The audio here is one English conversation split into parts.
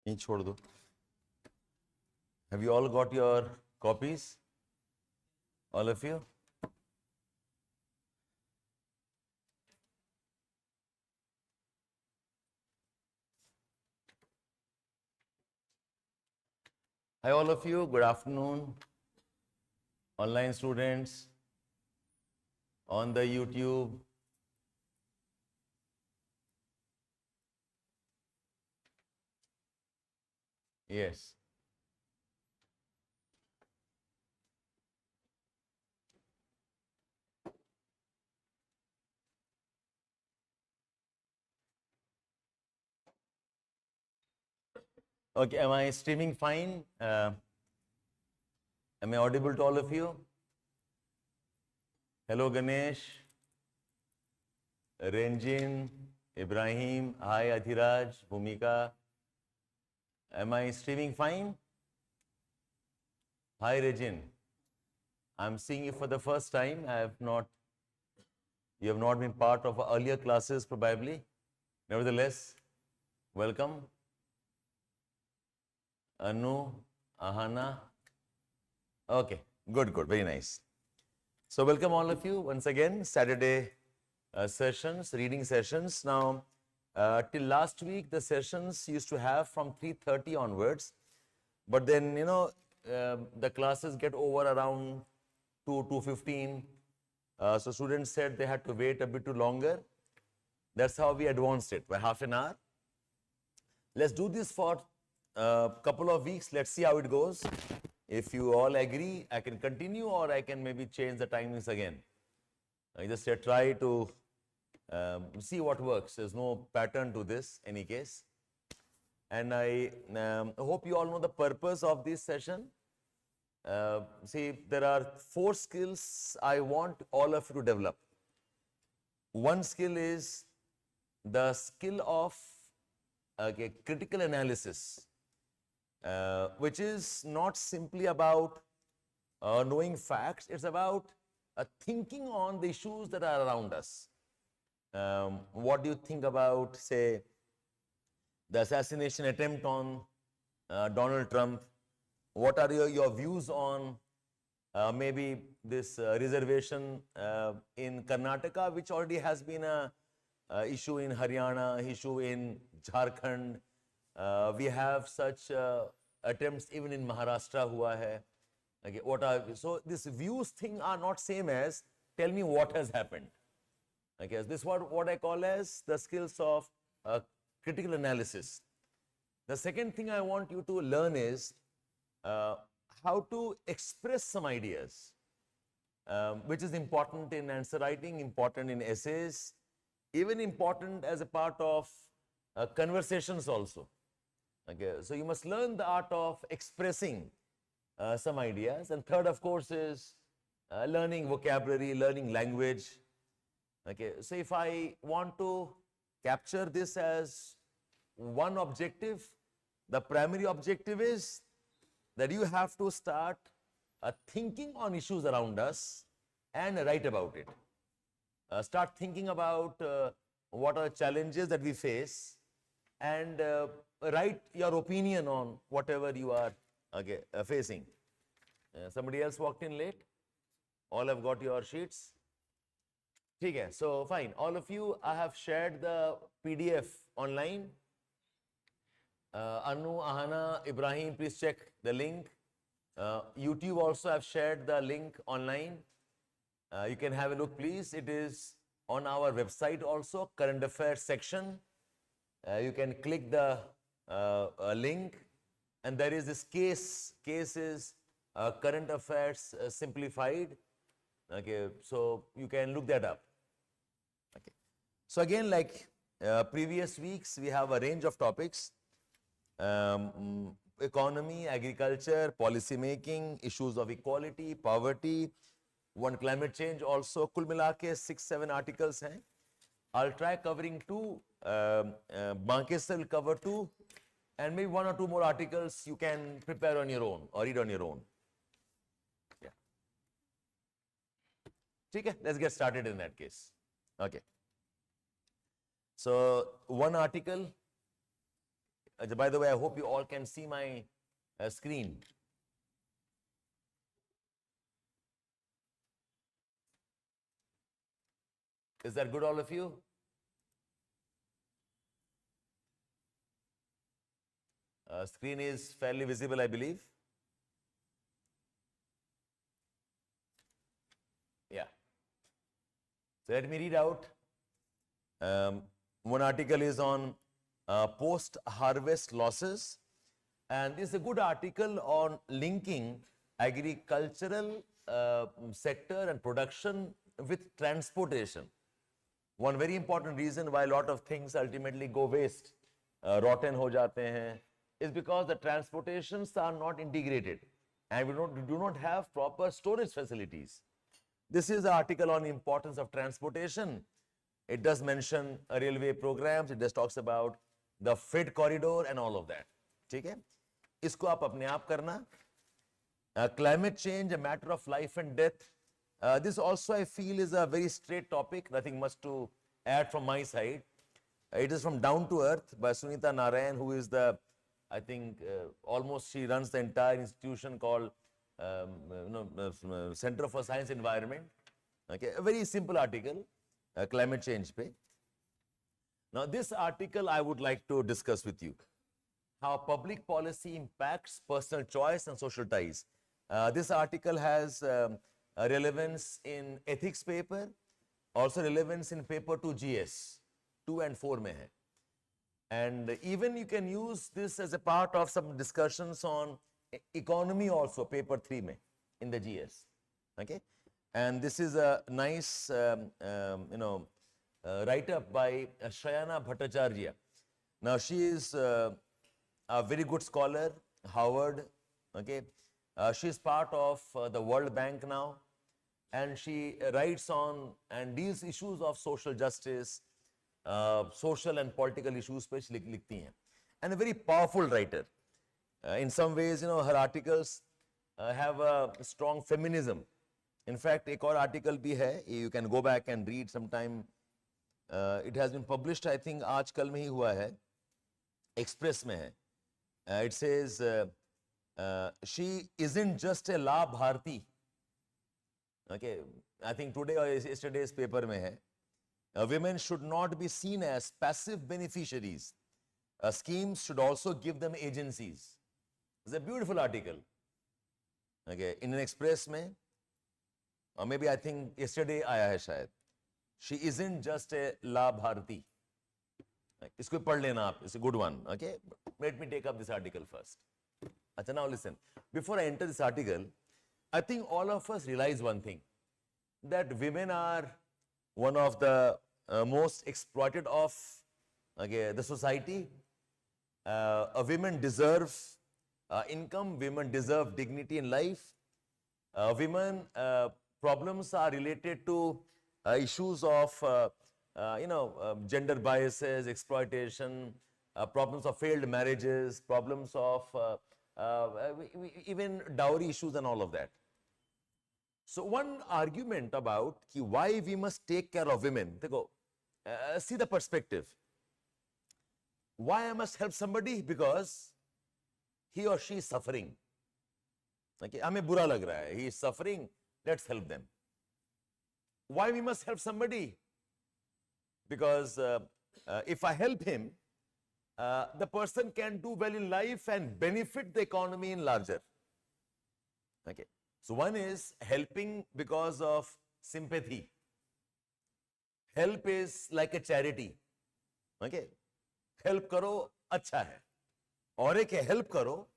यहीं छोड़ दो. Have you all got your copies? All of you? Hi all of you, good afternoon. Online students on the YouTube. Yes. Okay, am I streaming fine? Am I audible to all of you? Hello Ganesh, Ranjin, Ibrahim, hi Adhiraj, Bhumika. Am I streaming fine? Hi Regin. I'm seeing you for the first time. You have not been part of earlier classes probably. Nevertheless, welcome. Anu, Ahana. Okay, good, very nice. So welcome all of you once again, Saturday sessions, reading sessions. Now, till last week, the sessions used to have from 3:30 onwards, but then, the classes get over around 2:15. So students said they had to wait a bit too longer. That's how we advanced it by half an hour. Let's do this for a couple of weeks. Let's see how it goes. If you all agree, I can continue or I can maybe change the timings again. I just try to see what works. There's no pattern to this, any case. And I hope you all know the purpose of this session. See, there are 4 skills I want all of you to develop. One skill is the skill of critical analysis, which is not simply about knowing facts. It's about thinking on the issues that are around us. What do you think about, say, the assassination attempt on Donald Trump? What are your views on maybe this reservation in Karnataka, which already has been a issue in Haryana, issue in Jharkhand. We have such attempts even in Maharashtra hua hai. Okay, so these views thing are not same as tell me what has happened. Okay, this is what I call as the skills of critical analysis. The second thing I want you to learn is how to express some ideas, which is important in answer writing, important in essays, even important as a part of conversations also. Okay, so you must learn the art of expressing some ideas. And third, of course, is learning vocabulary, learning language. Okay, so if I want to capture this as one objective, the primary objective is that you have to start thinking on issues around us and write about it. Start thinking about what are the challenges that we face and write your opinion on whatever you are facing. Somebody else walked in late? All have got your sheets? Okay, so fine. All of you, I have shared the PDF online. Anu, Ahana, Ibrahim, please check the link. YouTube also have shared the link online. You can have a look, please. It is on our website also, current affairs section. You can click the link, and there is this case is current affairs simplified. Okay, so you can look that up. Okay, so again, like previous weeks, we have a range of topics. Economy, agriculture, policy making, issues of equality, poverty, one climate change also. Kul mila ke 6-7 articles hain. I'll try covering 2. Banke sir will cover 2, and maybe 1 or 2 more articles you can prepare on your own or read on your own. Yeah. Okay, let's get started in that case. Okay. So one article by the way, I hope you all can see my screen. Is that good, all of you? Screen is fairly visible, I believe. Yeah. So let me read out. One article is on post-harvest losses, and this is a good article on linking agricultural sector and production with transportation. One very important reason why a lot of things ultimately go waste, rotten ho jate hain, is because the transportations are not integrated and we do not have proper storage facilities. This is an article on the importance of transportation. It does mention railway programs, it just talks about the freight corridor and all of that. ठीक है? इसको आप अपने आप करना. Climate change, a matter of life and death. This also I feel is a very straight topic, nothing much to add from my side. It is from Down to Earth by Sunita Narayan, who is the, I think, almost she runs the entire institution called Center for Science Environment. Okay, a very simple article, climate change pe. Now this article I would like to discuss with you. How public policy impacts personal choice and social ties. This article has a relevance in ethics paper, also relevance in paper 2 GS, 2 and 4 mein hai. And even you can use this as a part of some discussions on economy also, paper 3 mein, in the GS. Okay? And this is a nice, write-up by Shrayana Bhattacharya. Now she is a very good scholar, Harvard. Okay? She is part of the World Bank now, and she writes on and deals issues of social justice, social and political issues पे लिखती हैं, and a very powerful writer. In some ways, her articles have a strong feminism. In fact, एक और article भी है, you can go back and read sometime. It has been published, I think, आजकल में ही हुआ है, Express में है. It says, she isn't just a La Bharti. Okay, I think today or yesterday's paper mein hai. Women should not be seen as passive beneficiaries. Schemes should also give them agencies. It's a beautiful article. Okay, in an Express mein, or maybe I think yesterday aaya hai shayad. She isn't just a La Bharti. Isko padh lena aap, it's a good one. Okay, let me take up this article first. Achha, now listen. Before I enter this article, I think all of us realize one thing, that women are one of the most exploited of the society. Women deserve income, women deserve dignity in life. Women problems are related to issues of gender biases, exploitation, problems of failed marriages, problems of even dowry issues and all of that. So one argument about why we must take care of women, see the perspective. Why I must help somebody? Because he or she is suffering. Okay, हमें बुरा लग रहा है, he is suffering, let's help them. Why we must help somebody? Because if I help him, the person can do well in life and benefit the economy in larger. Okay. So one is helping because of sympathy. Help is like a charity. Okay. Help karo, अच्छा है. और एक है help करो,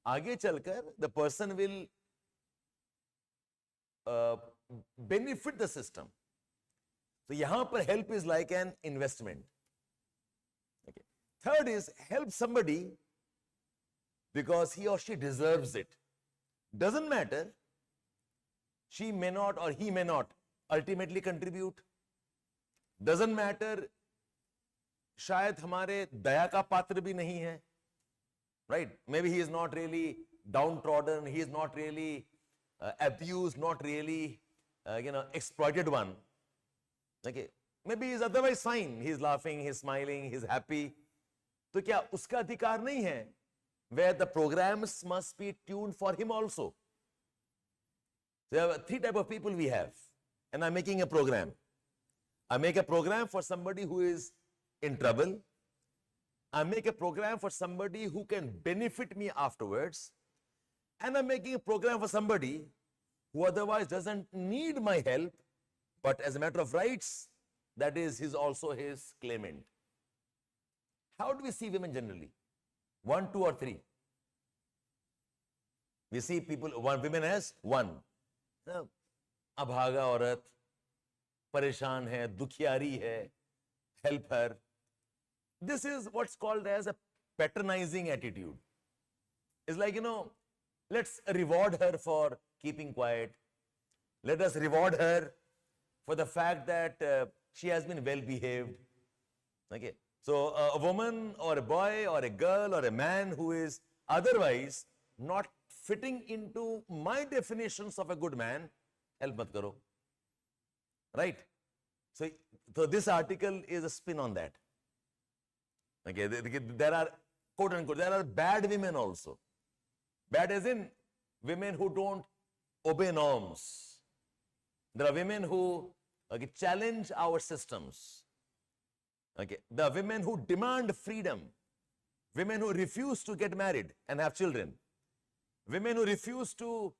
आगे चलकर the person will benefit the system. So यहाँ पर help is like an investment. Okay. Third is help somebody because he or she deserves it. Doesn't matter, she may not or he may not ultimately contribute. Doesn't matter, शायद हमारे दया का पात्र भी नहीं है. Right? Maybe he is not really downtrodden, he is not really abused, not really exploited one. Okay. Maybe he is otherwise fine. He is laughing, he is smiling, he is happy. तो क्या उसका अधिकार नहीं है? Where the programs must be tuned for him also. So there are three types of people we have, and I'm making a program. I make a program for somebody who is in trouble. I make a program for somebody who can benefit me afterwards. And I'm making a program for somebody who otherwise doesn't need my help, but as a matter of rights, that is also his claimant. How do we see women generally? 1, 2, or 3? We see women as 1. अभागा औरत, परेशान है, दुखियारी है, help her. This is what's called as a patronizing attitude. It's like, let's reward her for keeping quiet. Let us reward her for the fact that she has been well behaved. Okay. So a woman or a boy or a girl or a man who is otherwise not fitting into my definitions of a good man, help mat karo. Right? So this article is a spin on that. Okay, there are, quote unquote, there are bad women also. Bad as in women who don't obey norms. There are women who challenge our systems. Okay, the women who demand freedom. Women who refuse to get married and have children. Women who refuse to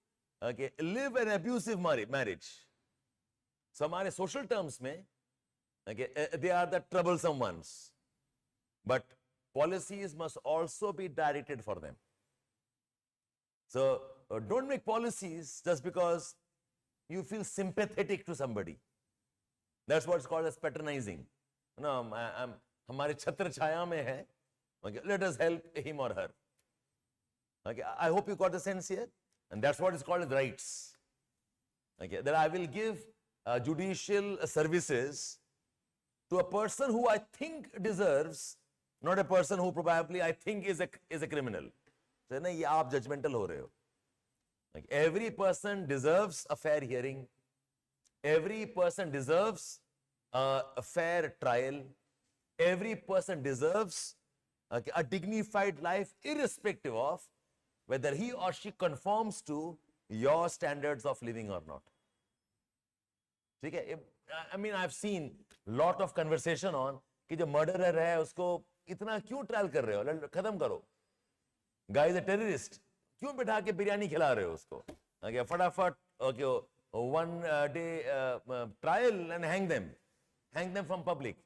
live an abusive marriage. So, हमारे social terms में, they are the troublesome ones. But policies must also be directed for them. So, don't make policies just because you feel sympathetic to somebody. That's what's called as patronizing. हमारे छत्र छाया में है. Okay, let us help him or her. Okay, I hope you got the sense here. And that's what is called as rights. Okay, that I will give judicial services to a person who I think deserves, not a person who probably I think is a criminal. So, nahi, ye aap judgmental ho rahe ho. Like, every person deserves a fair hearing. Every person deserves a fair trial. Every person deserves a dignified life, irrespective of whether he or she conforms to your standards of living or not. Okay? I mean, I've seen lot of conversation on कि जो murderer है उसको इतना क्यों trial कर रहे हो, खत्म करो. Guy is a terrorist, क्यों बिठा के बिरयानी खिला रहे हो उसको? Okay, फटाफट one day trial and hang them from public.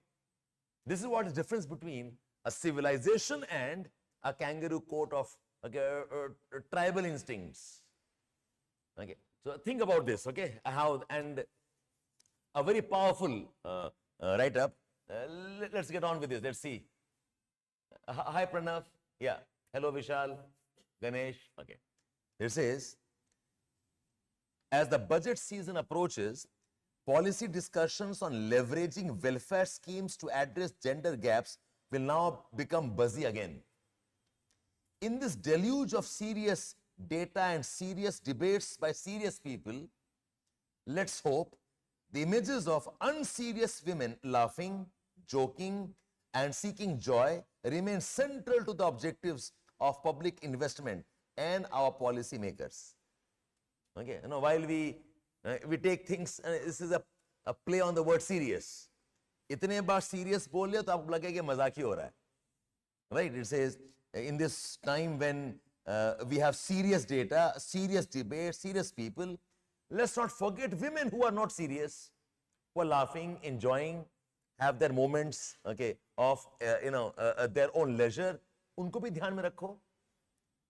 This is what is difference between a civilization and a kangaroo court of tribal instincts. Okay, so think about this. Okay, how, and a very powerful write-up. Let's get on with this. Let's see. Hi Pranav. Yeah. Hello Vishal. Ganesh. Okay. It says, as the budget season approaches, policy discussions on leveraging welfare schemes to address gender gaps will now become buzzy again. In this deluge of serious data and serious debates by serious people, let's hope the images of unserious women laughing, joking, and seeking joy remain central to the objectives of public investment and our policy makers. Okay, while we take things, this is a play on the word serious. इतने बार serious बोल लिया तो आपको लगे कि मजाक ही हो रहा है. Right? It says, in this time when we have serious data, serious debate, serious people, let's not forget women who are not serious, who are laughing, enjoying, have their moments, okay, of their own leisure. उनको भी ध्यान में रखो.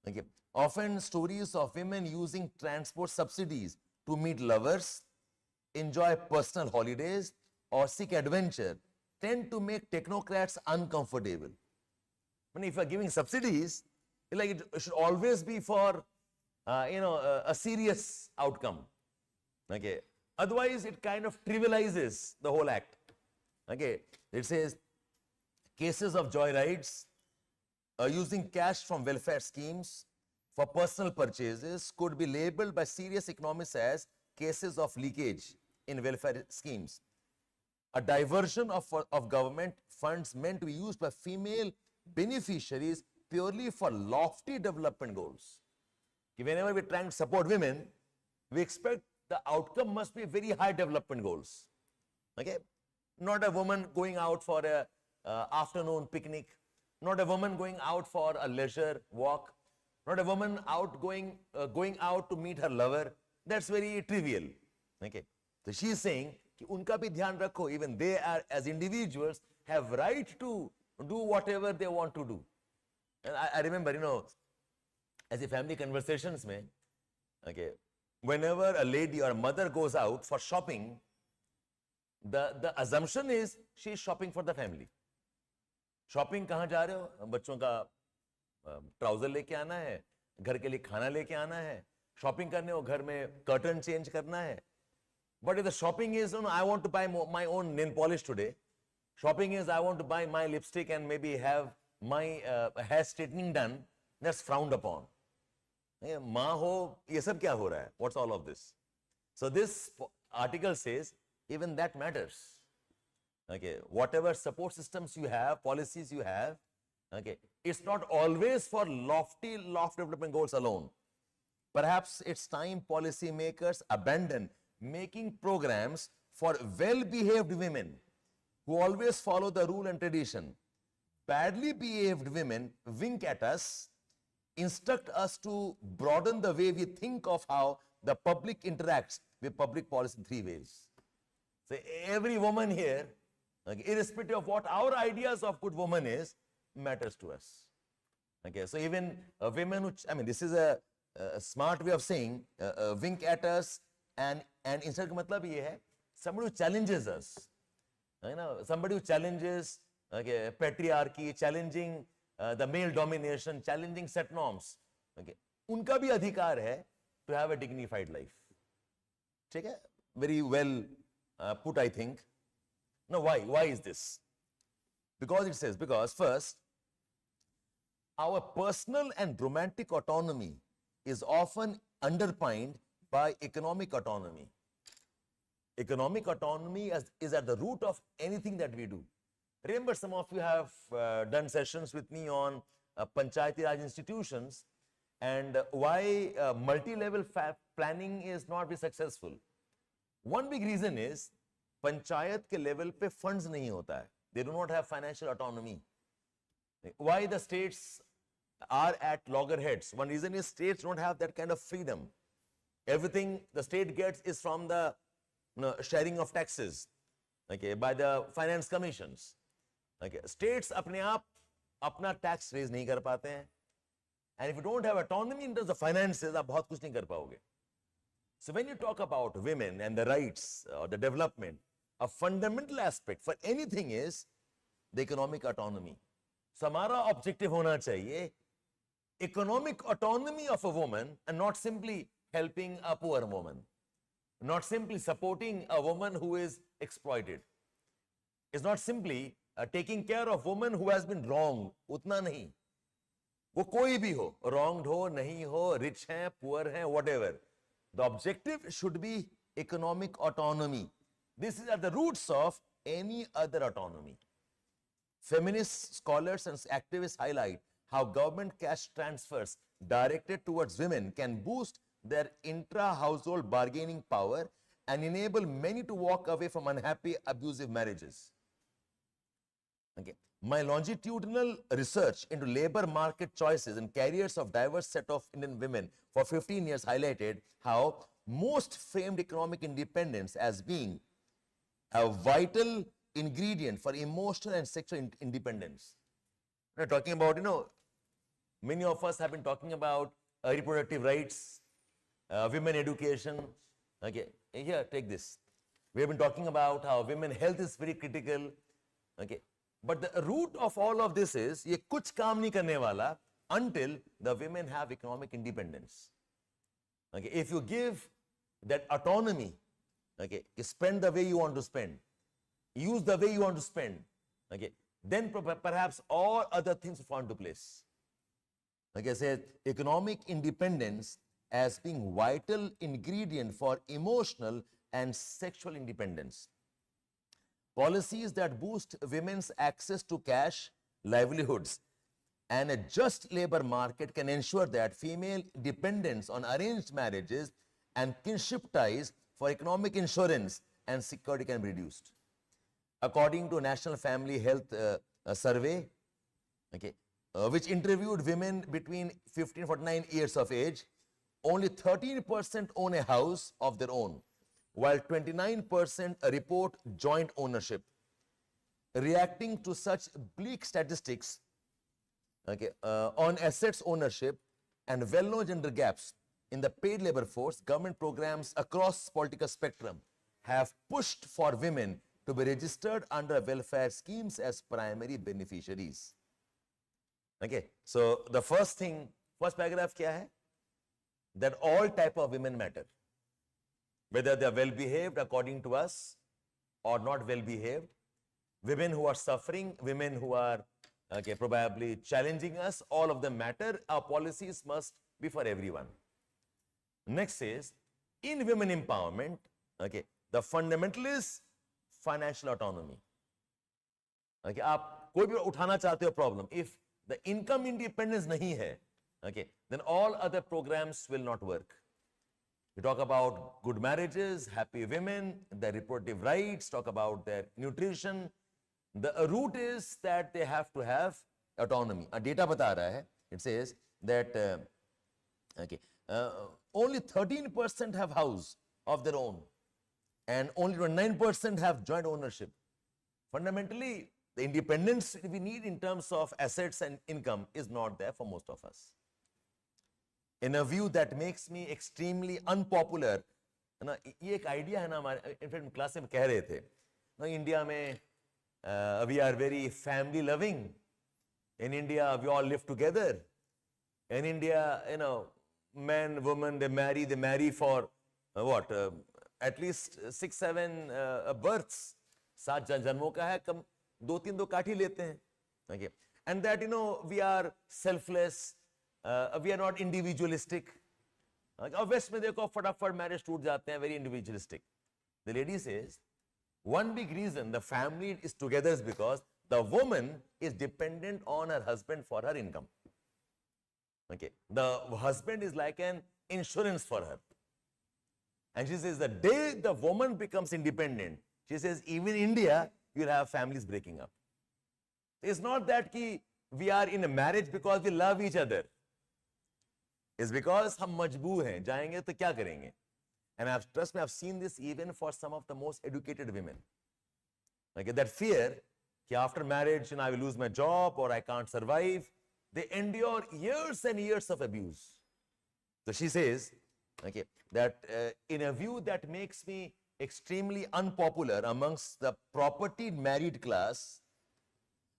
Okay. Often stories of women using transport subsidies to meet lovers, enjoy personal holidays, or seek adventure tend to make technocrats uncomfortable. I mean, if you are giving subsidies, like it should always be for a serious outcome. Okay. Otherwise, it kind of trivializes the whole act. Okay. It says cases of joyrides using cash from welfare schemes for personal purchases could be labeled by serious economists as cases of leakage in welfare schemes. A diversion of government funds meant to be used by female beneficiaries purely for lofty development goals. Whenever we're trying to support women, we expect the outcome must be very high development goals. Okay? Not a woman going out for a afternoon picnic, not a woman going out for a leisure walk, not a woman going out to meet her lover. That's very trivial. Okay? So she is saying, कि उनका भी ध्यान रखो, even they are as individuals have right to do whatever they want to do. And I remember, you know, as a family conversations में, okay, whenever a lady or a mother goes out for shopping, the assumption is she is shopping for the family. Shopping कहाँ जा रहे हो? बच्चों का trouser लेके आना है, घर के लिए खाना लेके आना है, शॉपिंग करने हो, घर में कर्टन चेंज करना है. But if the shopping is, you know, I want to buy my own nail polish today. Shopping is, I want to buy my lipstick and maybe have my hair straightening done. That's frowned upon. माँ हो, ये सब क्या हो रहा है? What's all of this? So this article says, even that matters. Okay, whatever support systems you have, policies you have, okay, it's not always for lofty development goals alone. Perhaps it's time policy makers abandon making programs for well-behaved women who always follow the rule and tradition. Badly behaved women wink at us, instruct us to broaden the way we think of how the public interacts with public policy in three ways. So every woman here, okay, irrespective of what our ideas of good woman is, matters to us. Okay, so even women who, I mean, this is a smart way of saying wink at us, and insert का मतलब ये है, somebody who challenges us, you know, somebody who challenges, okay, patriarchy, challenging the male domination, challenging set norms, okay, उनका भी अधिकार है to have a dignified life. ठीक है? Very well put, I think. Now, why is this? Because it says, because first, our personal and romantic autonomy is often underpinned by economic autonomy. Economic autonomy is at the root of anything that we do. Remember, some of you have done sessions with me on Panchayati Raj institutions and why multi-level planning is not very successful. One big reason is Panchayat ke level pe funds nahi hota hai. They do not have financial autonomy. Why the states are at loggerheads? One reason is states don't have that kind of freedom. Everything the state gets is from the sharing of taxes, okay, by the finance commissions. Okay, states अपने आप अपना tax raise नहीं कर पाते हैं, and if you don't have autonomy in terms of finances, आप बहुत कुछ नहीं कर पाओगे. So when you talk about women and the rights or the development, a fundamental aspect for anything is the economic autonomy. So हमारा objective होना चाहिए economic autonomy of a woman and not simply helping a poor woman, not simply supporting a woman who is exploited. It's not simply taking care of woman who has been wronged. उतना नहीं. वो कोई भी हो, wronged हो, नहीं हो, rich हैं, poor हैं, whatever. The objective should be economic autonomy. This is at the roots of any other autonomy. Feminist scholars and activists highlight how government cash transfers directed towards women can boost their intra-household bargaining power and enable many to walk away from unhappy, abusive marriages. Okay. My longitudinal research into labor market choices and careers of diverse set of Indian women for 15 years highlighted how most framed economic independence as being a vital ingredient for emotional and sexual independence. We're talking about, you know, many of us have been talking about reproductive rights, women education. Okay, here, take this. We have been talking about how women health is very critical. Okay, but the root of all of this is ये कुछ काम नहीं करने वाला until the women have economic independence. Okay, if you give that autonomy, okay, you spend the way you want to spend, use the way you want to spend, okay, then perhaps all other things fall into place. Like I said, economic independence as being vital ingredient for emotional and sexual independence. Policies that boost women's access to cash, livelihoods, and a just labor market can ensure that female dependence on arranged marriages and kinship ties for economic insurance and security can be reduced. According to National Family Health Survey, okay, which interviewed women between 15 and 49 years of age, only 13% own a house of their own, while 29% report joint ownership. Reacting to such bleak statistics, okay, on assets ownership and well-known gender gaps in the paid labor force, government programs across political spectrum have pushed for women to be registered under welfare schemes as primary beneficiaries. Okay, so the first thing, first paragraph kya hai? That all type of women matter, whether they are well behaved according to us or not well behaved, women who are suffering, women who are okay, probably challenging us, all of them matter. Our policies must be for everyone. Next is, in women empowerment, okay, the fundamental is financial autonomy. Okay, आप कोई भी उठाना चाहते हो problem, if the income independence nahi hai, okay, then all other programs will not work. We talk about good marriages, happy women, their reproductive rights, talk about their nutrition. The root is that they have to have autonomy. Data bata raha hai, it says that okay, only 13% have house of their own and only 29% have joint ownership. Fundamentally, the independence we need in terms of assets and income is not there for most of us. In a view that makes me extremely unpopular, ना ये एक idea है ना हमारे, in fact class में कह रहे थे, ना इंडिया में we are very family loving. In India, we all live together. In India, you know, men, women, they marry for what? At least 6-7 births. 7 जन्मों का है, कम 2-3 काट ही लेते हैं. Okay, and that, you know, we are selfless. We are not individualistic. और waste में देखो फटाफट मैरिज टूट जाते हैं, very individualistic. The lady says, one big reason the family is together is because the woman is dependent on her husband for her income. Okay, the husband is like an insurance for her. And she says the day the woman becomes independent, she says even in India, you'll have families breaking up. It's not that we are in a marriage because we love each other. It's because हम मजबूर हैं, जाएंगे तो क्या करेंगे? And trust me, I've seen this even for some of the most educated women. Like that fear that after marriage, I will lose my job or I can't survive. They endure years and years of abuse. So she says, okay, that in a view that makes me extremely unpopular amongst the propertied married class,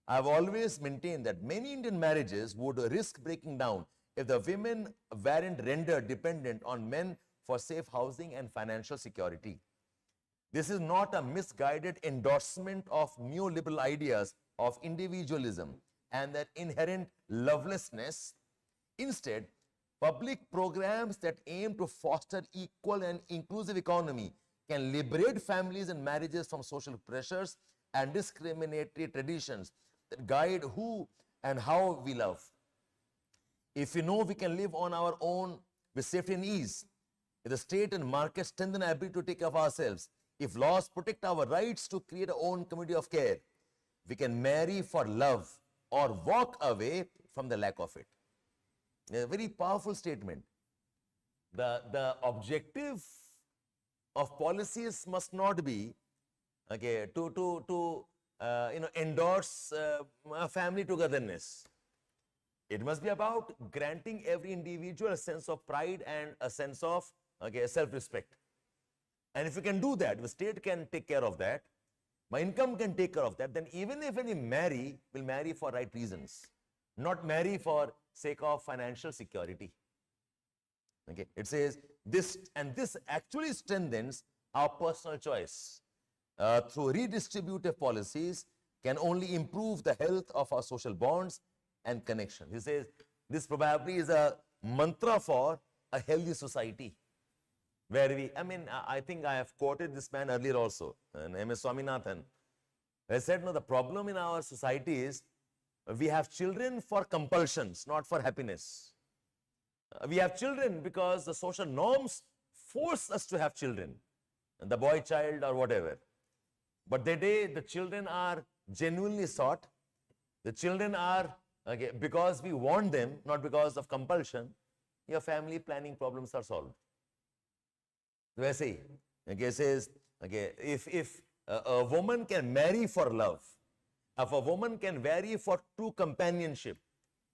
I've always maintained that many Indian marriages would risk breaking down if the women weren't rendered dependent on men for safe housing and financial security. This is not a misguided endorsement of neoliberal ideas of individualism and their inherent lovelessness. Instead, public programs that aim to foster equal and inclusive economy can liberate families and marriages from social pressures and discriminatory traditions that guide who and how we love. If we know we can live on our own with safety and ease, if the state and market strengthen our ability to take care of ourselves, if laws protect our rights to create our own community of care, we can marry for love or walk away from the lack of it. A very powerful statement. The objective of policies must not be okay, to endorse family togetherness. It must be about granting every individual a sense of pride and a sense of self-respect. And if you can do that, the state can take care of that, my income can take care of that, then even if we marry, we'll marry for right reasons, not marry for sake of financial security. Okay, it says this, and this actually strengthens our personal choice. Through redistributive policies can only improve the health of our social bonds and connection. He says this probably is a mantra for a healthy society, where I think I have quoted this man earlier also, M.S. Swaminathan. I said, no, the problem in our society is we have children for compulsions, not for happiness. We have children because the social norms force us to have children, the boy child or whatever. But the day the children are genuinely sought, the children are because we want them, not because of compulsion, your family planning problems are solved. वैसे ही, it says, if a woman can marry for love, if a woman can marry for true companionship,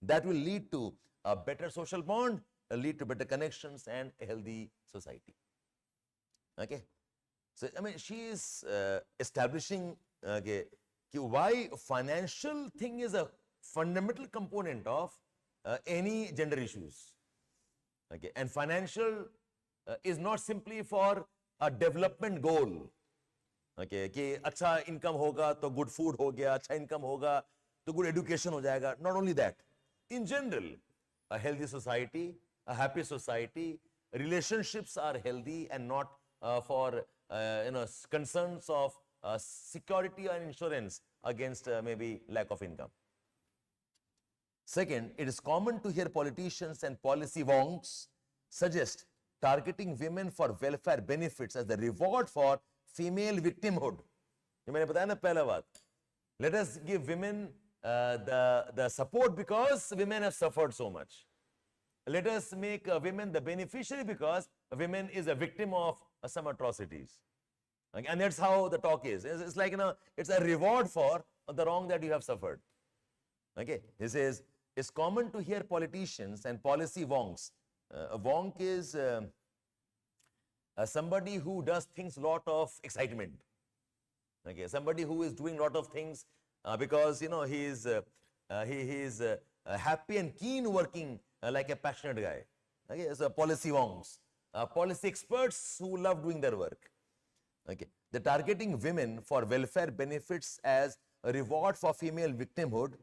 that will lead to a better social bond, lead to better connections and a healthy society. Okay, so I mean, she is establishing why financial thing is a fundamental component of any gender issues. Okay, and financial is not simply for a development goal. Okay, कि अच्छा income होगा तो good food हो गया, अच्छा income होगा तो good education हो जाएगा. Not only that, in general, a healthy society, a happy society, relationships are healthy and not for concerns of security and insurance against maybe lack of income. Second, it is common to hear politicians and policy wonks suggest targeting women for welfare benefits as the reward for female victimhood. ये मैंने बताया ना पहला बात. Let us give women the support because women have suffered so much. Let us make women the beneficiary because women is a victim of some atrocities. Okay? And that's how the talk is. It's like, it's a reward for the wrong that you have suffered. Okay, he says, it's common to hear politicians and policy wonks. A wonk is somebody who does things lot of excitement. Okay, somebody who is doing lot of things because he is happy and keen working like a passionate guy. Okay, so policy wonks, policy experts who love doing their work. Okay, the targeting women for welfare benefits as a reward for female victimhood,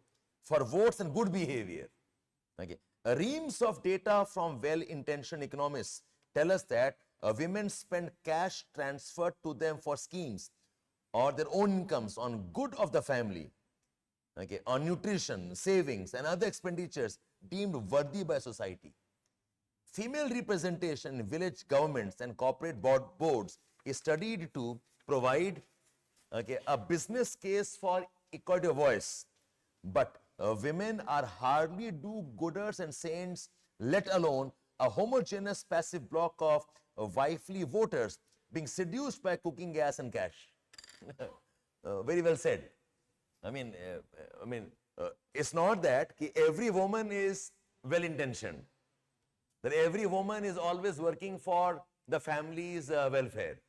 for votes and good behavior. Okay, reams of data from well-intentioned economists tell us that women spend cash transferred to them for schemes or their own incomes on good of the family, okay, on nutrition, savings and other expenditures deemed worthy by society. Female representation in village governments and corporate boards is studied to provide a business case for equality of voice, but women are hardly do-gooders and saints, let alone a homogeneous passive block of wifely voters being seduced by cooking gas and cash. Very well said. I mean, it's not that every woman is well-intentioned, that every woman is always working for the family's welfare.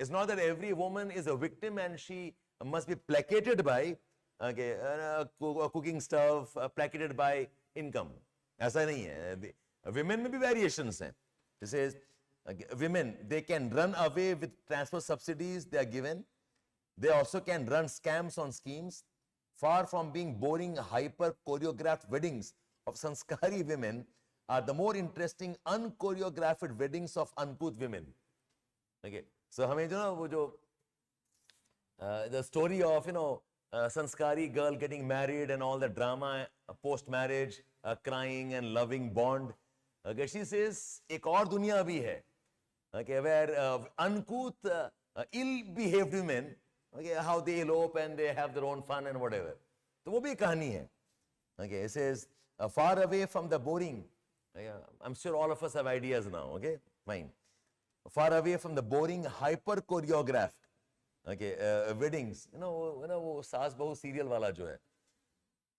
It's not that every woman is a victim and she must be placated by cooking stuff, placated by income. ऐसा नहीं है. Women में भी variations हैं. It says women, they can run away with transfer subsidies they are given. They also can run scams on schemes. Far from being boring, hyper choreographed weddings of sanskari women are the more interesting unchoreographed weddings of uncouth women. Okay, so हमें जो the story of sanskari girl getting married and all the drama post marriage, crying and loving bond. Okay, she says एक और दुनिया भी है. Okay, where uncouth, ill-behaved women, okay, how they elope and they have their own fun and whatever. So वो भी कहानी है. Okay, it says far away from the boring. I'm sure all of us have ideas now. Okay, fine. Far away from the boring, hyper choreographed, okay, weddings. वो सास बहू serial वाला जो है.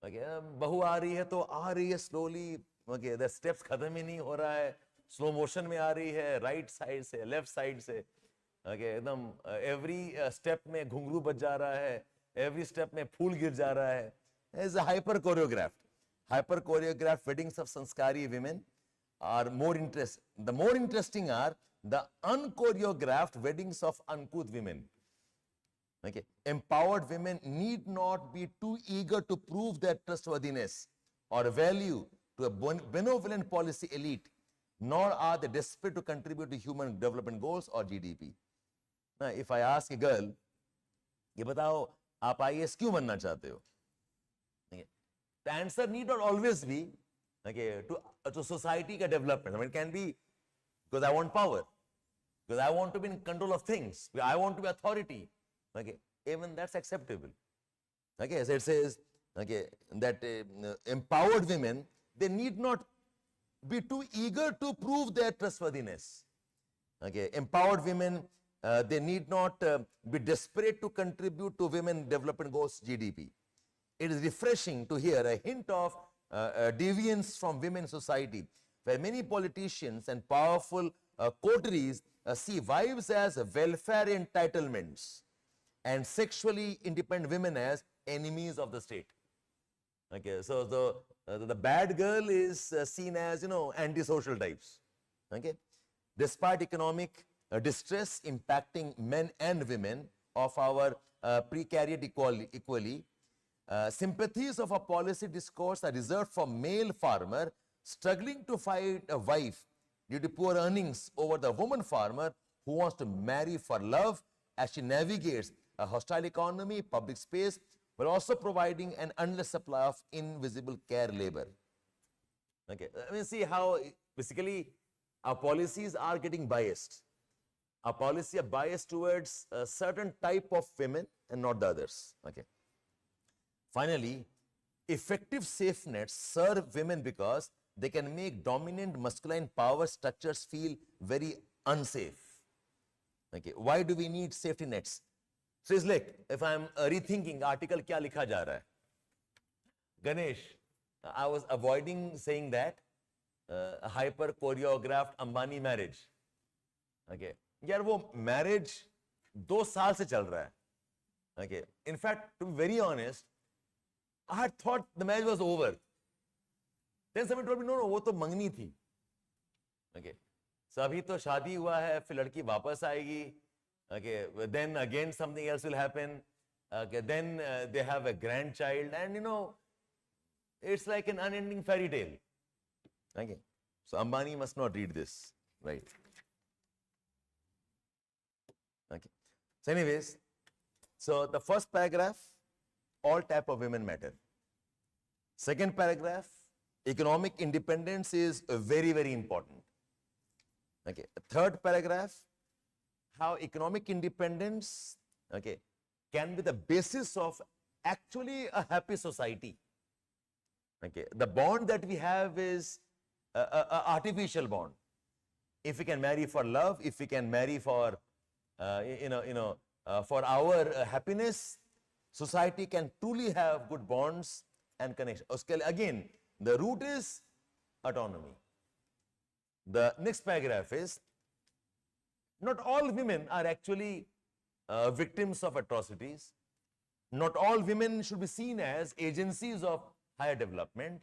Okay, बहू आ रही है तो आ रही है slowly. Okay, the steps खत्म ही नहीं हो रहा है. Slow motion में आ रही है, right side से, left side से. Okay, एकदम every step में घुंघरू बज जा रहा है, every step में फूल गिर जा रहा है. It's a hyper choreographed. Hyper choreographed weddings of sanskari women are more interesting. The more interesting are the unchoreographed weddings of uncouth women. Okay, empowered women need not be too eager to prove their trustworthiness or value to a benevolent policy elite, nor are they desperate to contribute to human development goals or GDP. Now, if I ask a girl, ये बताओ आप IAS क्यों बनना चाहते हो? The answer need not always be, okay, to society ka development. I mean, it can be because I want power, because I want to be in control of things, because I want to be authority. Okay, even that's acceptable. Okay, so it says, okay, that empowered women, they need not be too eager to prove their trustworthiness. Okay, empowered women, they need not be desperate to contribute to women development goals GDP. It is refreshing to hear a hint of deviance from women's society, where many politicians and powerful coteries see wives as welfare entitlements and sexually independent women as enemies of the state. Okay, so the bad girl is seen as, antisocial types. Okay, despite economic distress impacting men and women of our precariat equally, sympathies of a policy discourse are reserved for male farmer struggling to find a wife due to poor earnings over the woman farmer who wants to marry for love as she navigates a hostile economy, public space, but also providing an endless supply of invisible care labor. Okay, let me see how basically our policies are getting biased. Our policies are biased towards a certain type of women and not the others. Okay. Finally, effective safe nets serve women because they can make dominant masculine power structures feel very unsafe. Okay, why do we need safety nets? So it's like, if I'm rethinking article kya likha ja raha hai. Ganesh, I was avoiding saying that hyper choreographed Ambani marriage. Okay, यार वो marriage 2 साल से चल रहा है. Okay, in fact, to be very honest, I had thought the marriage was over. Then somebody told me, no, वो तो मंगनी थी. Okay, so अभी तो शादी हुआ है, फिर लड़की वापस आएगी. Okay, then again something else will happen. Okay, then they have a grandchild, and it's like an unending fairy tale. Okay, so Ambani must not read this, right? Okay, so anyways, so the first paragraph, all type of women matter. Second paragraph, economic independence is very, very important. Okay, third paragraph, how economic independence, okay, can be the basis of actually a happy society. Okay, the bond that we have is a artificial bond. If we can marry for love, if we can marry for for our happiness, society can truly have good bonds and connection. Again, the root is autonomy. The next paragraph is, not all women are actually victims of atrocities. Not all women should be seen as agencies of higher development.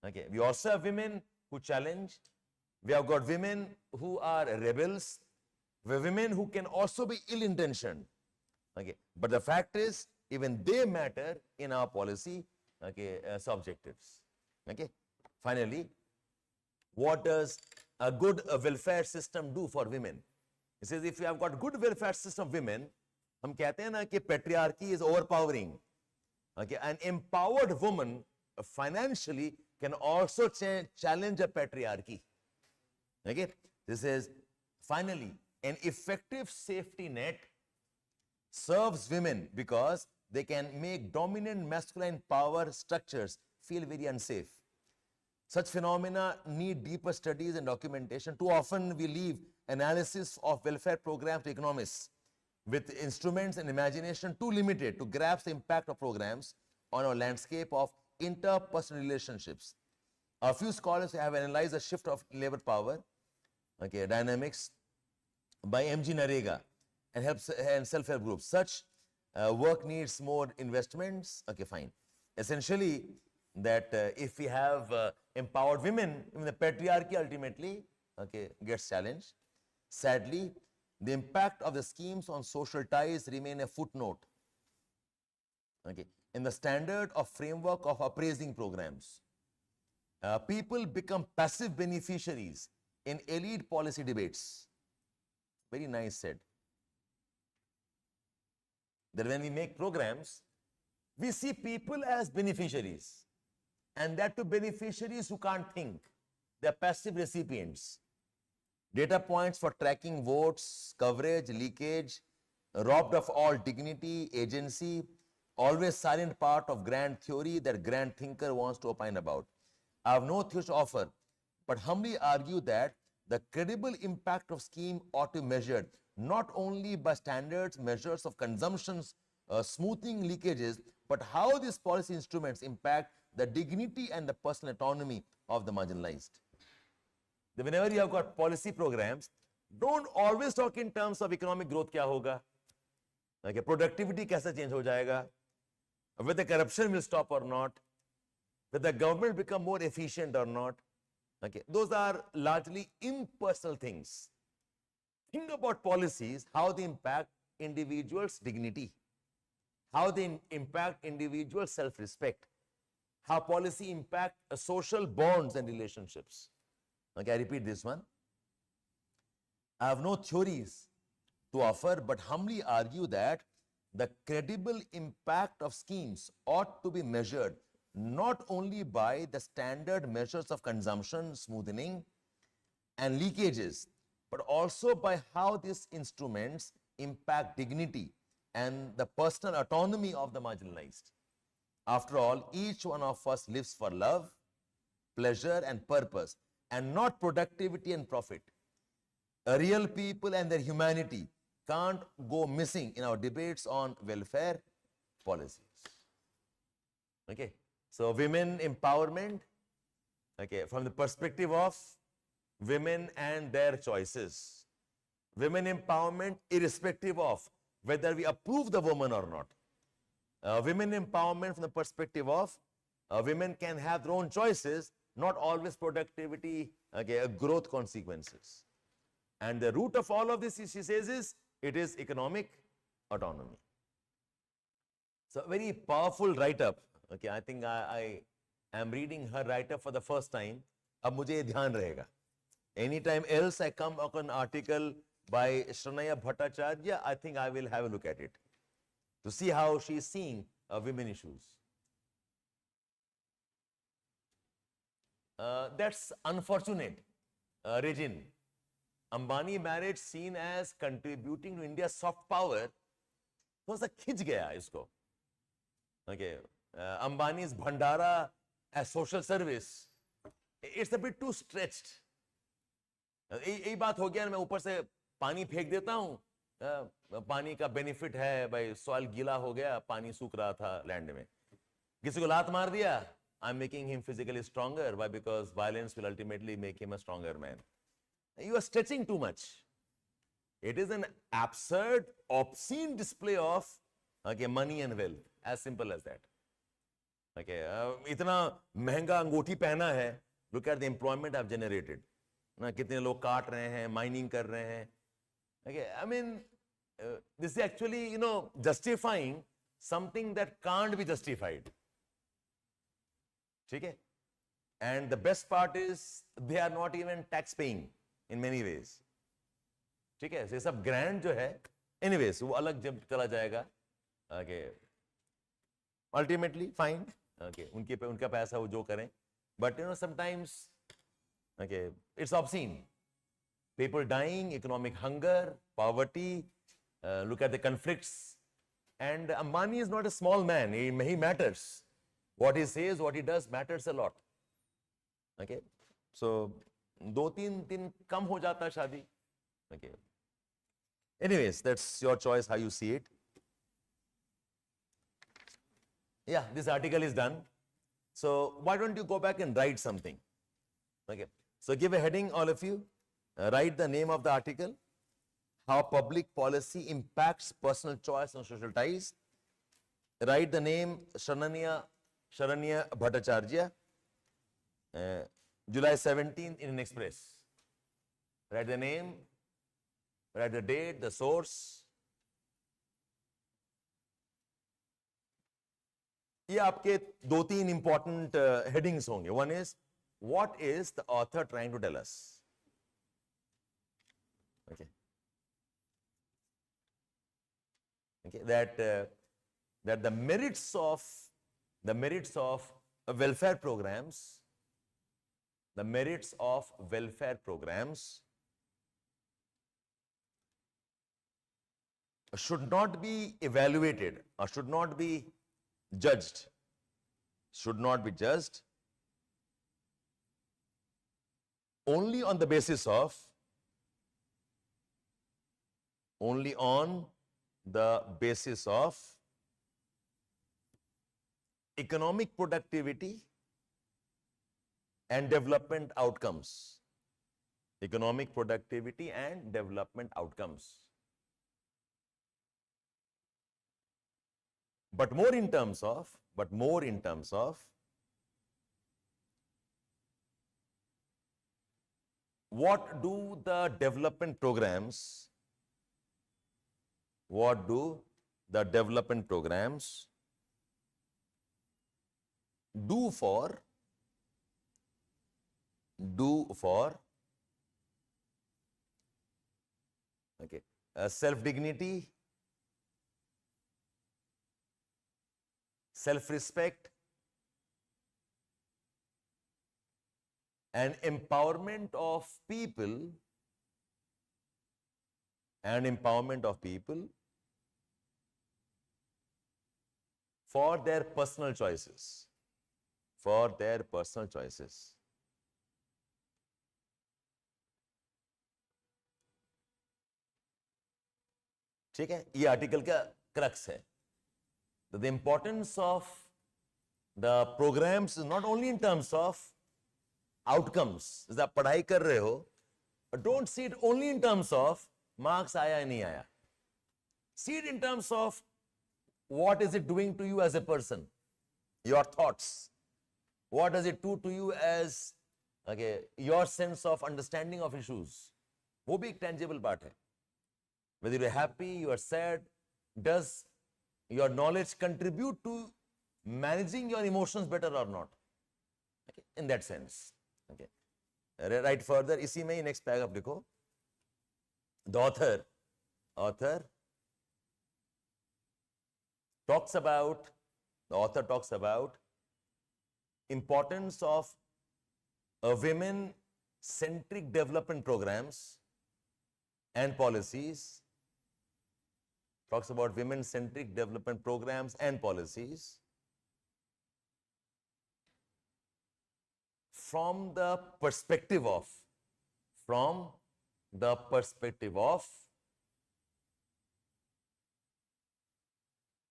Okay, we also have women who challenge. We have got women who are rebels. We have women who can also be ill-intentioned. Okay, but the fact is, even they matter in our policy, okay, objectives. Okay, finally, what does a good welfare system do for women? It says, if you have got good welfare system of women, हम कहते हैं ना कि patriarchy is overpowering. Okay, an empowered woman financially can also challenge a patriarchy. Okay, this is finally an effective safety net serves women because they can make dominant masculine power structures feel very unsafe. Such phenomena need deeper studies and documentation. Too often we leave analysis of welfare programs to economists with instruments and imagination too limited to grasp the impact of programs on our landscape of interpersonal relationships. A few scholars have analyzed the shift of labor power, okay, dynamics by M.G. Narega and self-help groups. Such work needs more investments. Okay, fine. Essentially, that if we have empowered women, even the patriarchy ultimately, okay, gets challenged. Sadly, the impact of the schemes on social ties remain a footnote, okay, in the standard of framework of appraising programs. People become passive beneficiaries in elite policy debates. Very nice said. That when we make programs, we see people as beneficiaries. and that to beneficiaries who can't think. They're passive recipients. Data points for tracking votes, coverage, leakage, robbed of all dignity, agency, always silent part of grand theory that grand thinker wants to opine about. I have no theory to offer, but humbly argue that the credible impact of scheme ought to be measured not only by standards, measures of consumptions, smoothing leakages, but how these policy instruments impact the dignity and the personal autonomy of the marginalized. Whenever you have got policy programs, don't always talk in terms of economic growth kya hoga, okay, productivity kaise change ho jayega, whether corruption will stop or not, whether the government will become more efficient or not. Okay, those are largely impersonal things. Think about policies, how they impact individuals' dignity, how they impact individual self-respect, how policy impact social bonds and relationships. Okay, I repeat this one. I have no theories to offer, but humbly argue that the credible impact of schemes ought to be measured not only by the standard measures of consumption, smoothing, and leakages, but also by how these instruments impact dignity and the personal autonomy of the marginalized. After all, each one of us lives for love, pleasure, and purpose, and not productivity and profit. Real people and their humanity can't go missing in our debates on welfare policies. Okay, so women empowerment, okay, from the perspective of women and their choices. Women empowerment irrespective of whether we approve the woman or not. Women empowerment from the perspective of women can have their own choices, not always productivity, okay, growth consequences. And the root of all of this, she says, is it is economic autonomy. So very powerful write-up. Okay, I think I am reading her write-up for the first time. Ab mujhe ye dhyan rahega. Anytime else I come across an article by Shrayana Bhattacharya, I think I will have a look at it to see how she is seeing women issues. That's unfortunate, Regin. Ambani marriage seen as contributing to India's soft power, थोड़ा सा खिंच गया इसको. Okay, Ambani's Bhandara as social service, it's a bit too stretched. यही बात हो गया ना, मैं ऊपर से पानी फेंक देता हूँ, पानी का बेनिफिट है, भाई सॉइल गीला हो गया, पानी सूख रहा था लैंड में, किसी को लात मार दिया, I'm making him physically stronger. Why? Because violence will ultimately make him a stronger man. You are stretching too much. It is an absurd, obscene display of okay, money and wealth. As simple as that. Okay, इतना महंगा अंगूठी पहना है. Look at the employment I've generated. ना कितने लोग काट रहे हैं, mining कर रहे हैं. Okay, I mean, this is actually, justifying something that can't be justified. ठीक है? And the best part is they are not even tax paying in many ways. ठीक है? ये सब grant जो है, anyways, वो अलग जब चला जाएगा. Okay. Ultimately, fine. Okay. उनका पैसा वो जो करें. But sometimes, okay, it's obscene. People dying, economic hunger, poverty. Look at the conflicts. And Ambani is not a small man. He matters. What he says, what he does matters a lot. Okay. So, 2-3 दिन कम हो जाता है शादी. Okay. Anyways, that's your choice how you see it. Yeah, this article is done. So, why don't you go back and write something? Okay. So, give a heading, all of you. Write the name of the article. How public policy impacts personal choice and social ties. Write the name Shrayana Bhattacharya. July 17th in an express. Write the name, write the date, the source. ये आपके 2-3 important headings होंगे. One is, what is the author trying to tell us? Okay. Okay. That the merits of welfare programs, the merits of welfare programs should not be evaluated or should not be judged, only on the basis of economic productivity and development outcomes. Economic productivity and development outcomes. But more in terms of what do the development programs do for self-dignity, self-respect, and empowerment of people, for their personal choices. ठीक है, ये article का crux है. The importance of the programs is not only in terms of outcomes. जैसे आप पढ़ाई कर रहे हो, don't see it only in terms of marks आया या नहीं आया. See it in terms of what is it doing to you as a person, your thoughts. What does it do to you as your sense of understanding of issues? वो भी एक tangible part है. Whether you are happy, you are sad, does your knowledge contribute to managing your emotions better or not? In that sense. Right further, इसी में ही next paragraph लिखो. The author talks about importance of women-centric development programs and policies. Talks about women-centric development programs and policies from the perspective of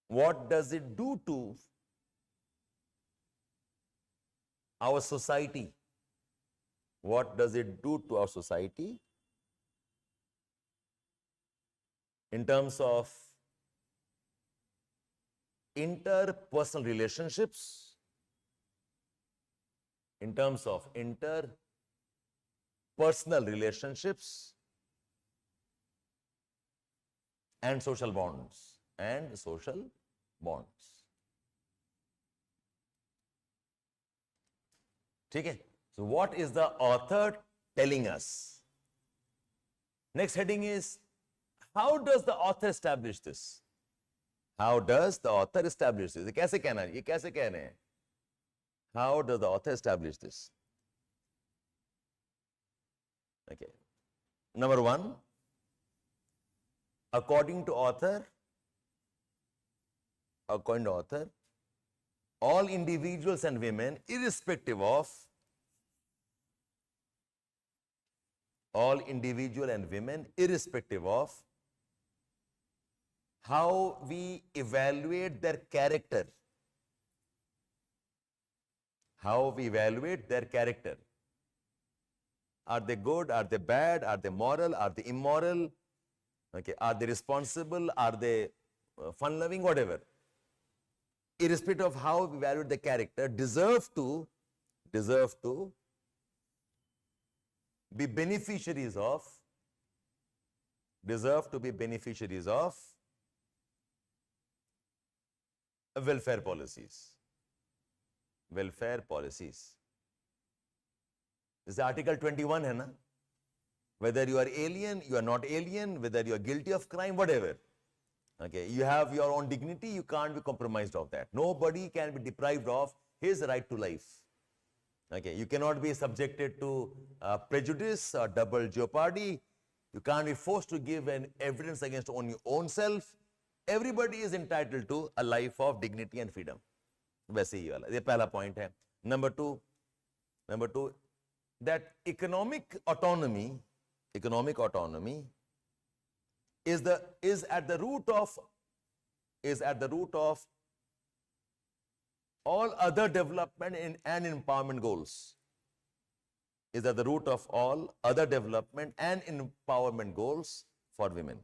what does it do to our society? What does it do to our society in terms of interpersonal relationships, and social bonds. ठीक है? So what is the author telling us? Next heading is, how does the author establish this? How does the author establish this? ये कैसे कहना है? ये कैसे कह रहे हैं? How does the author establish this? Okay. Number one, according to author, all individuals and women, irrespective of how we evaluate their character. Are they good? Are they bad? Are they moral? Are they immoral? Are they responsible? Are they fun-loving? Whatever. Irrespective of how we evaluate the character, deserve to be beneficiaries of welfare policies. This is Article 21 है ना? Whether you are alien, you are not alien, whether you are guilty of crime, whatever. You have your own dignity, you can't be compromised of that. Nobody can be deprived of his right to life. Okay, you cannot be subjected to prejudice or double jeopardy. You can't be forced to give an evidence against on your own self. Everybody is entitled to a life of dignity and freedom. वैसे ही वाला, ये पहला point है. Number two, that economic autonomy is at the root of all other development and empowerment goals. Is at the root of all other development and empowerment goals for women.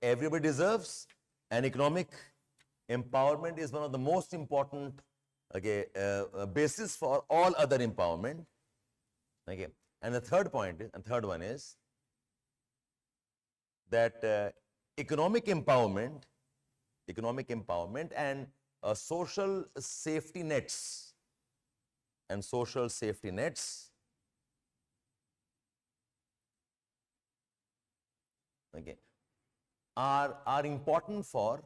Everybody deserves, and economic empowerment is one of the most important basis for all other empowerment. Okay, and the third one is that economic empowerment and social safety nets okay, are important for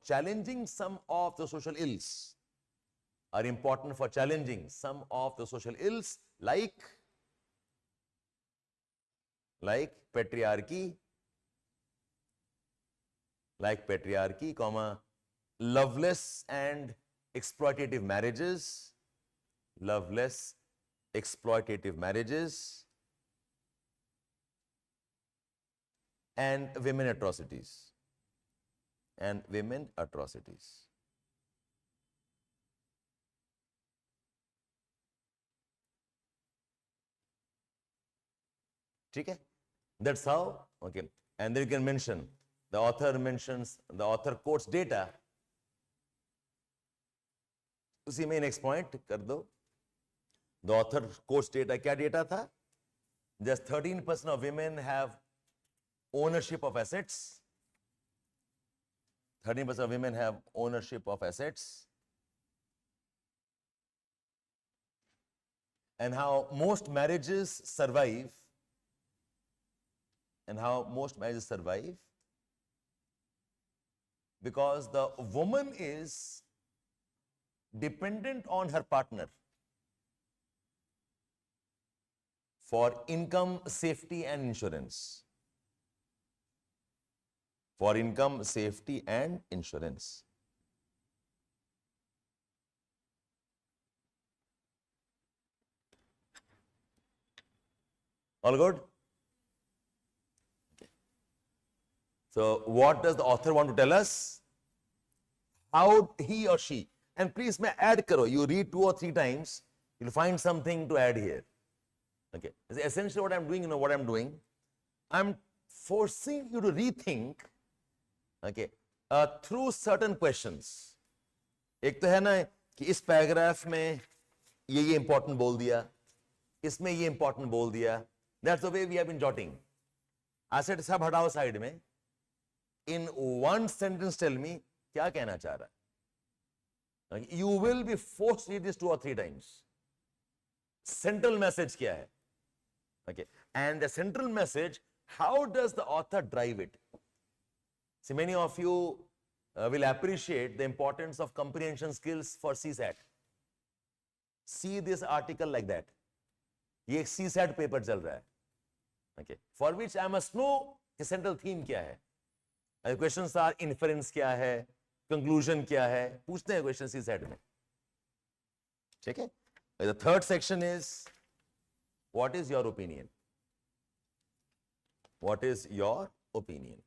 challenging some of the social ills. Like patriarchy, loveless and exploitative marriages, and women atrocities. Okay? That's how, okay. And then you can mention, the author quotes data. उसी में next point कर दो. The author quotes data. क्या data था? Just 13% of women have ownership of assets. 13% of women have ownership of assets. And how most marriages survive. Because the woman is dependent on her partner for income, safety and insurance. All good? So what does the author want to tell us? How he or she, and please may add karo, you read 2 or 3 times, you'll find something to add here. Okay, essentially what I'm doing, I'm forcing you to rethink, okay, through certain questions. एक तो है ना कि इस paragraph में ये important बोल दिया, इसमें ये important बोल दिया. That's the way we have been jotting. I said सब हटाओ side में. In one sentence tell me क्या कहना चाह रहा है. Okay. You will be forced to read this 2 or 3 times. Central message क्या है? Okay. And the central message, how does the author drive it? See, many of you will appreciate the importance of comprehension skills for CSAT. See this article like that. ये एक CSAT paper चल रहा है. Okay. For which I must know the central theme क्या है. The questions are inference क्या है, conclusion क्या है, पूछते हैं questions CSAT में. ठीक है? The third section is, what is your opinion? What is your opinion?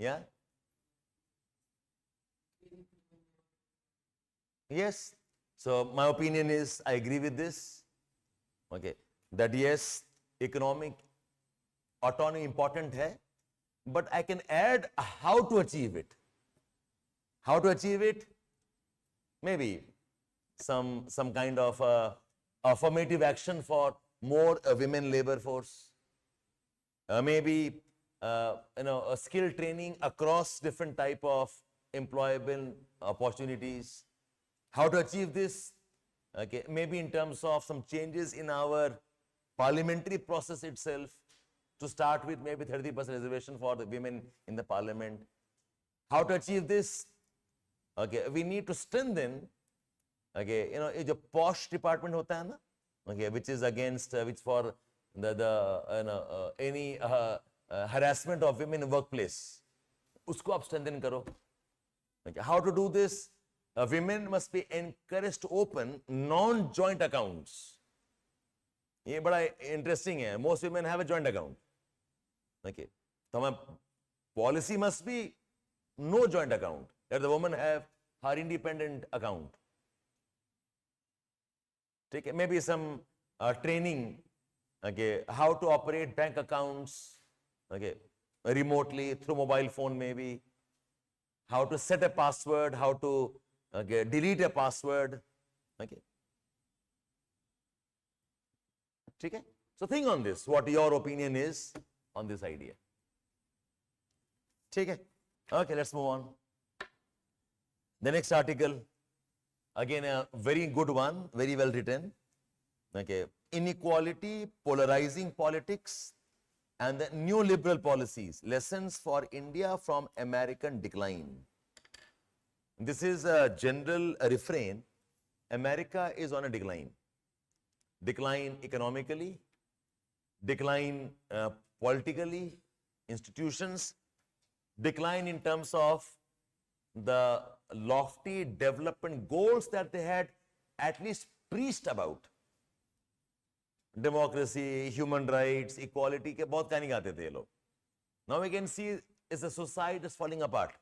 Yeah? Yes. So my opinion is, I agree with this. Okay. That yes, economic autonomy important hai, but I can add how to achieve it. How to achieve it? Maybe some kind of affirmative action for more women labor force. Maybe a skill training across different type of employable opportunities. How to achieve this? Okay, maybe in terms of some changes in our parliamentary process itself, to start with maybe 30% reservation for the women in the parliament. How to achieve this? Okay, we need to strengthen, okay, you know, a posh department hota hai na, okay, which is against, which for any harassment of women in workplace. Usko आप strengthen करो. Okay. How to do this? Women must be encouraged to open non-joint accounts. ये बड़ा interesting है. Most women have a joint account. Okay. So my policy must be no joint account. Let the woman have her independent account. ठीक है. Maybe some training. Okay. How to operate bank accounts. Okay. Remotely through mobile phone maybe. How to set a password. How to delete a password. Okay. Okay. So think on this, what your opinion is on this idea. Okay. Okay, let's move on. The next article, again a very good one, very well written. Okay. Inequality, polarizing politics, and the neoliberal policies. Lessons for India from American decline. This is a general refrain. America is on a decline. Decline economically, decline politically, institutions, decline in terms of the lofty development goals that they had at least preached about. Democracy, human rights, equality, ke bahut kahani gaate the ye log. Now we can see is the society is falling apart.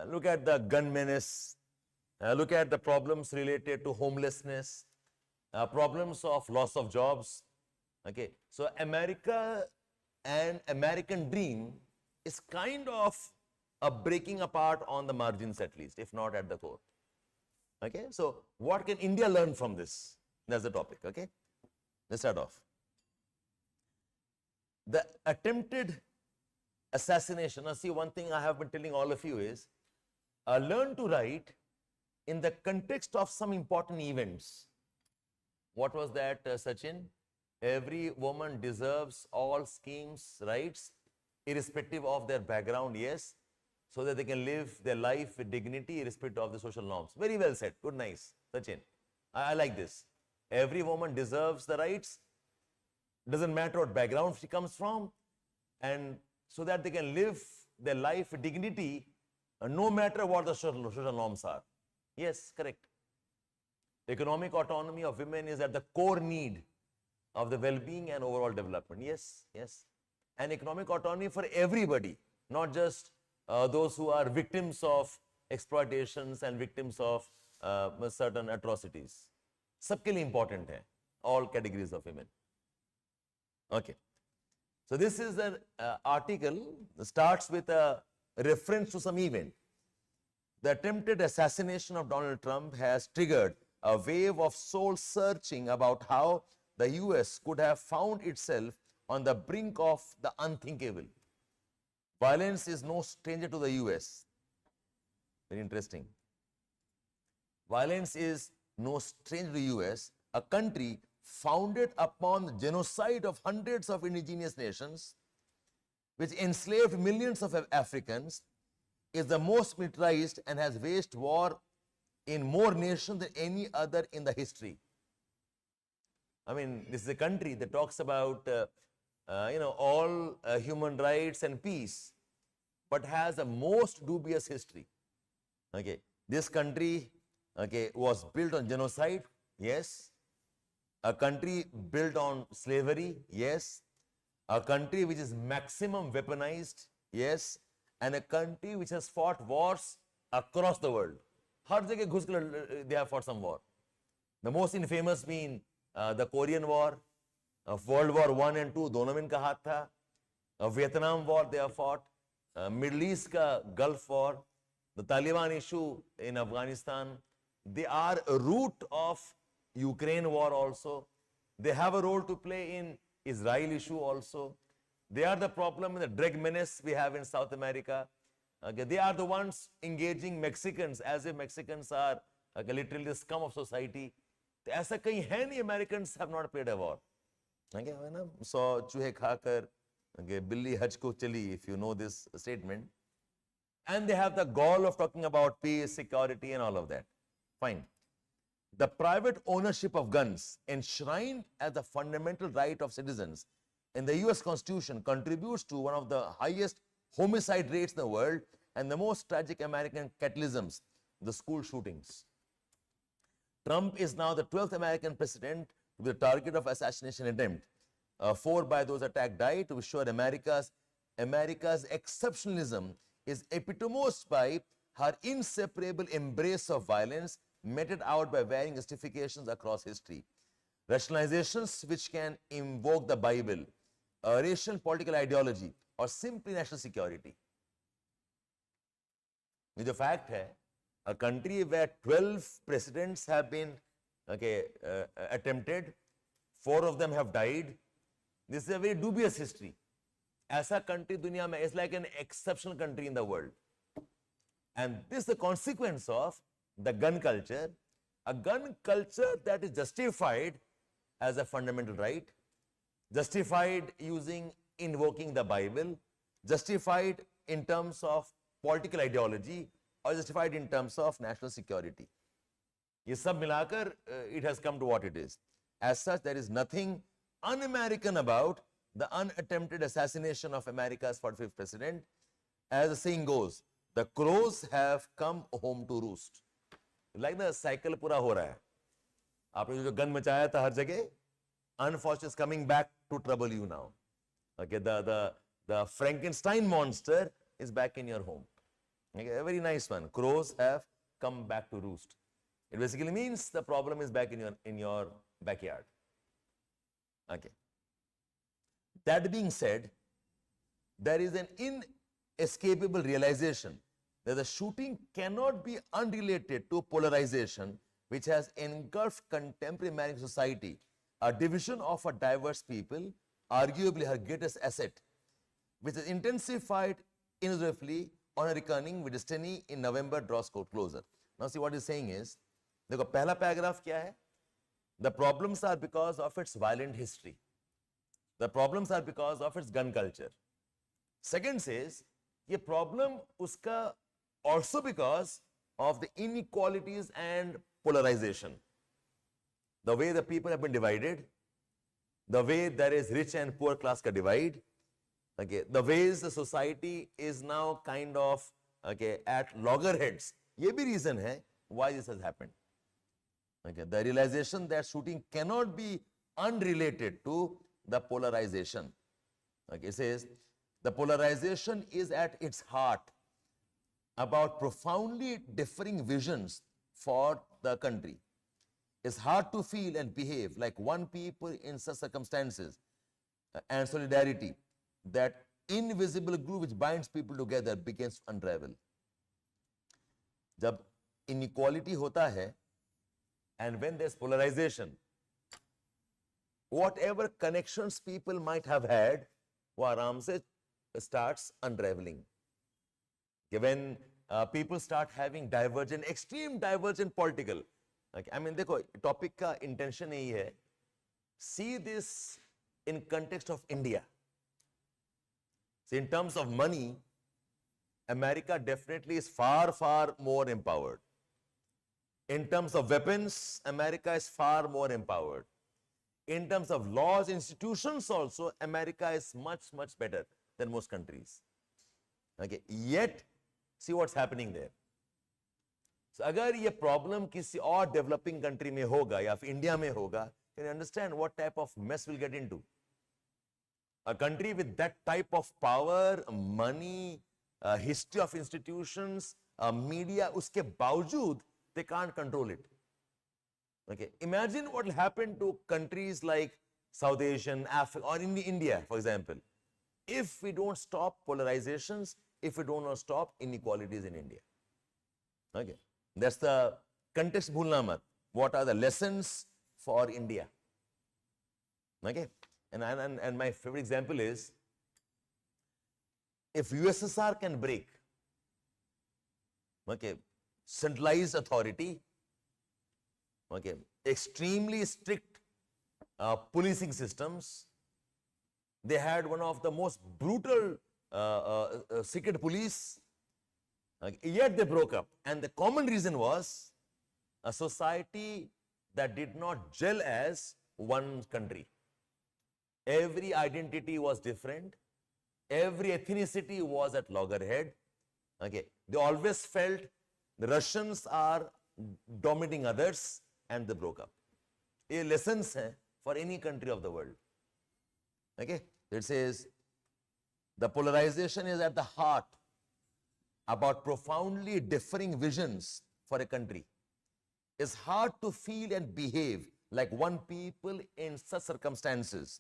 Look at the gun menace, look at the problems related to homelessness, problems of loss of jobs. Okay, so America and American dream is kind of a breaking apart on the margins at least, if not at the core. Okay, so what can India learn from this? That's the topic. Okay, let's start off. The attempted assassination. Now see, one thing I have been telling all of you is learn to write in the context of some important events. What was that, Sachin? Every woman deserves all schemes, rights, irrespective of their background, yes, so that they can live their life with dignity, irrespective of the social norms. Very well said. Good, nice, Sachin. I like this. Every woman deserves the rights, doesn't matter what background she comes from, and so that they can live their life with dignity, no matter what the social norms are. Yes, correct. Economic autonomy of women is at the core need of the well-being and overall development. Yes, yes. And economic autonomy for everybody, not just those who are victims of exploitations and victims of certain atrocities. Sabke liye important hai, all categories of women. Okay. So this is an article that starts with a reference to some event. The attempted assassination of Donald Trump has triggered a wave of soul searching about how the US could have found itself on the brink of the unthinkable. Violence is no stranger to the US. Very interesting. Violence is no stranger to the US, a country founded upon the genocide of hundreds of indigenous nations, which enslaved millions of Africans, is the most militarized and has waged war in more nations than any other in the history. I mean, this is a country that talks about, all human rights and peace, but has a most dubious history. Okay, this country, okay, was built on genocide, yes. A country built on slavery, yes. A country which is maximum weaponized, yes. And a country which has fought wars across the world. Har jagah ghus ke they have fought some war. The most infamous being the Korean War, World War I and II, dono mein inka haath tha. Vietnam War they have fought, Middle East ka Gulf War, the Taliban issue in Afghanistan. They are a root of Ukraine war also. They have a role to play in Israel issue also. They are the problem in the drug menace we have in South America. Okay, they are the ones engaging Mexicans as if Mexicans are literally the scum of society. तो ऐसा कहीं है नहीं, Americans have not played a war. Okay, है ना, 100 चूहे खाकर बिल्ली हज को चली, if you know this statement. And they have the gall of talking about peace, security, and all of that. Fine. The private ownership of guns, enshrined as a fundamental right of citizens in the US Constitution, contributes to one of the highest homicide rates in the world and the most tragic American catalysms, the school shootings. Trump is now the 12th American president to be the target of assassination attempt. 4 by those attacked died. To be sure, America's exceptionalism is epitomized by her inseparable embrace of violence, meted out by varying justifications across history. Rationalizations which can invoke the Bible, a racial political ideology, or simply national security. The fact है, a country where 12 presidents have been attempted, 4 of them have died. This is a very dubious history. ऐसा country दुनिया में is like an exceptional country in the world. And this is the consequence of the gun culture, a gun culture that is justified as a fundamental right, justified invoking the Bible, justified in terms of political ideology, or justified in terms of national security. ये सब मिलाकर it has come to what it is. As such, there is nothing un-American about the unattempted assassination of America's 45th president. As the saying goes, the crows have come home to roost. Like the cycle पूरा हो रहा है. आपने जो gun मचाया था हर जगह, unfortunately is coming back to trouble you now. Okay, the Frankenstein monster is back in your home. Okay, a very nice one. Crows have come back to roost. It basically means the problem is back in your backyard. Okay. That being said, there is an inescapable realization that the shooting cannot be unrelated to polarization, which has engulfed contemporary American society, a division of a diverse people, arguably her greatest asset, which has intensified inexorably on a reckoning with destiny in November draws closer. Now see what he's saying is, देखो पहला paragraph क्या है? The problems are because of its violent history. The problems are because of its gun culture. Second says, ये problem उसका also because of the inequalities and polarization. The way the people have been divided, the way there is rich and poor class ka divide, okay, the ways the society is now kind of at loggerheads. ये भी reason है why this has happened. Okay, the realization that shooting cannot be unrelated to the polarization. Okay, it says the polarization is at its heart about profoundly differing visions for the country. It's hard to feel and behave like one people in such circumstances and solidarity. That invisible glue which binds people together begins to unravel. जब inequality होता है and when there's polarization, whatever connections people might have had, वो आराम से starts unraveling. When people start having divergent, extreme divergent political, I mean देखो topic का intention यही है, see this in context of India. So in terms of money, America definitely is far, far more empowered. In terms of weapons, America is far more empowered. In terms of laws, institutions also, America is much, much better than most countries. Okay, yet, see what's happening there. So अगर ये problem किसी और developing country में होगा या फिर India में होगा, can you understand what type of mess we'll get into? A country with that type of power, money, history of institutions, media, उसके बावजूद they can't control it. Okay, imagine what will happen to countries like South Asian, Africa, or in India, for example, if we don't stop polarizations, if we don't stop inequalities in India. Okay, that's the context bhulna mat. What are the lessons for India? Okay. And my favorite example is, if USSR can break, okay, centralized authority, okay, extremely strict policing systems. They had one of the most brutal secret police, yet they broke up. And the common reason was a society that did not gel as one country. Every identity was different. Every ethnicity was at loggerhead. Okay, they always felt the Russians are dominating others, and they broke up. A lessons hai for any country of the world. Okay, it says the polarization is at the heart about profoundly differing visions for a country. It's hard to feel and behave like one people in such circumstances,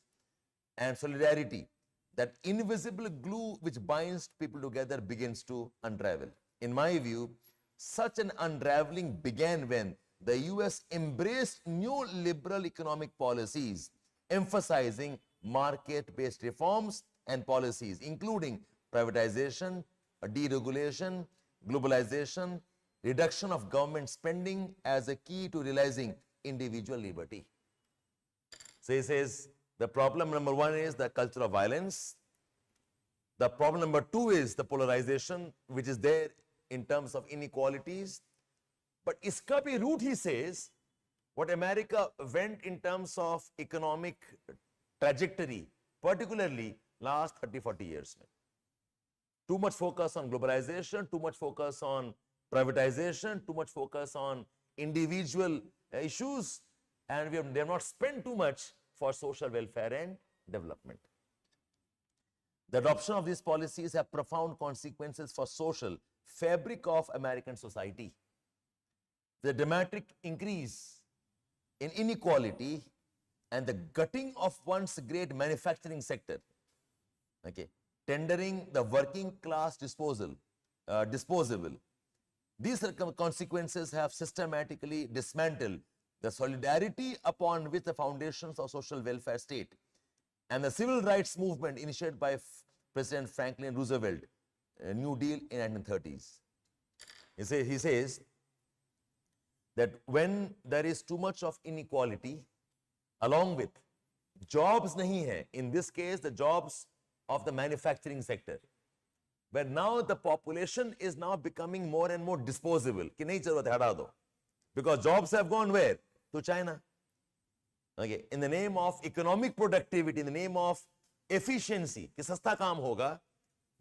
and solidarity, that invisible glue which binds people together, begins to unravel. In my view, such an unraveling began when the US embraced new liberal economic policies, emphasizing market-based reforms and policies, including privatization, deregulation, globalization, reduction of government spending as a key to realizing individual liberty. So he says, the problem number one is the culture of violence. The problem number two is the polarization, which is there in terms of inequalities. But iska bhi root, he says, what America went in terms of economic trajectory, particularly last 30-40 years. Too much focus on globalization, too much focus on privatization, too much focus on individual issues, and they have not spent too much for social welfare and development. The adoption of these policies have profound consequences for social fabric of American society. The dramatic increase in inequality and the gutting of one's great manufacturing sector, okay, tendering the working class disposable. These consequences have systematically dismantled the solidarity upon which the foundations of social welfare state and the civil rights movement initiated by President Franklin Roosevelt, New Deal in 1930s. He says that when there is too much of inequality, along with jobs nahi hai, in this case the jobs of the manufacturing sector, where now the population is now becoming more and more disposable, ki nahi chahiye hata do, because jobs have gone where? To China. Okay, in the name of economic productivity, in the name of efficiency, ki sasta kaam hoga,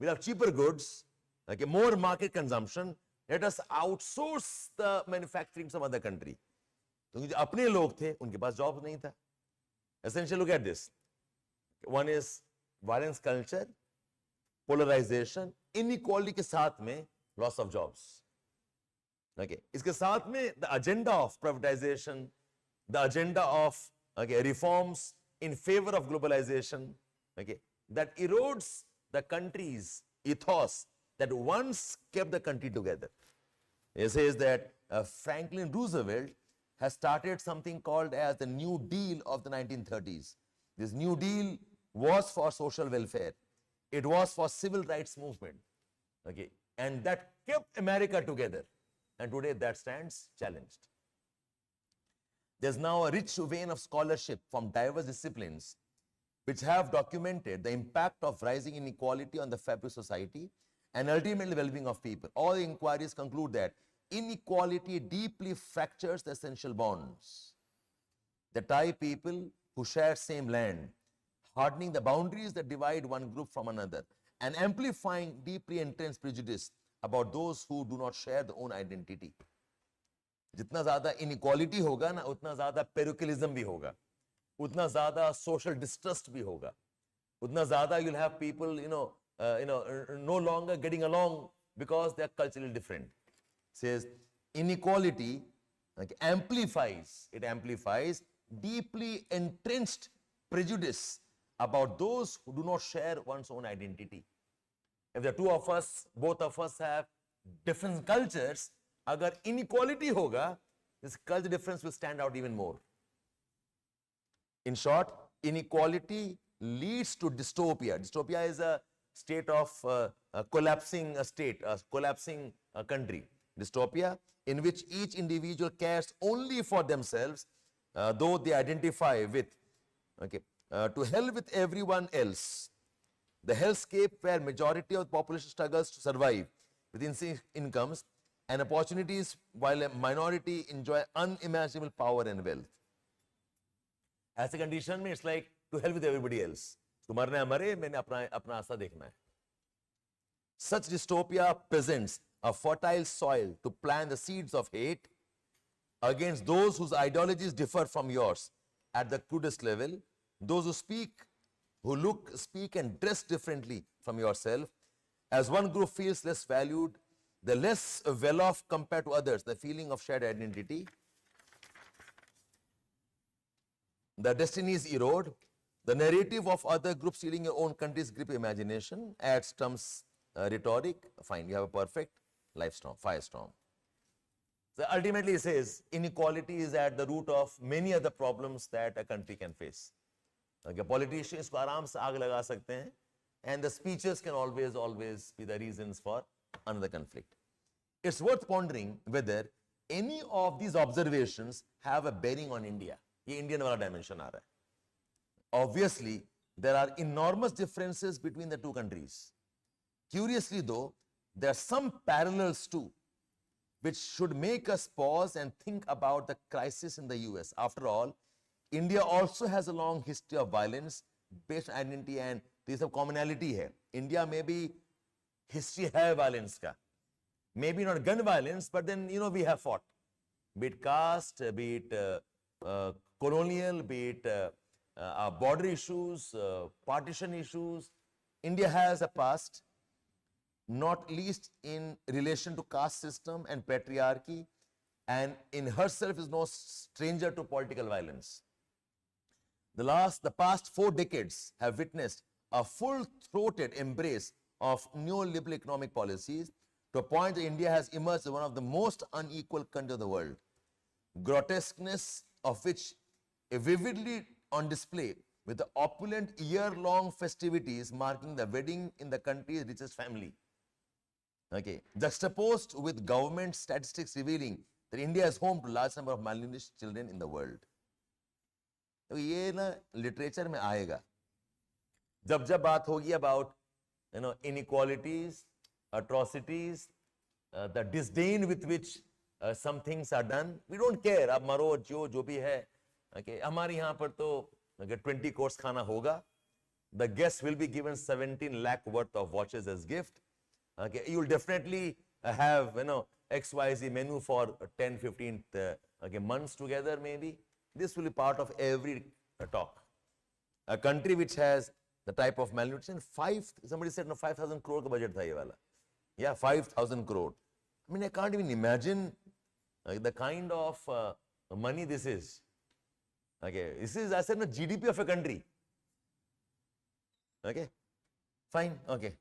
we'll have cheaper goods, okay, more market consumption, let us outsource the manufacturing to some other country. So, जो अपने लोग थे, उनके पास jobs नहीं था. Essentially, look at this. One is violence culture, polarization, inequality के साथ में loss of jobs. Okay, इसके साथ में the agenda of privatization, the agenda of reforms in favor of globalization, okay, that erodes the country's ethos that once kept the country together. It says that Franklin Roosevelt has started something called as the New Deal of the 1930s. This New Deal was for social welfare. It was for civil rights movement. Okay, and that kept America together. And today that stands challenged. There's now a rich vein of scholarship from diverse disciplines which have documented the impact of rising inequality on the fabric of society and ultimately well-being of people. All the inquiries conclude that inequality deeply fractures the essential bonds that tie people who share same land, hardening the boundaries that divide one group from another, and amplifying deeply entrenched prejudice about those who do not share their own identity. जितना ज़्यादा inequality होगा ना, उतना ज़्यादा parochialism भी होगा, उतना ज़्यादा social distrust भी होगा, उतना ज़्यादा you'll have people, no longer getting along because they are culturally different. It says inequality amplifies deeply entrenched prejudice about those who do not share one's own identity. If the two of us, both of us have different cultures, agar inequality hoga, this culture difference will stand out even more. In short, inequality leads to dystopia. Dystopia is a state of collapsing state, a collapsing country. dystopia in which each individual cares only for themselves, though they identify with, to hell with everyone else. The hellscape where majority of the population struggles to survive with insane incomes and opportunities while a minority enjoy unimaginable power and wealth. As a condition, it's like to hell with everybody else. तो मरना है मरे, मैंने अपना आस्था देखना है. Such dystopia presents a fertile soil to plant the seeds of hate against those whose ideologies differ from yours at the crudest level, those who speak, who look, speak and dress differently from yourself. As one group feels less valued, the less well-off compared to others, the feeling of shared identity, the destinies erode, the narrative of other groups stealing your own country's grip imagination adds terms rhetoric. Fine, you have a perfect life storm, firestorm. So ultimately it says inequality is at the root of many other problems that a country can face. Okay, politicians को आराम से आग लगा सकते हैं, and the speeches can always be the reasons for another conflict. It's worth pondering whether any of these observations have a bearing on India. ये Indian वाला dimension आ रहा है. Obviously, there are enormous differences between the two countries. Curiously though, there are some parallels too, which should make us pause and think about the crisis in the US. After all, India also has a long history of violence based on identity, and there is a commonality here. India may be history hai violence ka. Maybe not gun violence, but then, we have fought. Be it caste, be it colonial, be it border issues, partition issues. India has a past, not least in relation to caste system and patriarchy, and in herself is no stranger to political violence. The past 4 decades have witnessed a full-throated embrace of neoliberal economic policies to a point that India has emerged as one of the most unequal countries of the world. Grotesqueness of which is vividly on display with the opulent year-long festivities marking the wedding in the country's richest family. Okay, juxtaposed with government statistics revealing that India is home to a large number of malnourished children in the world. तो ये ना literature में आएगा जब बात होगी about inequalities, atrocities, the disdain with which some things are done. We don't care, अब मरो जो भी है. Okay, हमारे यहाँ पर तो 20 course खाना होगा. The guest will be given 17 lakh worth of watches as gift. Okay, you will definitely have XYZ menu for 10-15 months together maybe. This will be part of every talk. A country which has the type of malnutrition, somebody said 5,000 crore ka budget tha ye wala. Yeah, 5,000 crore. I mean, I can't even imagine the kind of money this is. Okay, this is, I said, GDP of a country. Okay, fine, okay.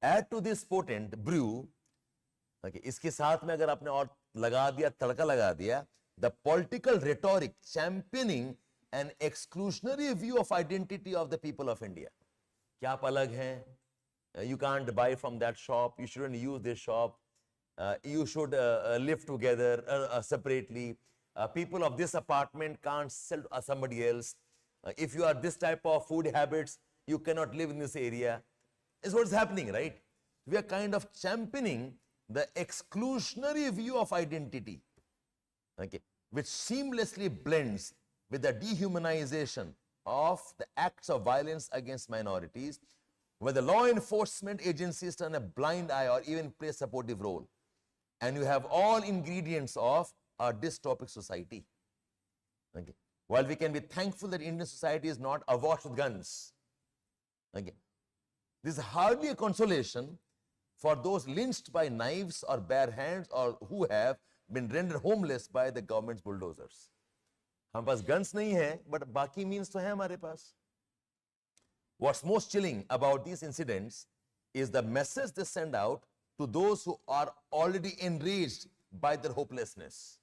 Add to this potent brew, okay, इसके साथ में अगर आपने और लगा दिया, तड़का लगा दिया, the political rhetoric championing an exclusionary view of identity of the people of India. कि आप अलग हैं, you can't buy from that shop, you shouldn't use this shop, you should live together separately, people of this apartment can't sell to somebody else, if you are this type of food habits, you cannot live in this area. Is what's happening, right? We are kind of championing the exclusionary view of identity, okay, which seamlessly blends with the dehumanization of the acts of violence against minorities, where the law enforcement agencies turn a blind eye or even play a supportive role. And you have all ingredients of a dystopic society. Okay. While we can be thankful that Indian society is not awash with guns, okay, this is hardly a consolation for those lynched by knives or bare hands or who have been rendered homeless by the government's bulldozers. हम पास guns नहीं है, but बाकी means तो है हमारे पास. What's most chilling about these incidents is the message they send out to those who are already enraged by their hopelessness,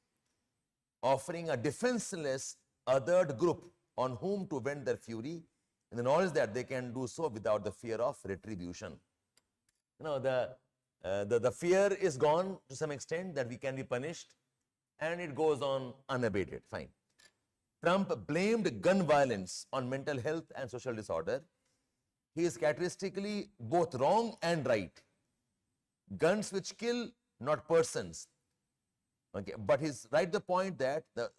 offering a defenseless othered group on whom to vent their fury, in the knowledge that they can do so without the fear of retribution. The The fear is gone to some extent that we can be punished, and it goes on unabated. Fine. Trump blamed gun violence on mental health and social disorder. He is characteristically both wrong and right. Guns which kill, not persons. Okay, but he's right the point that the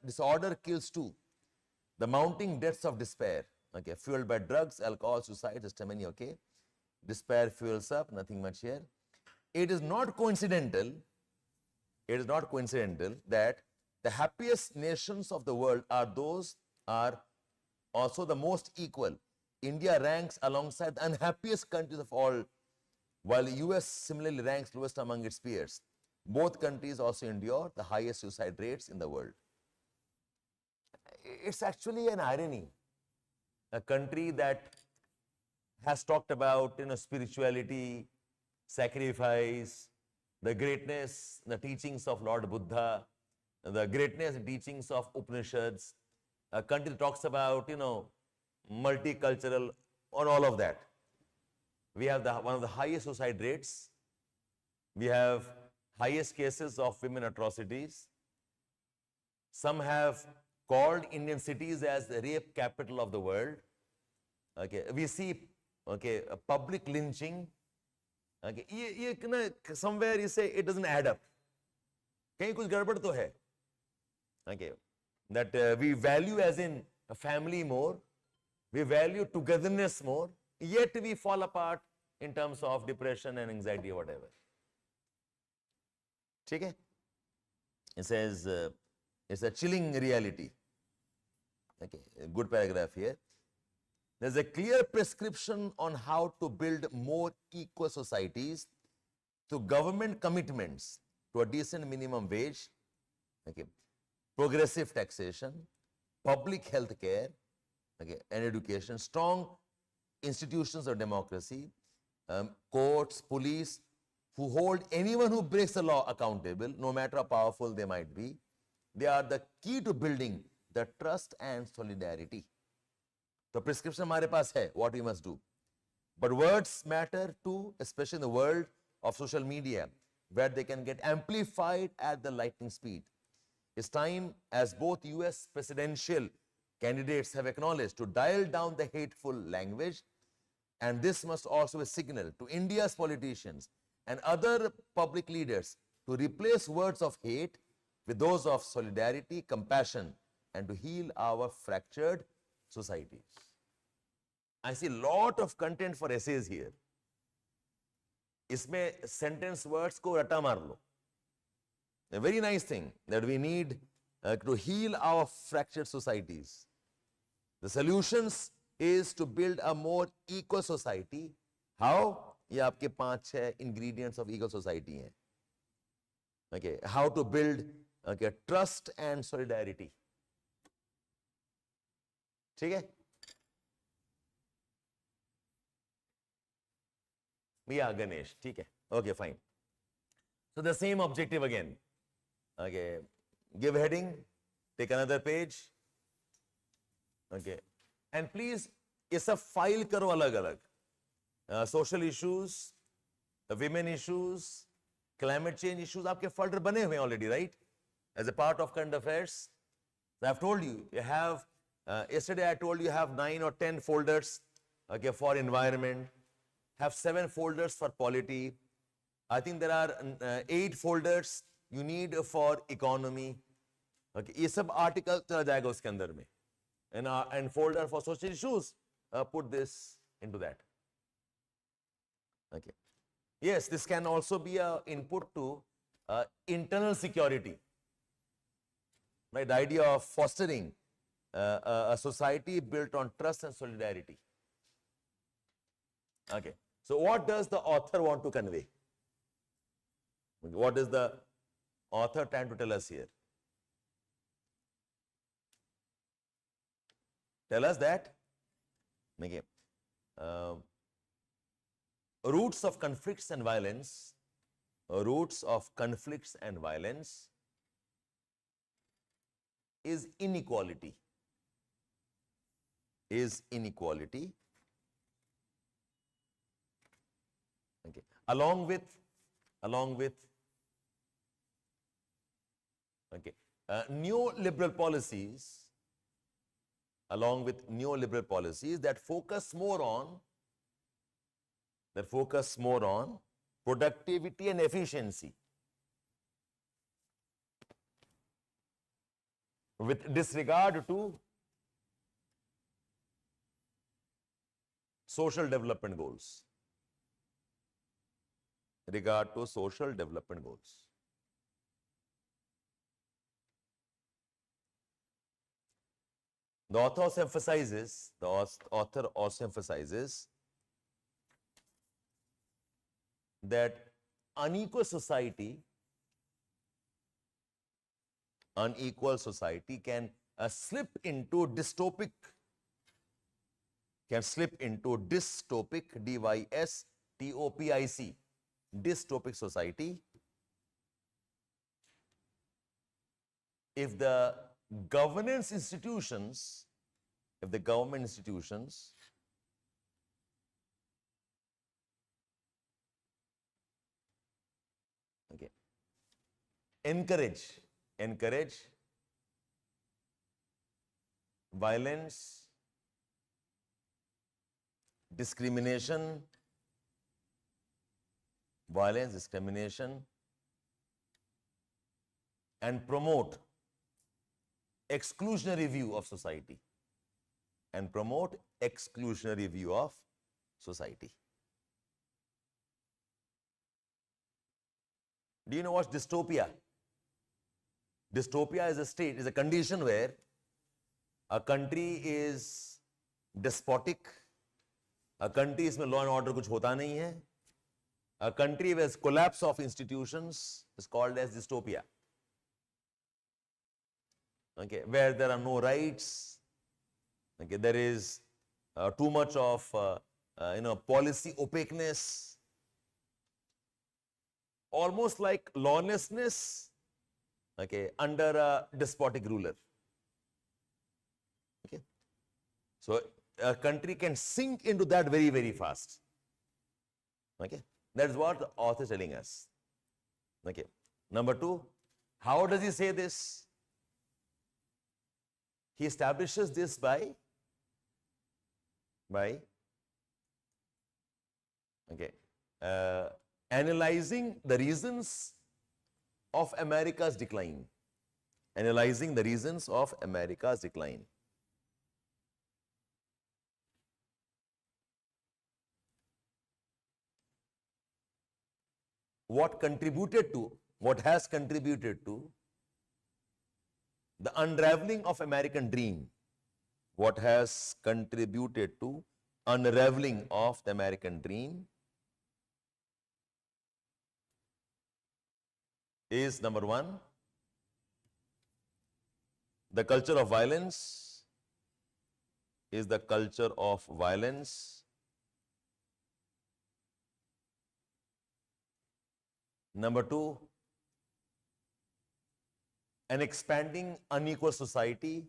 disorder kills too. The mounting deaths of despair, okay, fueled by drugs, alcohol, suicide, testimony, okay. Despair fuels up, nothing much here. It is not coincidental that the happiest nations of the world are also the most equal. India ranks alongside the unhappiest countries of all, while the US similarly ranks lowest among its peers. Both countries also endure the highest suicide rates in the world. It's actually an irony. A country that has talked about spirituality, sacrifice, the greatness, the teachings of Lord Buddha, the greatness and teachings of Upanishads, a country that talks about multicultural, or all of that. We have one of the highest suicide rates. We have highest cases of women atrocities. Some have called Indian cities as the rape capital of the world. Okay, we see a public lynching. Okay, somewhere you say it doesn't add up. Kahin kuch gadbad to hai. Okay, that we value as in a family more, we value togetherness more, yet we fall apart in terms of depression and anxiety or whatever. Okay? It says, it's a chilling reality. Okay, a good paragraph here. There's a clear prescription on how to build more equal societies through government commitments to a decent minimum wage, okay, progressive taxation, public health care, okay, and education, strong institutions of democracy, courts, police, who hold anyone who breaks the law accountable, no matter how powerful they might be. They are the key to building the trust and solidarity. The prescription हमारे पास है, what we must do. But words matter too, especially in the world of social media, where they can get amplified at the lightning speed. It's time, as both US presidential candidates have acknowledged, to dial down the hateful language, and this must also be a signal to India's politicians and other public leaders to replace words of hate with those of solidarity, compassion, and to heal our fractured societies. I see a lot of content for essays here. इसमें sentence words को रटा मार लो. A very nice thing that we need to heal our fractured societies. The solutions is to build a more equal society. How? ये आपके 5-6 ingredients of equal society हैं. Okay, how to build trust and solidarity. ठीक है? Yeah, Ganesh. ठीक है. Okay, fine. So the same objective again. Okay, give heading, take another page. Okay, and please, ये सब file करो अलग-अलग. Social issues, women issues, climate change issues, आपके folder बने हुए already, right? As a part of current affairs. So I've told you, you have, yesterday I told you have 9 or 10 folders, okay, for environment, have 7 folders for polity. I think there are 8 folders you need for economy. Okay, ये सब article चला जाएगा उसके अंदर में. And folder for social issues, put this into that. Okay. Yes, this can also be an input to internal security. Right, the idea of fostering a society built on trust and solidarity. Okay. So what does the author want to convey? What is the author trying to tell us here? Tell us that, okay, roots of conflicts and violence, is inequality. Okay. along with okay, neoliberal policies, that focus more on productivity and efficiency, with disregard to social development goals. The author also emphasizes that unequal society can slip into dystopic, dystopic society, if the government institutions okay, encourage violence, discrimination, and promote exclusionary view of society. Do you know what's dystopia? Dystopia is a condition where a country is despotic, a country इसमें law and order कुछ होता नहीं है, a country where collapse of institutions is called as dystopia. Okay, where there are no rights, okay, there is too much of policy opaqueness, almost like lawlessness, okay, under a despotic ruler. Okay, so a country can sink into that very, very fast. Okay, that's what the author is telling us. Okay, number two, how does he say this? He establishes this by analyzing the reasons of America's decline. What has contributed to the unraveling of American dream? What has contributed to unraveling of the American dream is, number one, the culture of violence. Number two, an expanding unequal society.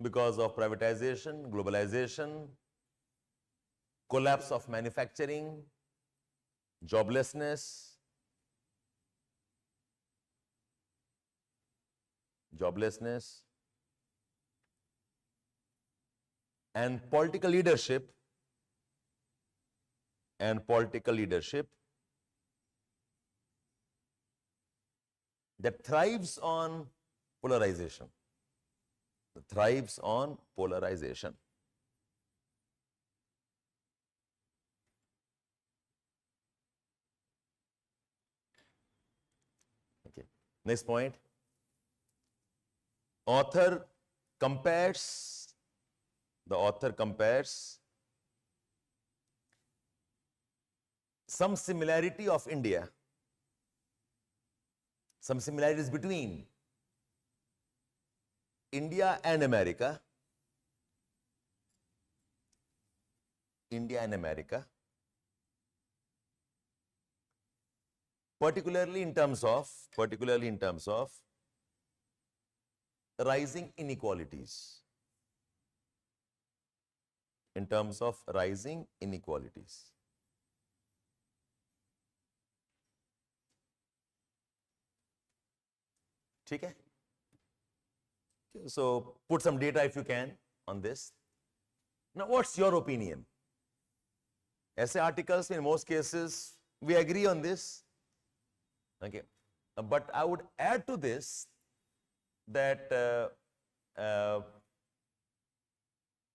Because of privatization, globalization, collapse of manufacturing, joblessness, and political leadership that thrives on polarization. Okay. Next point. The author compares some similarity of India, some similarities between India and America, particularly in terms of rising inequalities. in terms of rising inequalities. ठीक है? So put some data if you can on this. Now, what's your opinion? Essay articles, in most cases, we agree on this. Okay, but I would add to this that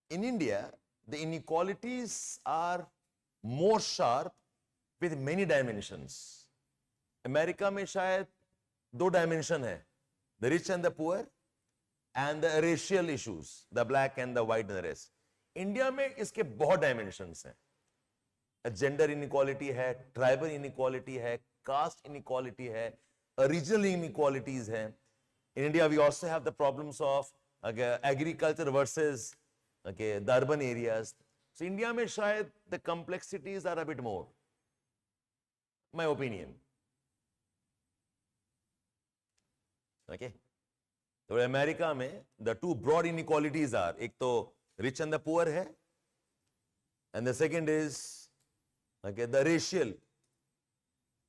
in India, the inequalities are more sharp with many dimensions. America में शायद 2 dimension है, the rich and the poor, and the racial issues, the black and the white and the rest. India में इसके बहुत dimensions हैं. Gender inequality है, tribal inequality है, caste inequality है, regional inequalities है. In India, we also have the problems of agriculture versus the urban areas. So India में शायद the complexities are a bit more. My opinion. Okay. तो America में the 2 broad inequalities are, एक तो rich and the poor है, and the second is the racial.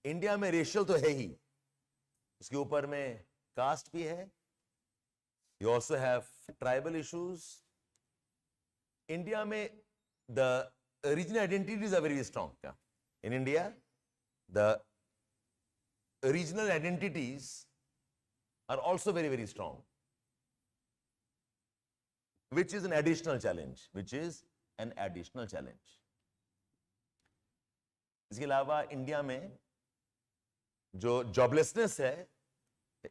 India में racial तो है ही, उसके ऊपर में caste भी है, you also have tribal issues. India में the regional identities are very strong. In India, the regional identities are also very, very strong, which is an additional challenge, इसके अलावा इंडिया में जो जॉबलेसनेस है,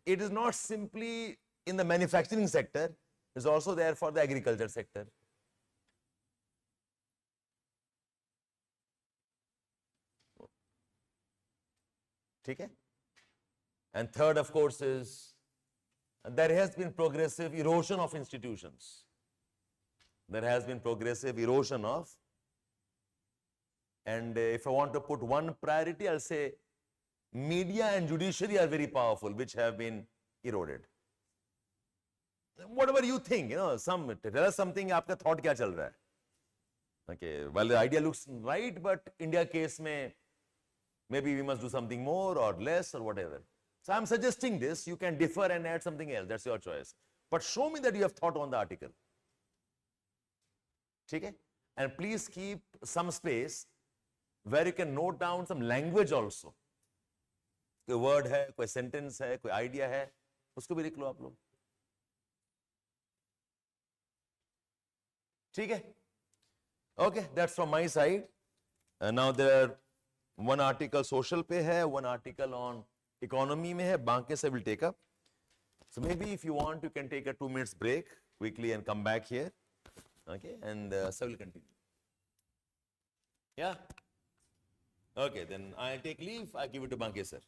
it is not simply in the manufacturing sector, it is also there for the agriculture sector. ठीक है? And third, of course, is there has been progressive erosion of institutions. There has been progressive erosion of, and if I want to put one priority, I'll say media and judiciary are very powerful, which have been eroded. Whatever you think, tell us something, आपका thought क्या चल रहा है? Okay, well, the idea looks right, but India case में maybe we must do something more or less or whatever. So I'm suggesting this, you can differ and add something else, that's your choice. But show me that you have thought on the article. Okay? And please keep some space where you can note down some language also. कोई word है, कोई sentence है, कोई idea है, उसको भी लिख लो आप लोग. ठीक है? Okay, that's from my side. Now there are one article social पे है, one article on economy में है, Banke से will take up. So maybe if you want, you can take a 2 minutes break quickly and come back here. Okay, and so we'll continue. Yeah? Okay, then I take leave, I give it to Banke sir.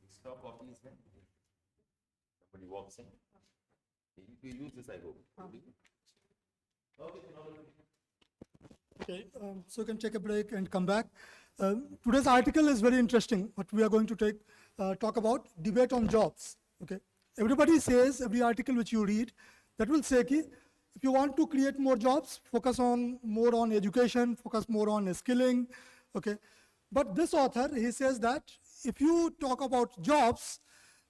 Extra copies है. Somebody walks in. You use this, I hope. Okay, so you can take a break and come back. Today's article is very interesting. What we are going to talk about debate on jobs. Okay, everybody says every article which you read that will say कि if you want to create more jobs, focus more on education, focus more on skilling. Okay, but this author he says that if you talk about jobs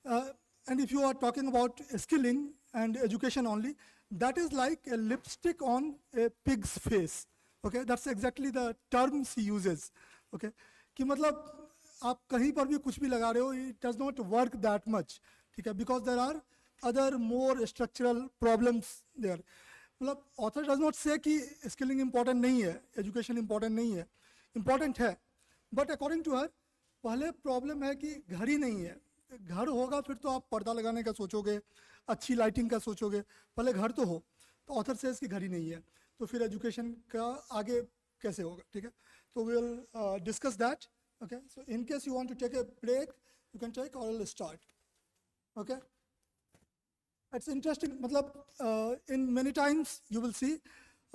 and if you are talking about skilling and education only, that is like a lipstick on a pig's face. Okay, that's exactly the terms he uses. Okay, कि मतलब आप कहीं पर भी कुछ भी लगा रहे हो, it does not work that much. ठीक है, because there are other more structural problems there. मतलब author does not say कि skilling important नहीं है, education important नहीं है, important है. But according to her, पहले problem है कि घर ही नहीं है. घर होगा फिर तो आप पर्दा लगाने का सोचोगे, अच्छी लाइटिंग का सोचोगे, पहले घर तो हो. तो author says कि घर ही नहीं है, तो फिर education का आगे कैसे होगा? ठीक है, तो we will discuss that. Okay, so in case you want to take a break, you can take or I'll start. Okay, it's interesting. मतलब in many times you will see,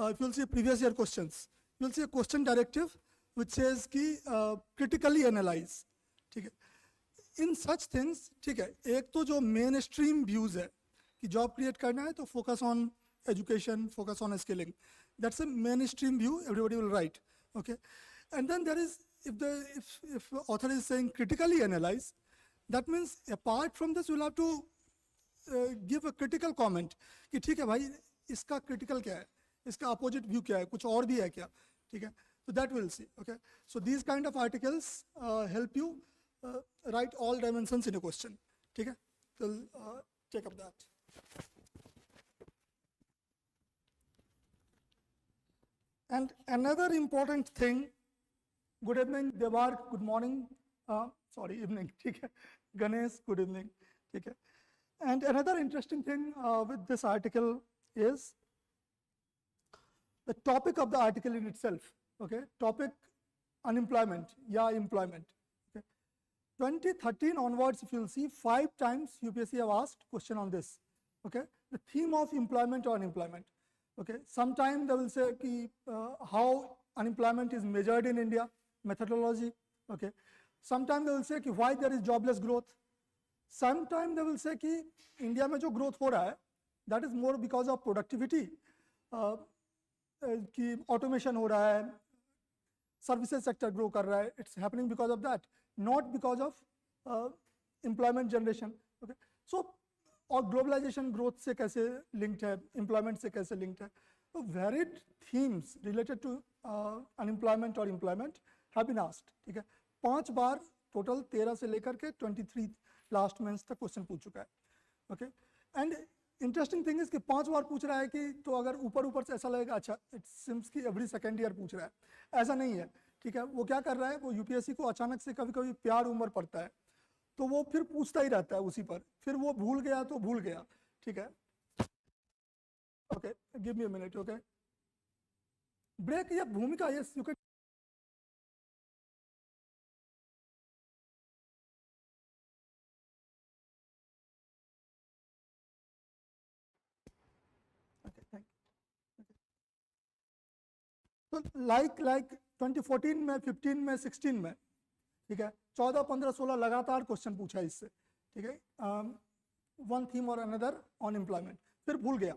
if you will see previous year questions, you will see a question directive which says कि critically analyze. ठीक है, in such things, ठीक है, एक तो जो mainstream views है, कि जॉब क्रिएट करना है तो focus on education, focus on skilling. That's a mainstream view. Everybody will write. Okay, and then there is, if author is saying critically analyze, that means apart from this you will have to give a critical comment कि ठीक है भाई इसका critical क्या है, इसका opposite view क्या है, कुछ और भी है क्या, ठीक है. So that we'll see. Okay, so these kind of articles help you write all dimensions in a question. ठीक है, so check up that. And another important thing, good evening, Devar, good morning, sorry, evening, ठीक है, Ganesh, good evening, ठीक है. And another interesting thing with this article is the topic of the article in itself, okay, topic unemployment, yeah, employment, okay. 2013 onwards, if you'll see, 5 times UPSC have asked question on this, okay, the theme of employment or unemployment. Okay, sometime they will say ki, how unemployment is measured in India, methodology. Okay, sometime they will say ki, why there is jobless growth. Sometime they will say ki India में जो growth हो रहा है, that is more because of productivity, कि automation हो रहा है, services sector grow कर रहा है, it's happening because of that, not because of employment generation. Okay, so और ग्लोबलाइजेशन ग्रोथ से कैसे लिंक्ड है, एम्प्लॉयमेंट से कैसे लिंक्ड है. तो varied themes related to unemployment और एम्प्लॉयमेंट हैव बीन आस्क्ड. ठीक है, 5 बार टोटल 13 से लेकर के 23 लास्ट मेंस तक क्वेश्चन पूछ चुका है. Okay, and interesting thing is कि 5 बार पूछ रहा है कि तो अगर ऊपर से ऐसा लगेगा अच्छा इट सिम्स कि एवरी सेकेंड ईयर पूछ रहा है, ऐसा नहीं है. ठीक है, वो क्या कर रहा है, वो यूपीएससी को अचानक से कभी कभी प्यार उम्र पड़ता है तो वो फिर पूछता ही रहता है उसी पर, फिर वो भूल गया तो भूल गया. ठीक है, okay, give me a minute. Okay, break या Bhumika, yes you can. Okay, thank you. तो लाइक 2014 में, 15 में, 16 में, ठीक है, 14, 15, 16 लगातार क्वेश्चन पूछा इससे. ठीक है, वन थीम और अनदर ऑन एम्प्लॉयमेंट, फिर भूल गया.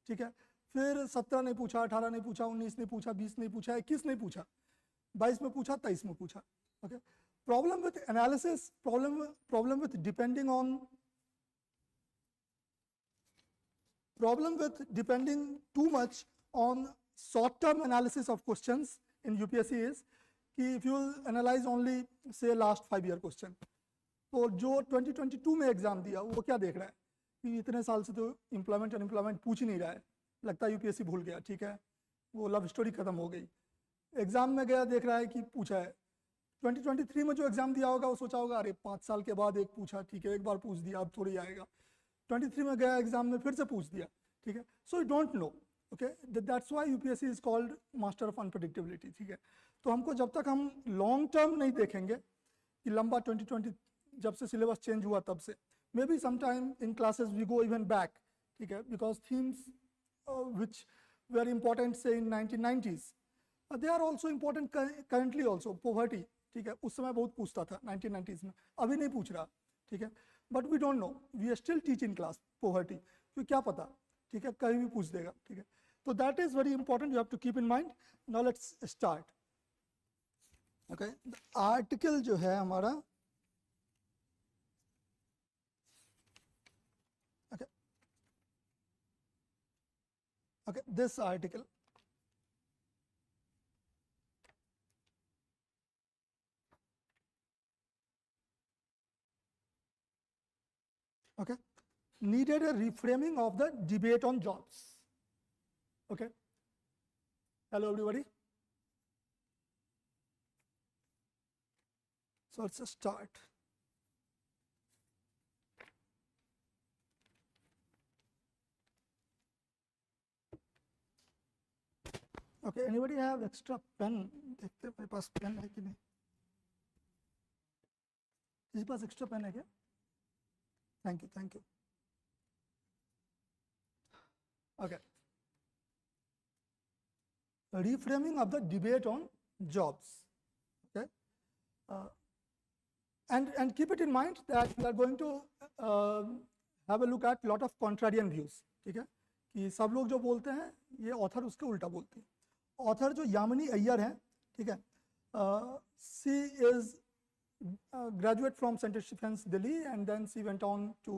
ठीक है, फिर 17 नहीं पूछा, 18 नहीं पूछा, 19 नहीं पूछा, 20 नहीं पूछा, 21 नहीं पूछा, 22 में पूछा, 23 में पूछा. Okay, problem with analysis, problem with depending too much on short term analysis of questions in UPSC is कि if you will analyze only say last 5 year question, तो जो 2022 में एग्जाम दिया वो क्या देख रहा है कि इतने साल से तो एम्प्लॉयमेंट अनएम्प्लॉयमेंट पूछ ही नहीं रहा है, लगता है यूपीएससी भूल गया. ठीक है, वो लव स्टोरी खत्म हो गई. एग्जाम में गया, देख रहा है कि पूछा है. 2023 में जो एग्जाम दिया होगा वो सोचा होगा अरे 5 साल के बाद एक पूछा, ठीक है, एक बार पूछ दिया, अब थोड़ी आएगा. 23 में गया एग्जाम में फिर से पूछ दिया. ठीक है, so you don't know. Okay, that's why UPSC is called master of unpredictability. ठीक है, तो हमको जब तक हम लॉन्ग टर्म नहीं देखेंगे कि लंबा 2020 जब से सिलेबस चेंज हुआ तब से, maybe sometime in classes we go even back. ठीक है, because themes which were important say in 1990s they are also important currently also. Poverty, ठीक है, उस समय बहुत पूछता था 1990s में, अभी नहीं पूछ रहा. ठीक है, but we don't know, we still teach in class poverty, क्योंकि क्या पता, ठीक है, कहीं भी पूछ देगा. ठीक है, तो that is very important, you have to keep in mind. Now let's start. Okay, article जो है हमारा, okay okay, this article, okay, needed a reframing of the debate on jobs. Okay, hello everybody. So let's just start. Okay, anybody have extra pen? देखते हैं मेरे पास pen है कि नहीं. किसी पास एक्स्ट्रा पेन है क्या? Thank you, thank you. Okay. Reframing of the debate on jobs. Okay. And keep it in mind that we are going to have a look at lot of contrarian views, ठीक है, कि सब लोग जो बोलते हैं ये ऑथर उसके उल्टा बोलते हैं। ऑथर जो यामिनी अय्यर हैं, ठीक है, सी is graduate from St. Stephen's, Delhi, and then she went on to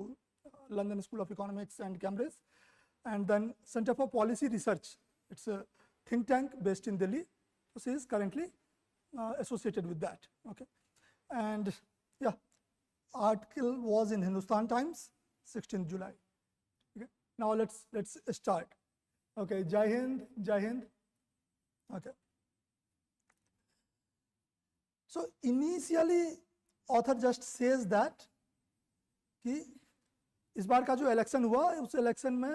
London School of Economics and Cambridge, and then Center for Policy Research. It's a think tank based in Delhi. So she is currently associated with that. Okay, and yeah, article was in Hindustan Times, 16th July. Okay, now let's start. Okay, Jai Hind, Jai Hind. Okay. So initially author just says that कि इस बार का जो election हुआ उस election में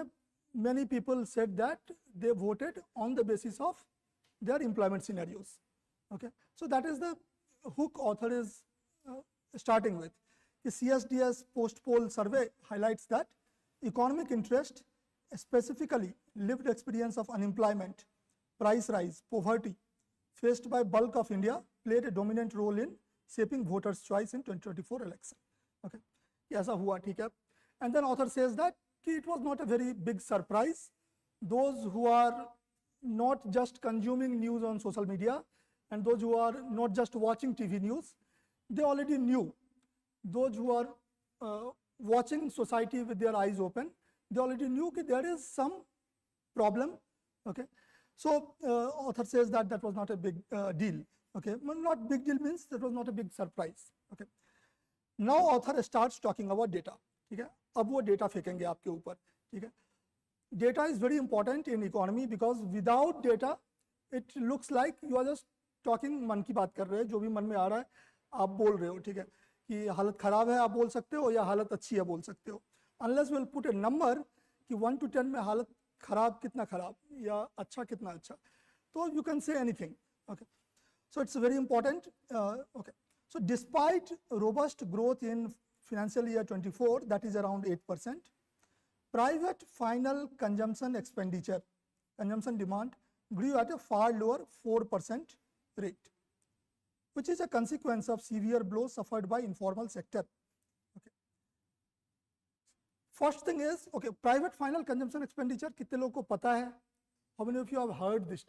many people said that they voted on the basis of their employment scenarios. Okay, so that is the hook author is starting with. The CSDS post poll survey highlights that economic interest, specifically lived experience of unemployment, price rise, poverty faced by bulk of India, played a dominant role in shaping voters' choice in 2024 election. Okay, ये ऐसा हुआ, ठीक है. And then author says that it was not a very big surprise. Those who are not just consuming news on social media and those who are not just watching TV news, they already knew. Those who are watching society with their eyes open, they already knew that there is some problem. Okay, so author says that that was not a big deal. Okay, well, not big deal means that was not a big surprise. Okay, now author starts talking about data. ठीक है, अब वो data फेंकेंगे आपके ऊपर. ठीक है, data is very important in economy because without data it looks like you are just talking, Mann Ki बात कर रहे हैं, जो भी मन में आ रहा है आप बोल रहे हो. ठीक है, कि हालत खराब है आप बोल सकते हो या हालत अच्छी है बोल सकते हो. Unless will put A number कि 1 to 10 में हालत खराब कितना खराब या अच्छा कितना अच्छा, तो you can say anything. Okay, so it's very important. Okay, so despite robust growth in financial year 24, that is around 8%, private final consumption expenditure, consumption demand grew at a far lower 4% rate, which is a consequence of severe blows suffered by informal sector. Okay, first thing is, okay, private final consumption expenditure कितने लोगों को पता है? How many of you have heard this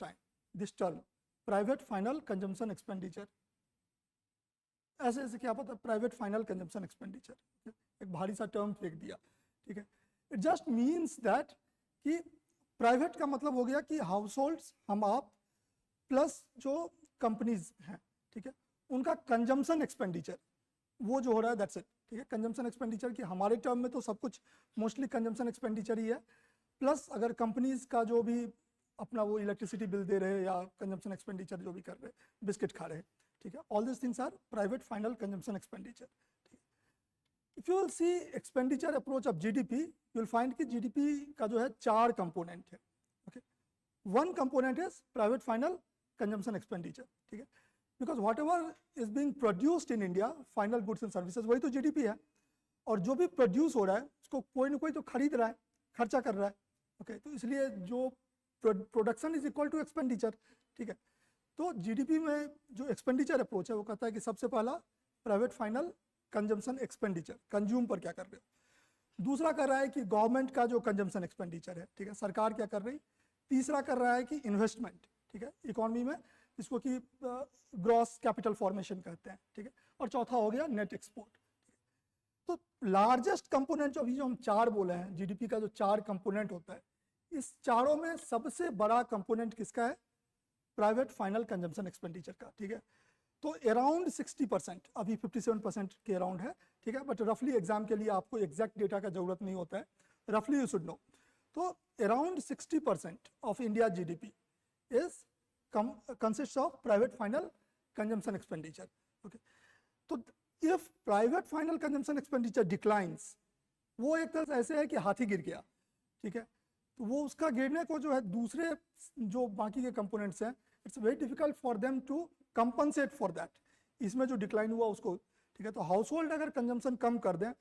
term? Private final consumption expenditure. ऐसे ऐसे क्या पता, private final consumption expenditure, एक भारी सा टर्म फेंक दिया. ठीक है, इट जस्ट मीन्स दैट कि प्राइवेट का मतलब हो गया कि हाउस होल्ड्स, हम आप, प्लस जो कंपनीज हैं, ठीक है, उनका कंजम्पशन एक्सपेंडिचर वो जो हो रहा है, दैट्स इट. ठीक है, कंजम्पशन एक्सपेंडिचर की हमारे टर्म में तो सब कुछ मोस्टली कंजम्पशन एक्सपेंडिचर ही है, प्लस अगर कंपनीज का जो भी अपना वो इलेक्ट्रिसिटी बिल दे रहे हैं या कंजम्पशन एक्सपेंडिचर जो भी कर रहे हैं, बिस्किट खा रहे हैं. ठीक है, all this things are private final consumption expenditure. If you will see expenditure approach of GDP, you will find कि जीडीपी का जो है 4 कंपोनेंट है. Okay, 1 component is private final consumption expenditure. ठीक है, because whatever is being produced in India, final goods and services, वही तो GDP है. और जो भी प्रोड्यूस हो रहा है उसको कोई ना कोई तो खरीद रहा है, खर्चा कर रहा है. ओके, तो इसलिए जो production is equal to expenditure. ठीक है, तो जीडीपी में जो एक्सपेंडिचर अप्रोच है वो कहता है कि सबसे पहला private final consumption expenditure, consume पर क्या कर रहे हो. दूसरा कर रहा है कि गवर्नमेंट का जो कंजम्पशन एक्सपेंडिचर है, ठीक है, सरकार क्या कर रही. तीसरा कर रहा है कि इन्वेस्टमेंट, ठीक है, इकोनॉमी में, जिसको कि ग्रॉस कैपिटल फॉर्मेशन कहते हैं. ठीक है, और चौथा हो गया नेट एक्सपोर्ट. तो लार्जेस्ट कंपोनेंट जो अभी जो हम 4 बोले हैं, जीडीपी का जो 4 कंपोनेंट होता है, इस चारों में सबसे बड़ा कंपोनेंट किसका है? प्राइवेट फाइनल कंजम्पशन एक्सपेंडिचर का. ठीक है, तो अराउंड 60%, अभी 57% के अराउंड है. ठीक है, बट रफली एग्जाम के लिए आपको एग्जैक्ट डेटा का जरूरत नहीं होता है, रफली यू शुड नो. तो around 60% of India GDP is consist of private final consumption expenditure. Okay, तो if private final consumption expenditure declines, वो एक तरह से ऐसे है कि हाथी गिर गया. ठीक है, तो वो उसका गिरने को जो है दूसरे जो बाकी के कंपोनेंट्स हैं, it's very difficult for them to compensate for that. इसमें जो डिक्लाइन हुआ उसको. ठीक है, तो हाउस होल्ड अगर कंजम्पशन कम कर दें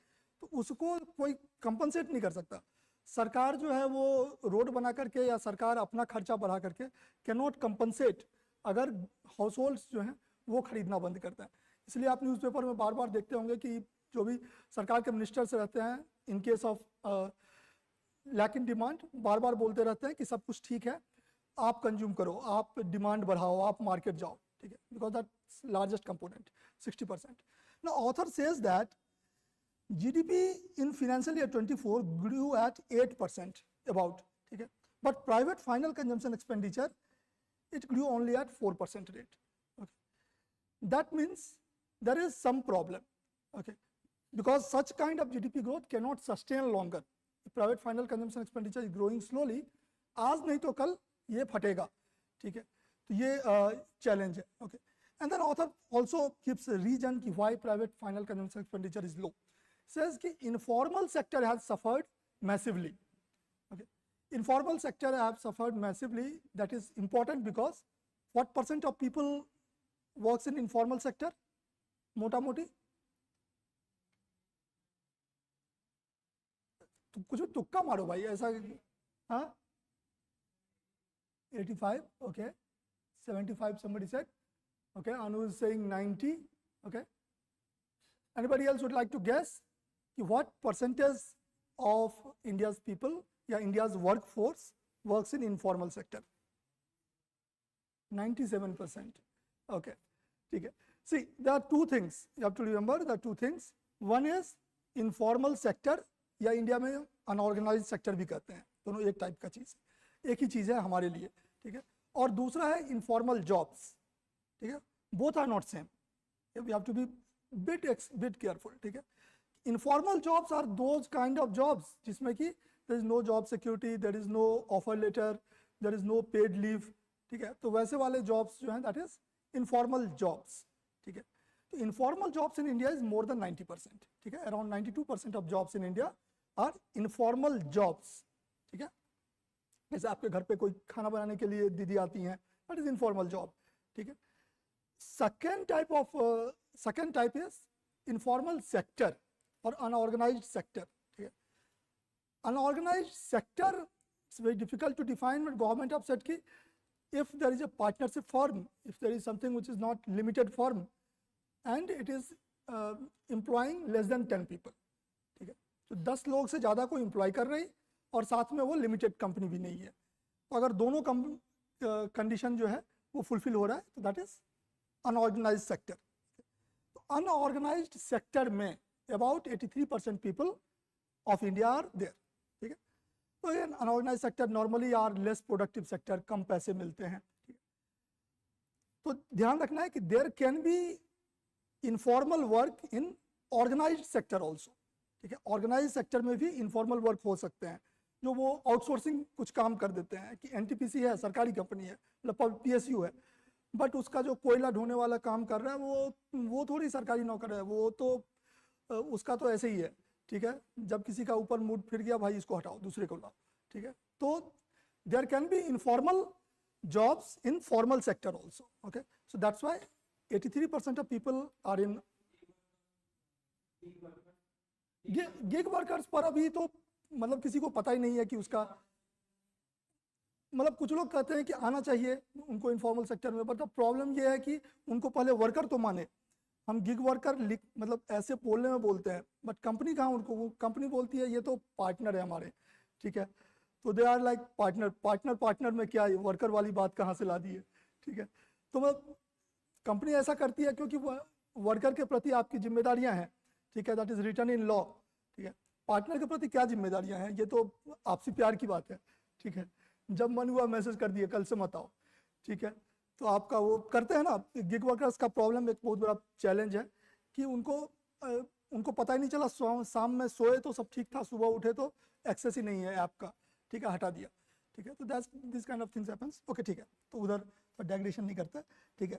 तो उसको कोई कंपनसेट नहीं कर सकता. सरकार जो है वो रोड बना करके या सरकार अपना खर्चा बढ़ा करके कैन नॉट कंपनसेट अगर हाउस होल्ड्स जो हैं वो खरीदना बंद करता है. इसलिए आप न्यूज़पेपर में बार बार देखते होंगे कि जो भी सरकार के मिनिस्टर्स रहते हैं, in case of lack in demand, बार बार बोलते रहते हैं कि सब कुछ ठीक है, आप कंज्यूम करो, आप डिमांड बढ़ाओ, आप मार्केट जाओ, ठीक है, because that's largest component 60%. Now author says that GDP in financial year 24 grew at 8% about, ठीक है, but private final consumption expenditure it grew only at 4% rate. Okay, that means there is some problem. Okay, because such kind of GDP growth cannot sustain longer. If private final consumption expenditure is growing slowly, आज नहीं तो कल ये फटेगा, ठीक है, तो ये challenge है. Okay, and then author also gives reason कि why private final consumption expenditure is low. Says कि informal sector has suffered massively. Okay, informal sector have suffered massively. That is important because what percent of people works in informal sector? मोटा मोटी तो कुछ भी तुक्का मारो भाई, ऐसा. हाँ, 85. Okay, 75 somebody said. Okay, Anu is saying 90. Okay, anybody else would like to guess what percentage of India's people, India's workforce works in informal sector? 97%. Okay, ठीक है. See, there are two things you have to remember. There are two things. One is informal sector, या India में unorganised sector भी कहते हैं, दोनों एक type का चीज़, एक ही चीज़ है हमारे लिए, ठीक है. और दूसरा है इनफॉर्मल जॉब्स, ठीक है. Both are not same, we have to be bit careful, ठीक है. Informal jobs are those kind of jobs जिसमें कि there is no job security, there is no offer letter, there is no paid leave, ठीक है. तो वैसे वाले jobs जो हैं दैट इज इनफॉर्मल जॉब्स, ठीक है. तो informal jobs in India is more than 90%, ठीक है. Around 92% of jobs in India are informal jobs, ठीक है. जैसे आपके घर पे कोई खाना बनाने के लिए दीदी आती हैं, दैट इज इनफॉर्मल जॉब, ठीक है. Second type is informal sector और अनऑर्गेनाइज्ड सेक्टर, ठीक है. Unorganised sector it's very difficult to define, but government of set की if there is a partnership firm, if there is something which is not limited firm and it is employing less than 10 people, ठीक है. तो 10 लोग से ज़्यादा को employ कर रही और साथ में वो लिमिटेड कंपनी भी नहीं है. तो अगर दोनों कंडीशन जो है वो फुलफिल हो रहा है तो दैट इज अनऑर्गेनाइज्ड सेक्टर. तो अनऑर्गेनाइज्ड सेक्टर में about 83% people of India are there, ठीक है. तो ये unorganised sector normally are less productive sector, कम पैसे मिलते हैं, ठीक है. तो ध्यान रखना है कि there can be informal work in organised sector also, ठीक है. ऑर्गेनाइज्ड सेक्टर में भी इनफॉर्मल वर्क हो सकते हैं, जो वो आउटसोर्सिंग कुछ काम कर देते हैं कि एनटीपीसी है, सरकारी कंपनी है, मतलब पीएसयू है, बट उसका जो कोयला ढोने वाला काम कर रहा है वो थोड़ी सरकारी नौकर है, वो तो उसका तो ऐसे ही है, ठीक है. जब किसी का ऊपर मूड फिर गया, भाई इसको हटाओ, दूसरे को लाओ, ठीक है. तो there can be informal jobs in formal sector also. Okay, so that's why 83% of people are in gig workers. पर अभी तो मतलब किसी को पता ही नहीं है कि उसका, मतलब कुछ लोग कहते हैं कि आना चाहिए उनको इनफॉर्मल सेक्टर में, बट प्रॉब्लम ये है कि उनको पहले वर्कर तो माने. हम गिग वर्कर मतलब ऐसे बोलने में बोलते हैं, बट कंपनी कहाँ उनको, वो कंपनी बोलती है ये तो पार्टनर है हमारे, ठीक है. तो दे आर लाइक पार्टनर में क्या वर्कर वाली बात कहाँ से ला दी है, ठीक है. तो मतलब कंपनी ऐसा करती है क्योंकि वर्कर के प्रति आपकी जिम्मेदारियां हैं, ठीक है, that is written in law, ठीक है. पार्टनर के प्रति क्या जिम्मेदारियां हैं, ये तो आपसी प्यार की बात है, ठीक है. जब मन हुआ मैसेज कर दिए कल से मत आओ, ठीक है. तो आपका वो करते हैं ना. गिग वर्कर्स का प्रॉब्लम एक बहुत बड़ा चैलेंज है कि उनको पता ही नहीं चला, शाम में सोए तो सब ठीक था, सुबह उठे तो एक्सेस ही नहीं है ऐप का, ठीक है, हटा दिया, ठीक है. तो that's this kind of things happens. Okay, ठीक है. तो उधर डेग्रेडेशन नहीं करता, ठीक है.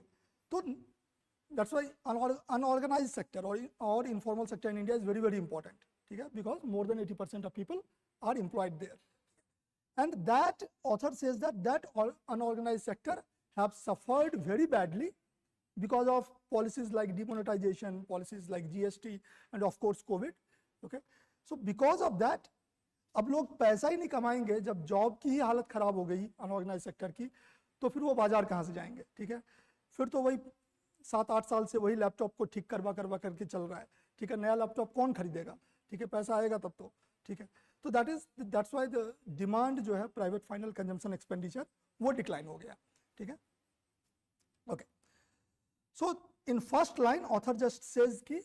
तो दैट्स व्हाई अनऑर्गेनाइज्ड सेक्टर और informal sector in India is very very important, ठीक है, because more than 80% of people are employed there. And that author says that unorganized sector have suffered very badly because of policies like demonetization, policies like GST, and of course COVID. Okay, so because of that, अब लोग पैसा ही नहीं कमाएंगे. जब job की ही हालत खराब हो गई अनऑर्गेनाइज सेक्टर की, तो फिर वो बाजार कहाँ से जाएंगे, ठीक है. फिर तो वही 7-8 साल से वही लैपटॉप को ठीक करवा करके चल रहा है, ठीक है, नया लैपटॉप कौन खरीदेगा, ठीक है, पैसा आएगा तब तो, ठीक है। तो दैट्स वाई द डिमांड जो है प्राइवेट फाइनल कंजम्पशन एक्सपेंडिचर वो डिक्लाइन हो गया, ठीक है। Okay, so in first line author just says कि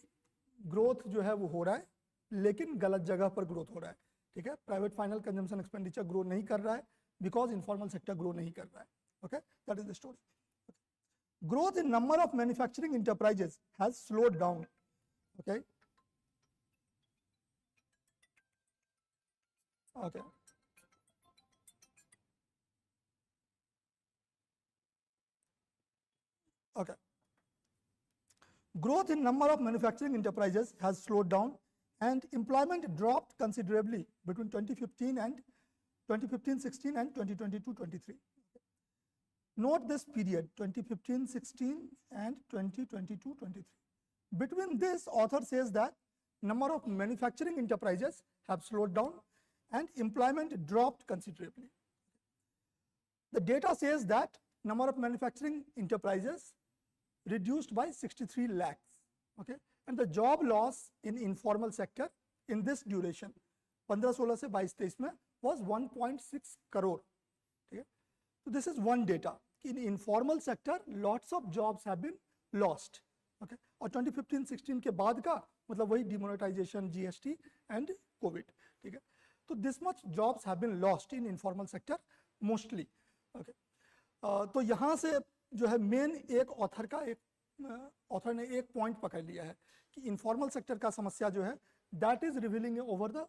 ग्रोथ जो है वो हो रहा है, लेकिन गलत जगह पर ग्रोथ हो रहा है, ठीक है। Private final consumption expenditure grow नहीं कर रहा है बिकॉज इनफॉर्मल सेक्टर ग्रो नहीं कर रहा है, okay, that is the story. Growth in number of manufacturing enterprises has slowed down, okay. Okay. Okay. Growth in number of manufacturing enterprises has slowed down and employment dropped considerably between 2015 and 2015-16 and 2022-23. Note this period 2015-16 and 2022-23. Between this, author says that number of manufacturing enterprises have slowed down and employment dropped considerably. The data says that number of manufacturing enterprises reduced by 63 lakhs, okay, and the job loss in informal sector in this duration 15-16 से 22-23 में was 1.6 crore. So this is one data. In informal sector, lots of jobs have been lost. Okay, और 2015-16 के बाद का मतलब वही demonetization, GST and COVID. ठीक है, तो this much jobs have been lost in informal sector mostly. Okay, तो यहाँ से जो है मेन एक ऑथर ने एक पॉइंट पकड़ लिया है कि इनफॉर्मल सेक्टर का समस्या जो है that is revealing over the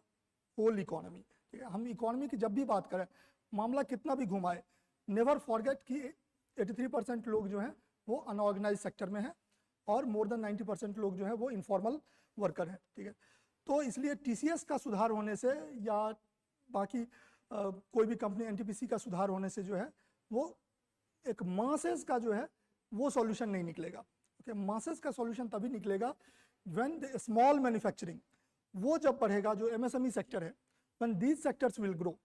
whole economy. ठीक है, हम इकोनॉमी की जब भी बात करें, मामला कितना भी घुमाए, नेवर फॉरगेट कि 83% लोग जो हैं वो अनऑर्गेनाइज सेक्टर में हैं और मोर देन 90% लोग जो है वो इनफॉर्मल वर्कर हैं। ठीक है, तो इसलिए टीसीएस का सुधार होने से या बाकी कोई भी कंपनी एनटीपीसी का सुधार होने से जो है वो एक मासेस का जो है वो सॉल्यूशन नहीं निकलेगा। ओके, मासेस का सॉल्यूशन तभी निकलेगा व्हेन द स्मॉल मैन्युफैक्चरिंग वो जब बढ़ेगा, जो एमएसएमई सेक्टर है, when these sectors will grow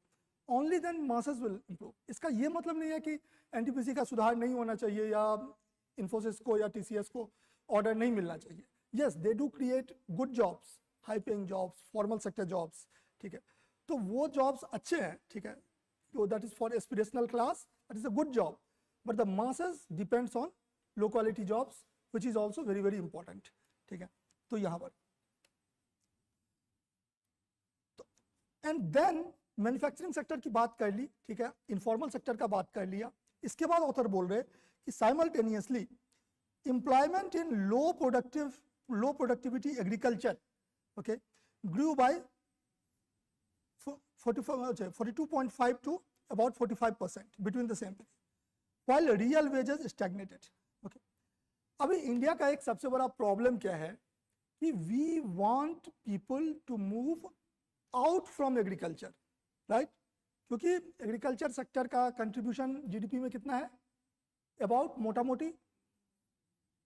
only then masses will improve. इसका ये मतलब नहीं है कि एनटीपीसी का सुधार नहीं होना चाहिए या इन्फोसिस को या टीसीएस को ऑर्डर नहीं मिलना चाहिए। Yes, they do create good jobs, high paying jobs, formal sector jobs. ठीक है, तो वो जॉब्स अच्छे हैं। ठीक है, तो that is for aspirational class, that is a good job, but the masses depends on low quality jobs which is also very very important. ठीक है, तो यहाँ पर एंड देन मैन्युफैक्चरिंग सेक्टर की बात कर ली। ठीक है, इनफॉर्मल सेक्टर का बात कर लिया। इसके बाद ऑथर बोल रहे कि simultaneously employment in low productivity agriculture okay grew by 42.5 to about 45% between the same period, while real wages stagnated. Okay, अभी इंडिया का एक सबसे बड़ा प्रॉब्लम क्या है कि we want people to move out from agriculture, right? क्योंकि agriculture sector का कंट्रीब्यूशन जीडीपी में कितना है, अबाउट मोटा मोटी,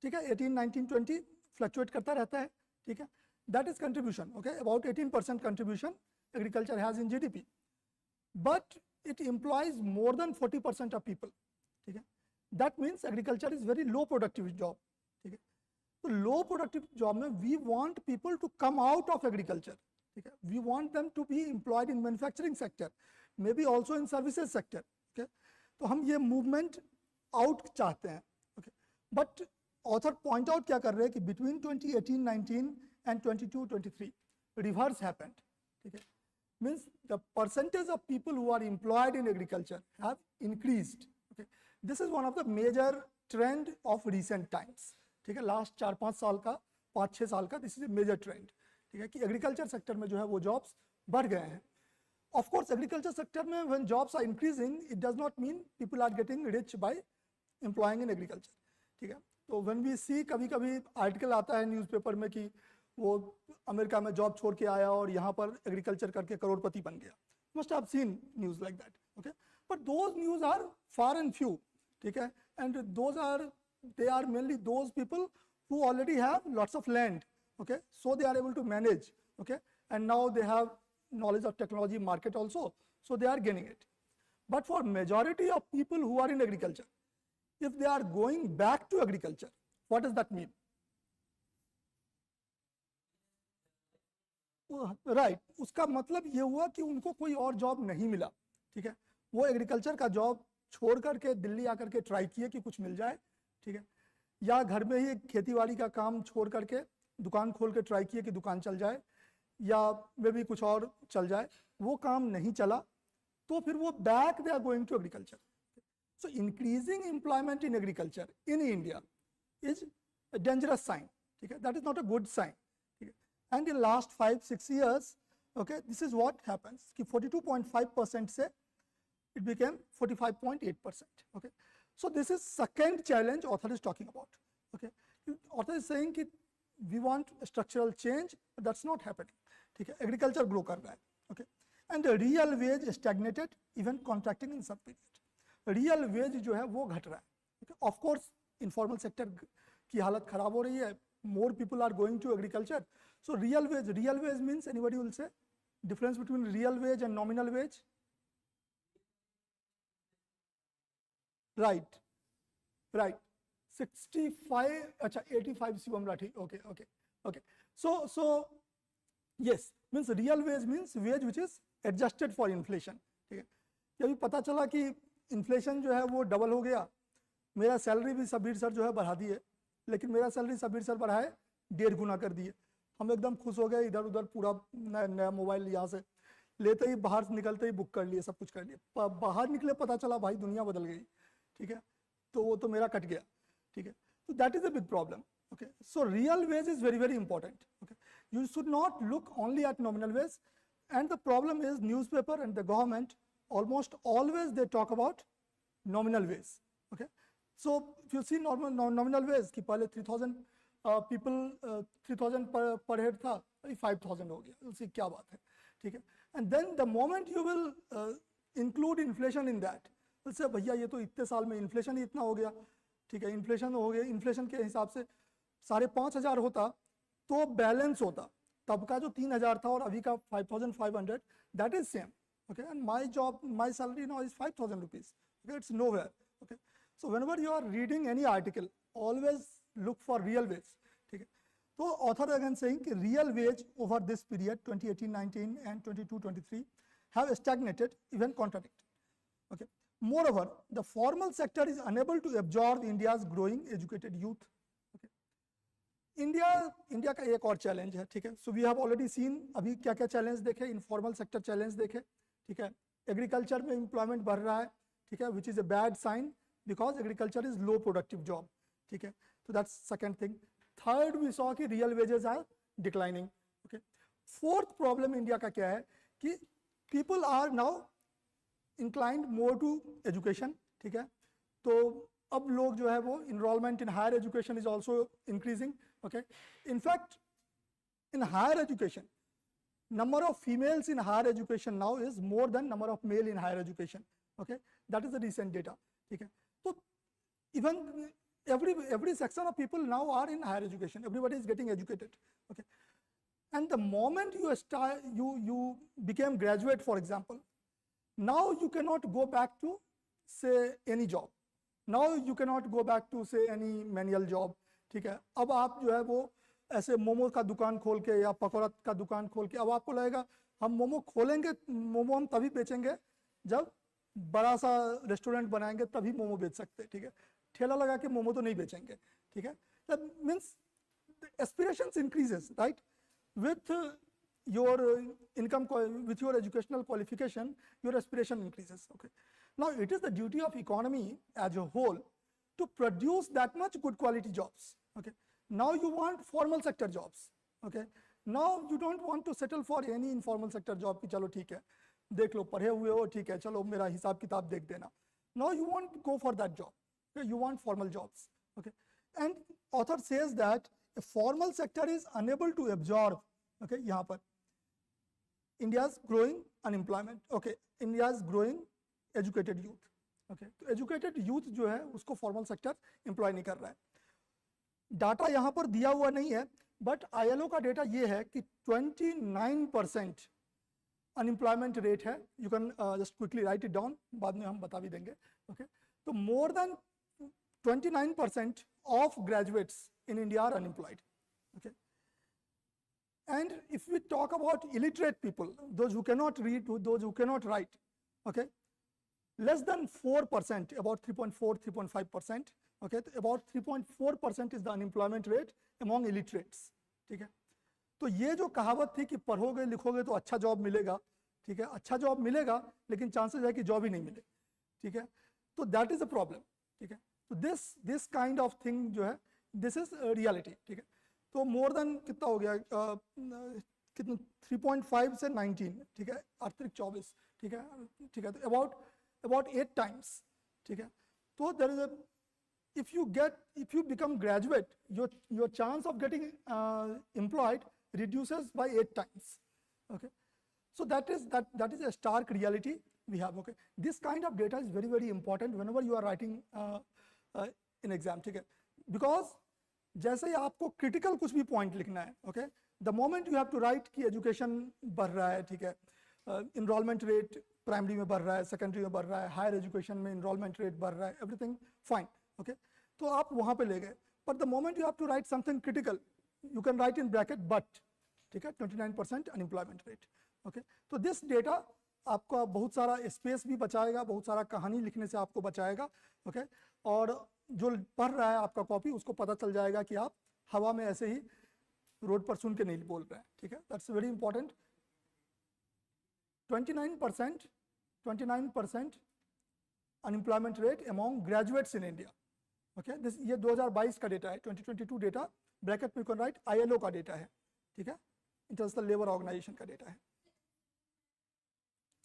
ठीक है, 18, 19, 20 फ्लक्चुएट करता रहता है। ठीक है, that is contribution. Okay, about 18% contribution agriculture has in GDP, but it employs more than 40% of people. ठीक है, that means agriculture is very low productive job. ठीक है, तो low productive job में we want people to come out of agriculture. ठीक है, we want them to be employed in manufacturing sector, maybe also in services sector. Okay, तो हम ये movement out चाहते हैं। Okay, but author point out क्या कर रहे हैं कि between 2018-19 and 22-23 reverse happened. Okay, means the percentage of people who are employed in agriculture have increased. Okay, this is one of the major trend of recent times. ठीक है, last 4-5 साल का, 5-6 साल का, this is a major trend. ठीक है, कि agriculture sector में जो है वो जॉब्स बढ़ गए हैं। ऑफ कोर्स एग्रीकल्चर सेक्टर में when jobs are increasing, it does not mean people are getting rich by employing in agriculture. ठीक है, तो व्हेन वी सी, कभी कभी आर्टिकल आता है न्यूज़पेपर में कि वो अमेरिका में जॉब छोड़ के आया और यहाँ पर एग्रीकल्चर करके करोड़पति बन गया। Must have seen news like that. Okay, but those news are far and few. ठीक है, and they are mainly those people who already have lots of land. Okay, so they are able to manage. Okay, and now they have knowledge of technology market also, so they are gaining it. But for majority of people who are in agriculture, if they are going back to agriculture, what does that mean? Right, उसका मतलब ये हुआ कि उनको कोई और job नहीं मिला, ठीक है, वो एग्रीकल्चर का जॉब छोड़ करके दिल्ली आकर के ट्राई किए कि कुछ मिल जाए, ठीक है, या घर में ही खेतीबाड़ी का काम छोड़ करके दुकान खोल के ट्राई किए कि दुकान चल जाए, या मे भी कुछ और चल जाए, वो काम नहीं चला, तो फिर वो back they are going to agriculture. So increasing employment in agriculture in India is a dangerous sign. Okay, that is not a good sign. Okay. And in last 5-6 years, okay, this is what happens. 42.5% say it became 45.8%. Okay, so this is second challenge author is talking about. Okay, author is saying that we want a structural change, but that's not happening. Okay, agriculture grow kar raha hai. Okay, and the real wage stagnated, even contracting in some period. Real veg जो है वो घट रहा है. Of course informal sector की हालत खराब हो रही है, more people are going to agriculture. So real wage means anybody will say difference between real wage and nominal wage. Right, 65, अच्छा 85 Shivam Rathi. Okay okay okay. So yes, means real wage means wage which is adjusted for inflation. ठीक है, अभी पता चला कि inflation जो है वो डबल हो गया, मेरा सैलरी भी शब्बीर सर जो है बढ़ा दिए, लेकिन मेरा सैलरी शब्बीर सर बढ़ाए 1.5 गुना कर दिए. हम एकदम खुश हो गए, इधर उधर पूरा नया मोबाइल यहाँ से लेते ही बाहर निकलते ही बुक कर लिए, सब कुछ कर लिए. बाहर निकले पता चला भाई दुनिया बदल गई. ठीक है, तो वो तो मेरा कट गया. ठीक है, तो that is a big problem. Okay, so real wage is very important. Okay, you should not look only at nominal wage, and the problem is newspaper and the government almost always they talk about nominal wage. Okay, so if you see nominal wage कि पहले 3000 people 3000 per head था, अभी 5000 हो गया. उससे क्या बात है. ठीक है, and then the moment you will include inflation in that, उससे भैया ये तो इतने साल में इन्फ्लेशन ही इतना हो गया. ठीक है, इन्फ्लेशन हो गया, इन्फ्लेशन के हिसाब से 5,500 होता तो बैलेंस होता, तब का जो 3,000 था और अभी का 5,500, that is same. Okay, and my salary now is 5,000 rupees. Okay, it's nowhere. Okay, so whenever you are reading any article, always look for real wage. ठीक है, तो author again saying कि real wage over this period 2018-19 and 22-23 have stagnated, even contradicted. Okay, moreover, the formal sector is unable to absorb India's growing educated youth. Okay, India का एक और challenge है. ठीक है, so we have already seen अभी क्या क्या challenge देखे, इनफॉर्मल सेक्टर चैलेंज देखे. ठीक है, एग्रीकल्चर में एम्प्लॉयमेंट बढ़ रहा है. ठीक है, which is a bad sign because agriculture is low productive job. ठीक है, तो that's second thing. Third we saw कि real wages are declining. Okay, fourth problem India का क्या है कि people are now inclined more to education. ठीक है, तो अब लोग जो है वो enrolment in higher education is also increasing. Okay, in fact, in higher education, number of females in higher education now is more than number of male in higher education. Okay, that is the recent data. Okay, so even every section of people now are in higher education. Everybody is getting educated. Okay, and the moment you became graduate, for example, now you cannot go back to say any job. Now you cannot go back to say any manual job. ठीक है, अब आप जो है वो ऐसे मोमो का दुकान खोल के या पकौड़ा का दुकान खोल के, अब आपको लगेगा हम मोमो खोलेंगे, मोमो हम तभी बेचेंगे जब बड़ा सा रेस्टोरेंट बनाएंगे, तभी मोमो बेच सकते हैं. ठीक है, ठेला लगा के मोमो तो नहीं बेचेंगे. ठीक है, that means aspirations increases, right, with your income, with your educational qualification, your aspiration increases. Okay, now it is the duty of economy as a whole to produce that much good quality jobs. Okay, now you want formal sector jobs. Okay, now you don't want to settle for any informal sector job कि चलो ठीक है देख लो पढ़े हुए हो, ठीक है चलो मेरा हिसाब किताब देख देना. Now you want go for that job. Okay, you want formal jobs. Okay, and author says that a formal sector is unable to absorb, okay, यहाँ पर India's growing unemployment. Okay, India's growing educated youth. Okay, तो educated youth जो है उसको formal sector employ नहीं कर रहा है. डाटा यहाँ पर दिया हुआ नहीं है, बट ILO का डेटा ये है कि 29% अनएम्प्लॉयमेंट रेट है. You can just quickly write it down, बाद में हम बता भी देंगे. ओके, तो more than 29% of graduates in India are unemployed. Okay, And if we talk about illiterate people, those who cannot read, those who cannot write, okay, less than 4%, about 3.4, 3.5%, okay, about 3.4% is the unemployment rate among illiterates, ठीक है. तो ये जो कहावत थी कि पढ़ोगे लिखोगे तो अच्छा जॉब मिलेगा, ठीक है, अच्छा जॉब मिलेगा लेकिन चांसेस है कि जॉब ही नहीं मिले, ठीक है, तो दैट इज अ प्रॉब्लम, ठीक है. तो दिस काइंड ऑफ थिंग जो है, दिस इज रियलिटी, ठीक है. तो मोर देन कितना हो गया, कितना 3.5 से 19, ठीक है, अतिरिक्त 24, ठीक है, ठीक है, तो about 8 times, ठीक है. तो there is a, if you become graduate, your chance of getting employed reduces by 8 times, okay. So that is a stark reality we have, okay. This kind of data is very, very important whenever you are writing in exam, ठीक है, because जैसे ही आपको critical कुछ भी point लिखना है, okay, the moment you have to write कि education बढ़ रहा है, ठीक है, enrollment rate प्राइमरी में बढ़ रहा है, सेकेंडरी में बढ़ रहा है, हायर एजुकेशन में enrollment rate बढ़ रहा है, everything fine, okay, तो आप वहाँ पे ले गए. But the moment you have to write something critical, you can write in bracket but, ठीक है, 29% unemployment rate, okay. तो this data आपका बहुत सारा स्पेस भी बचाएगा, बहुत सारा कहानी लिखने से आपको बचाएगा, ओके. और जो पढ़ रहा है आपका कॉपी, उसको पता चल जाएगा कि आप हवा में ऐसे ही रोड पर सुन के नहीं बोल रहे हैं, ठीक है. That's very important. 29% unemployment rate among graduates in India, okay. This ये 2022 का डेटा है. 2022 डेटा ब्रैकेट में कौन राइट ILO का डेटा है, ठीक है, इंटरनेशनल लेबर ऑर्गेनाइजेशन का डेटा है.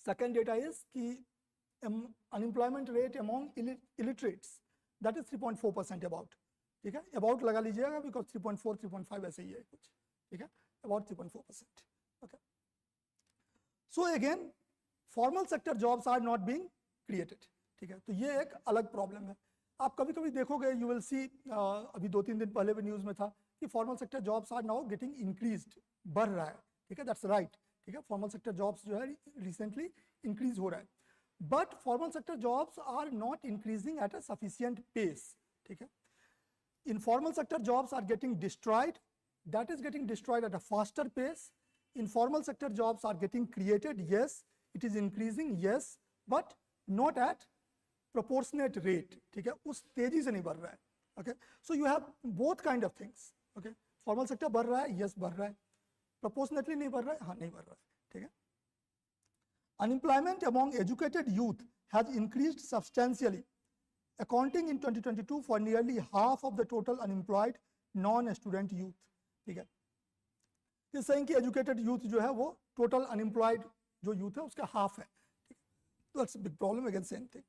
Second data is कि unemployment rate among illiterates, that is 3.4% about, ठीक है. About लगा लीजिएगा because 3.4, 3.5 ऐसे ही है कुछ, ठीक है, about 3.4%, okay. So again, formal sector jobs are not being created, ठीक है. तो ये एक अलग प्रॉब्लम है. आप कभी कभी देखोगे, you will see, अभी 2-3 दिन पहले भी न्यूज़ में था कि formal sector jobs are now getting increased, बढ़ रहा है, ठीक है, that's right, ठीक है. फॉर्मल सेक्टर जॉब्स जो है रिसेंटली इंक्रीज हो रहा है, but formal sector jobs are not increasing at a sufficient pace, ठीक है. Informal sector jobs are getting destroyed, that is getting destroyed at a faster pace. Informal sector jobs are getting created, yes it is increasing, yes, but not at proportionate rate, ठीक है, उस तेजी से नहीं बढ़ रहा है, okay. So you have both kind of things, okay. Formal sector बढ़ रहा है, यस बढ़ रहा है, proportionately नहीं बढ़ रहा है, हाँ नहीं बढ़ रहा है, ठीक है. Unemployment among educated youth has increased substantially, accounting in 2022 for nearly half of the total unemployed non-student youth, ठीक है. This saying कि educated youth जो है वो total unemployed जो youth है उसका half है, ठीक है. That's a big problem, again same thing.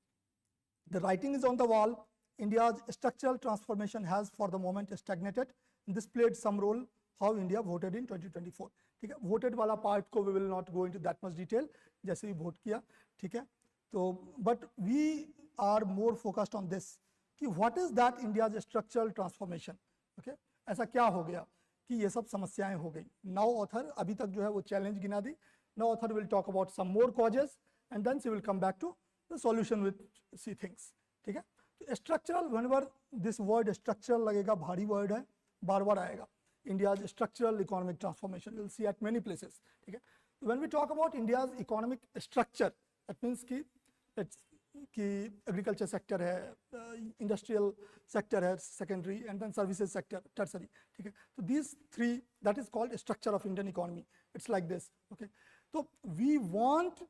The writing is on the wall. India's structural transformation has for the moment stagnated, and this played some role how India voted in 2024, ठीक है. voted वाला part को we will not go into that much detail, जैसे ही vote किया, ठीक है. तो but we are more focused on this कि what is that India's structural transformation, okay. ऐसा क्या हो गया कि ये सब समस्याएं हो गई. Now author अभी तक जो है वो challenge गिना दी. Now author will talk about some more causes and then she will come back to the solution with see things, ठीक है. तो structural, whenever this word structural लगेगा, भारी word है, बार बार आएगा. India's structural economic transformation, you'll see at many places, ठीक है. When we talk about India's economic structure, that means कि agriculture sector है, industrial sector है, secondary, and then services sector, tertiary, ठीक है. So these three, that is called structure of Indian economy. It's like this, okay. So we want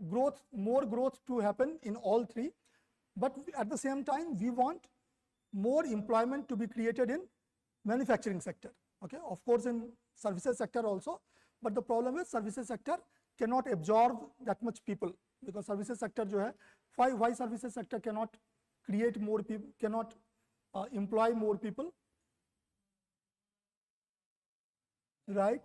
growth, more growth to happen in all three, but at the same time we want more employment to be created in manufacturing sector, okay, of course in services sector also, but the problem is services sector cannot absorb that much people, because services sector जो है, why services sector cannot create more people, cannot employ more people, right,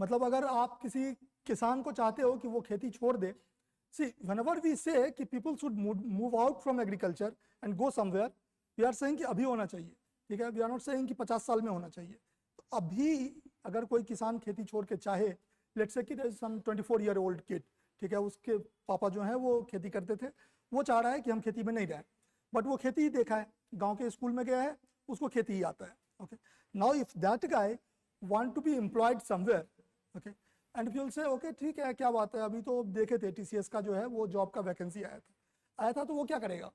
मतलब अगर आप किसी किसान को चाहते हो कि वो खेती छोड़ दे, see, whenever we say कि people should move out from agriculture and go somewhere, we are saying कि अभी होना चाहिए, ठीक है. We are not saying कि 50 साल में होना चाहिए. तो अभी अगर कोई किसान खेती छोड़ के चाहे, let's say कि there is some 24-year-old kid, ठीक है, उसके पापा जो हैं वो खेती करते थे, वो चाह रहा है कि हम खेती में नहीं रहें, बट वो खेती देखा है, गांव के स्कूल में गया है, उसको खेती ही आता है. Okay, now if that guy want to be employed somewhere, okay, and if you'll say okay ठीक है क्या बात है, अभी तो देखे थे TCS का जो है वो जॉब का वैकेंसी आया था तो वो क्या करेगा,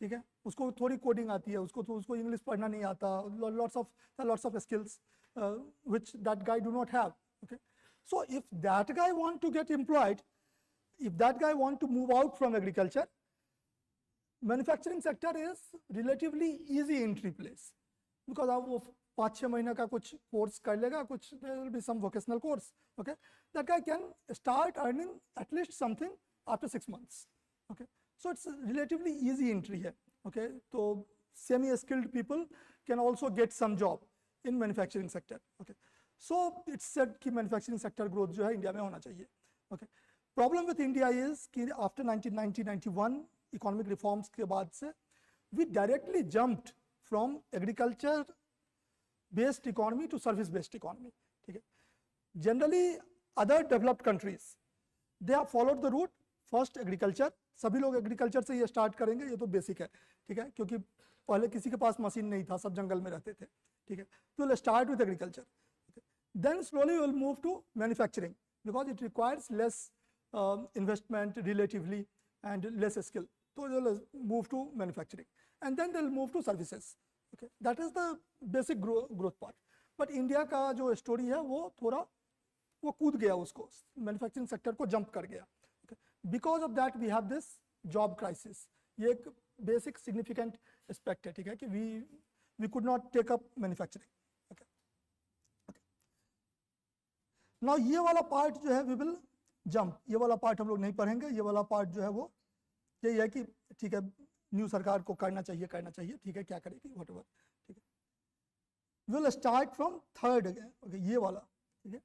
ठीक है, उसको थोड़ी कोडिंग आती है, उसको इंग्लिश पढ़ना नहीं आता, lots of skills which that guy do not have. Okay, so if that guy want to get employed, if that guy want to move out from agriculture, manufacturing sector is relatively easy entry place, because आप वो 5-6 महीने का कुछ course कर लेगा, कुछ there will be some vocational course. Okay, that guy can start earning at least something after 6 months. Okay, so it's a relatively easy entry है. Okay, तो semi skilled people can also get some job in manufacturing sector. Okay, so it's said कि manufacturing sector growth जो है India में होना चाहिए. Okay, problem with India is कि after 1991 economic reforms के बाद से we directly jumped from agriculture based economy to service based economy. ठीक है, generally other developed countries they have followed the route first agriculture, सभी लोग एग्रीकल्चर से ये स्टार्ट करेंगे, ये तो बेसिक है, ठीक है, क्योंकि पहले किसी के पास मशीन नहीं था, सब जंगल में रहते थे, ठीक है, तो will start with agriculture, then slowly will move to manufacturing because it requires less investment relatively and less skill, तो will move to manufacturing and then they will move to services. Okay, that is the basic growth part. But India का जो story है वो थोड़ा वो कूद गया, उसको मैन्युफैक्चरिंग सेक्टर को जंप कर गया. Because of that we have this job crisis. ये एक basic significant aspect है, ठीक है, कि we could not take up manufacturing. Okay. Okay. Now ये वाला part जो है we will jump. ये वाला part हम लोग नहीं पढ़ेंगे. ये वाला part जो है वो यही है कि ठीक है न्यू सरकार को करना चाहिए, ठीक है, क्या करेगी whatever, ठीक है. We will start from third again. Okay, ये वाला, ठीक है.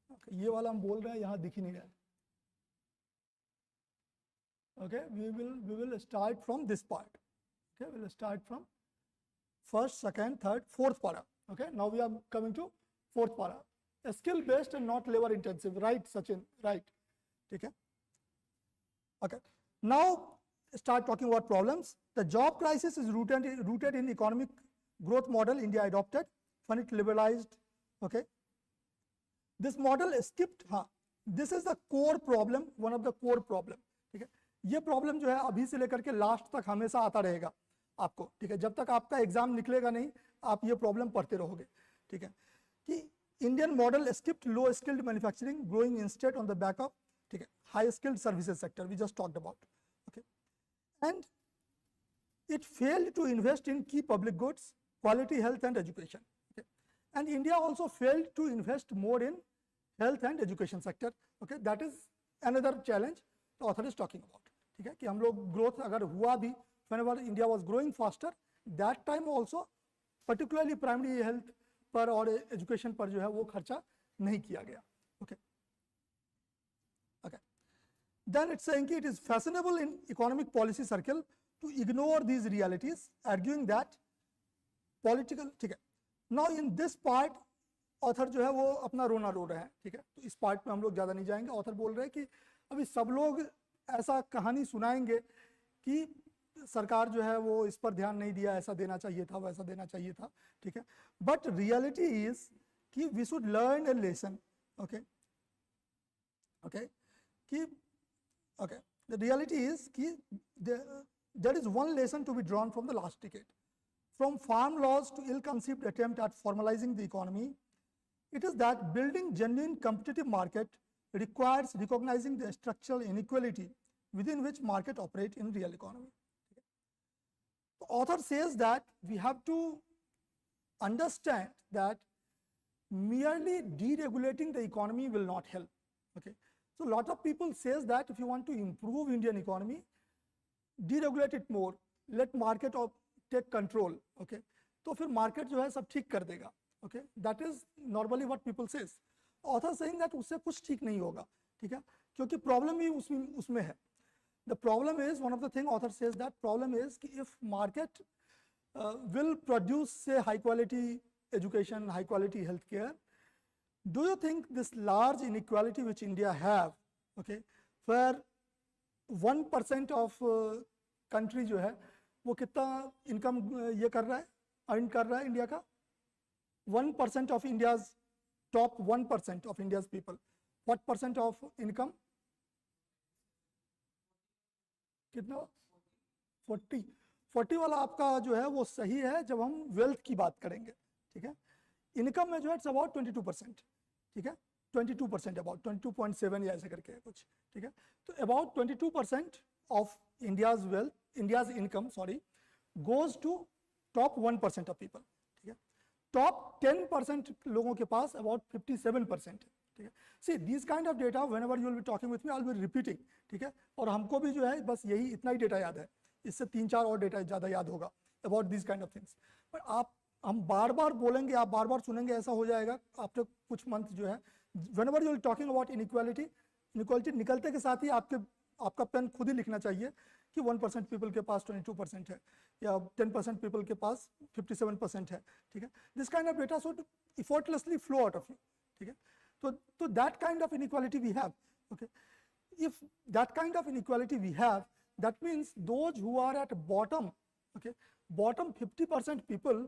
Okay, ये वाला हम बोल रहे हैं, यहाँ दिख ही नहीं रहा है. Okay, we will start from this part. Okay, we will start from first, second, third, fourth para. Okay, now we are coming to fourth para. A skill based and not labor intensive, right, Sachin? Right. Okay. Okay. Now start talking about problems. The job crisis is rooted in economic growth model India adopted when it liberalized. Okay. This model skipped. This is the core problem. One of the core problem. ठीक है, ये problem जो है अभी से लेकर के last तक हमेशा आता रहेगा आपको, ठीक है, जब तक आपका एग्जाम निकलेगा नहीं आप ये प्रॉब्लम पढ़ते रहोगे, ठीक है, कि Indian model skipped low skilled manufacturing growing instead on the back of, ठीक है, high skilled services sector we just talked about. Okay, and it failed to invest in key public goods, quality, health and education. And India also failed to invest more in health and education sector. Okay, that is another challenge author is talking about. ठीक है, कि हम लोग growth अगर हुआ भी whenever India was growing faster, that time also particularly primary health पर और एजुकेशन पर जो है वो खर्चा नहीं किया गया. Okay, okay, then it's saying it is fashionable in economic policy circle to ignore these realities, arguing that political, ठीक है. Now in this part author जो है वो अपना रोना रो रहे हैं, ठीक है, तो इस पार्ट में हम लोग ज़्यादा नहीं जाएंगे. ऑथर बोल रहे हैं कि अभी सब लोग ऐसा कहानी सुनाएंगे कि सरकार जो है वो इस पर ध्यान नहीं दिया, ऐसा देना चाहिए था, वैसा देना चाहिए था, ठीक है, बट रियलिटी इज कि we should learn a lesson. Okay, okay, कि ओके, द रियलिटी इज कि there is one lesson to be drawn from the last decade, from farm laws to ill conceived attempt at formalising the economy. It is that building genuine competitive market requires recognizing the structural inequality within which market operate in real economy. The author says that we have to understand that merely deregulating the economy will not help. Okay, so a lot of people says that if you want to improve Indian economy, deregulate it more, let market take control. Okay, तो फिर market जो है सब ठीक कर देगा. Okay, that is normally what people says. Author saying that उससे कुछ ठीक नहीं होगा, ठीक है, क्योंकि प्रॉब्लम ही उसमें है. The problem is, one of the thing author says that problem is कि if market will produce say high quality education, high quality healthcare, do you think this large inequality which India have, okay, where 1% of country जो है वो कितना income ये कर रहा है, earn कर रहा है इंडिया का? 1% of India's, top 1% of India's people, what percent of income? कितना? 40 वाला आपका जो है वो सही है जब हम वेल्थ की बात करेंगे, ठीक है। इनकम में जो है इट्स अबाउट 22%, ठीक है, 22%, अबाउट 22.7 या ऐसे करके कुछ, ठीक है। तो about 22% of India's wealth, India's income sorry, goes to top 1% of people, ठीक है। टॉप 10% लोगों के पास अबाउट 57% है, ठीक है। See this kind of data when ever you will be talking with me I will be repeating, ठीक है। और हमको भी जो है बस यही इतना ही डेटा याद है, इससे 3-4 और डेटा ज़्यादा याद होगा about this kind of things. But आप, हम बार बार बोलेंगे, आप बार बार सुनेंगे, ऐसा हो जाएगा आफ्टर कुछ मंथ जो है, when ever you will talking about inequality, inequality निकलते के साथ ही आपका पेन खुद ही लिखना चाहिए कि 1% पीपल के पास 22% है या 10% पीपल के पास 57% है, ठीक है। This kind of data should effortlessly flow out of you, ठीक है। तो that kind of inequality we have, okay. If that kind of inequality we have, that means those who are at bottom, okay, bottom 50% people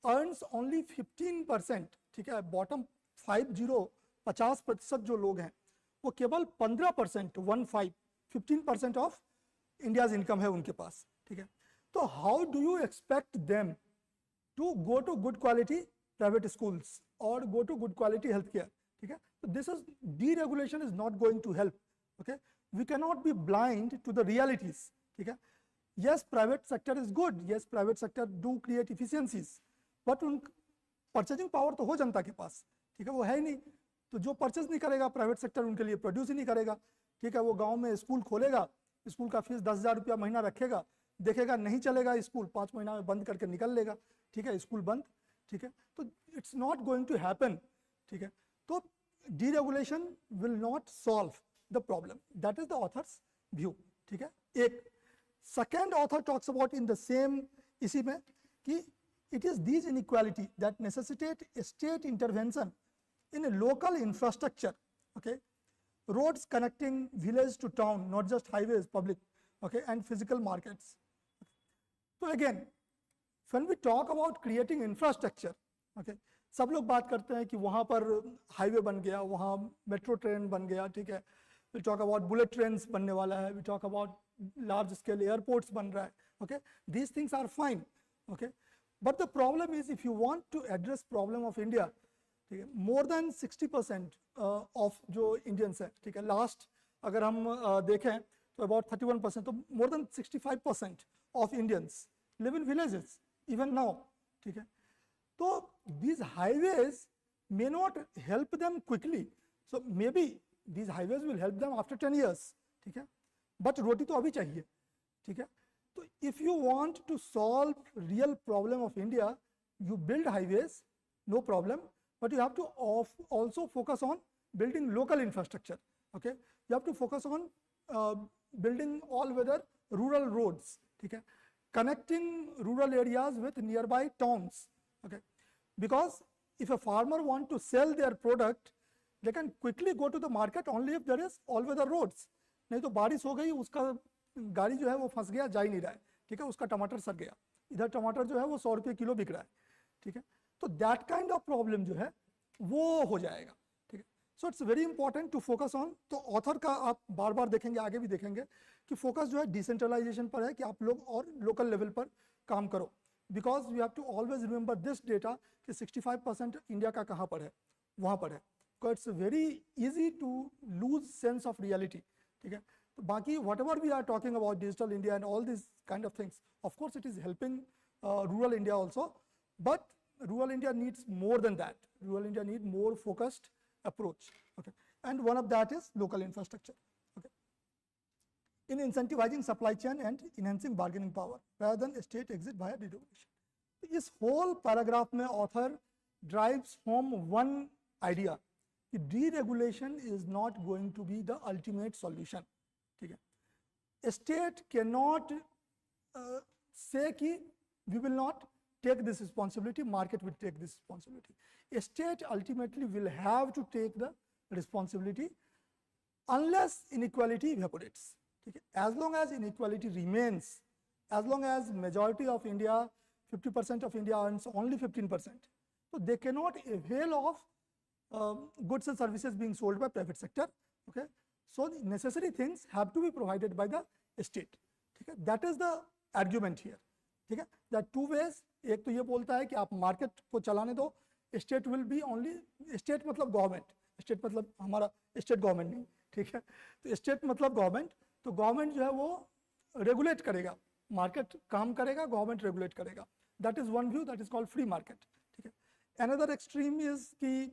earns only 15%, ठीक है। bottom 50% जो लोग हैं वो केवल 15%, 15% ऑफ इंडियाज इनकम है उनके पास, ठीक है। तो how do you expect them to go to good quality private schools और go to good quality health care, ठीक है। तो this is deregulation is not going to help, okay. We can not be blind to the realities, ठीक है। Yes, private sector is good, yes, private sector do create efficiencies, but उन purchasing power तो हो जनता के पास, ठीक है, वो है ही नहीं। तो जो परचेज नहीं करेगा प्राइवेट सेक्टर उनके लिए प्रोड्यूस ही नहीं करेगा, ठीक है। वो गांव में स्कूल खोलेगा, स्कूल का फीस 10,000 रुपया महीना रखेगा, देखेगा नहीं चलेगा स्कूल, 5 महीना में बंद करके निकल लेगा, ठीक है, स्कूल बंद, ठीक है। तो it's not going to happen, ठीक है। तो deregulation will not solve the problem, that is the author's view, ठीक है। एक second author talks about in the same, इसी में कि it is these inequality that necessitate state intervention in a local infrastructure, okay, roads connecting village to town, not just highways, public, okay, and physical markets. So again, when we talk about creating infrastructure, okay, सब लोग बात करते हैं कि वहाँ पर highway बन गया, वहाँ मेट्रो ट्रेन बन गया, ठीक है। we talk about bullet trains बनने वाला है, we talk about large scale airports बन रहा है, okay, these things are fine, okay. But the problem is, if you want to address problem of India, ठीक है, more than 60% of जो Indians है, ठीक है, last अगर हम देखें तो about 31%, तो more than 65% of Indians live in villages even now, ठीक है। तो these highways may not help them quickly, so maybe these highways will help them after 10 years, ठीक है, but रोटी तो अभी चाहिए, ठीक है। So if you want to solve real problem of India, you build highways, no problem, but you have to also focus on building local infrastructure, okay. You have to focus on building all-weather rural roads, okay, connecting rural areas with nearby towns, okay. Because if a farmer want to sell their product, they can quickly go to the market only if there is all-weather roads. नहीं तो बारिश हो गई, उसका गाड़ी जो है वो फंस गया, जा ही नहीं रहा है, ठीक है, उसका टमाटर सड़ गया, इधर टमाटर जो है वो 100 रुपये किलो बिक रहा है, ठीक है। तो दैट काइंड ऑफ प्रॉब्लम जो है वो हो जाएगा, ठीक है। So it's very important to focus on, तो ऑथर का आप बार बार देखेंगे, आगे भी देखेंगे कि फोकस जो है डिसेंट्रलाइजेशन पर है, कि आप लोग और लोकल लेवल पर काम करो, because we have to always remember this data कि 65% इंडिया का कहाँ पर है, वहाँ पर है। It's very easy to lose sense of reality, ठीक है। तो बाकी whatever we are talking about digital India and all these kind of things, of course it is helping rural India also, but rural India needs more than that. Rural India need more focused approach, okay, and one of that is local infrastructure, okay, in incentivizing supply chain and enhancing bargaining power rather than state exit via deregulation. इस whole paragraph में author drives home one idea कि deregulation is not going to be the ultimate solution, ठीक है। State can not say कि we will not take this responsibility, market will take this responsibility. State ultimately will have to take the responsibility unless inequality evaporates, ठीक है। As long as inequality remains, as long as majority of India 50% of India earns only 15%. So they cannot avail of goods and services being sold by private sector. Okay, so the necessary things have to be provided by the state. ठीक है, that is the argument here. ठीक है, there are two ways. एक तो ये बोलता है कि आप मार्केट को चलाने दो, state will be only, state मतलब गवर्नमेंट, स्टेट मतलब हमारा स्टेट गवर्नमेंट नहीं, ठीक है, तो स्टेट मतलब गवर्नमेंट, तो गवर्नमेंट जो है वो रेगुलेट करेगा, मार्केट काम करेगा, गवर्नमेंट रेगुलेट करेगा. That is one view, that is called free market. ठीक है, अनदर एक्सट्रीम इज कि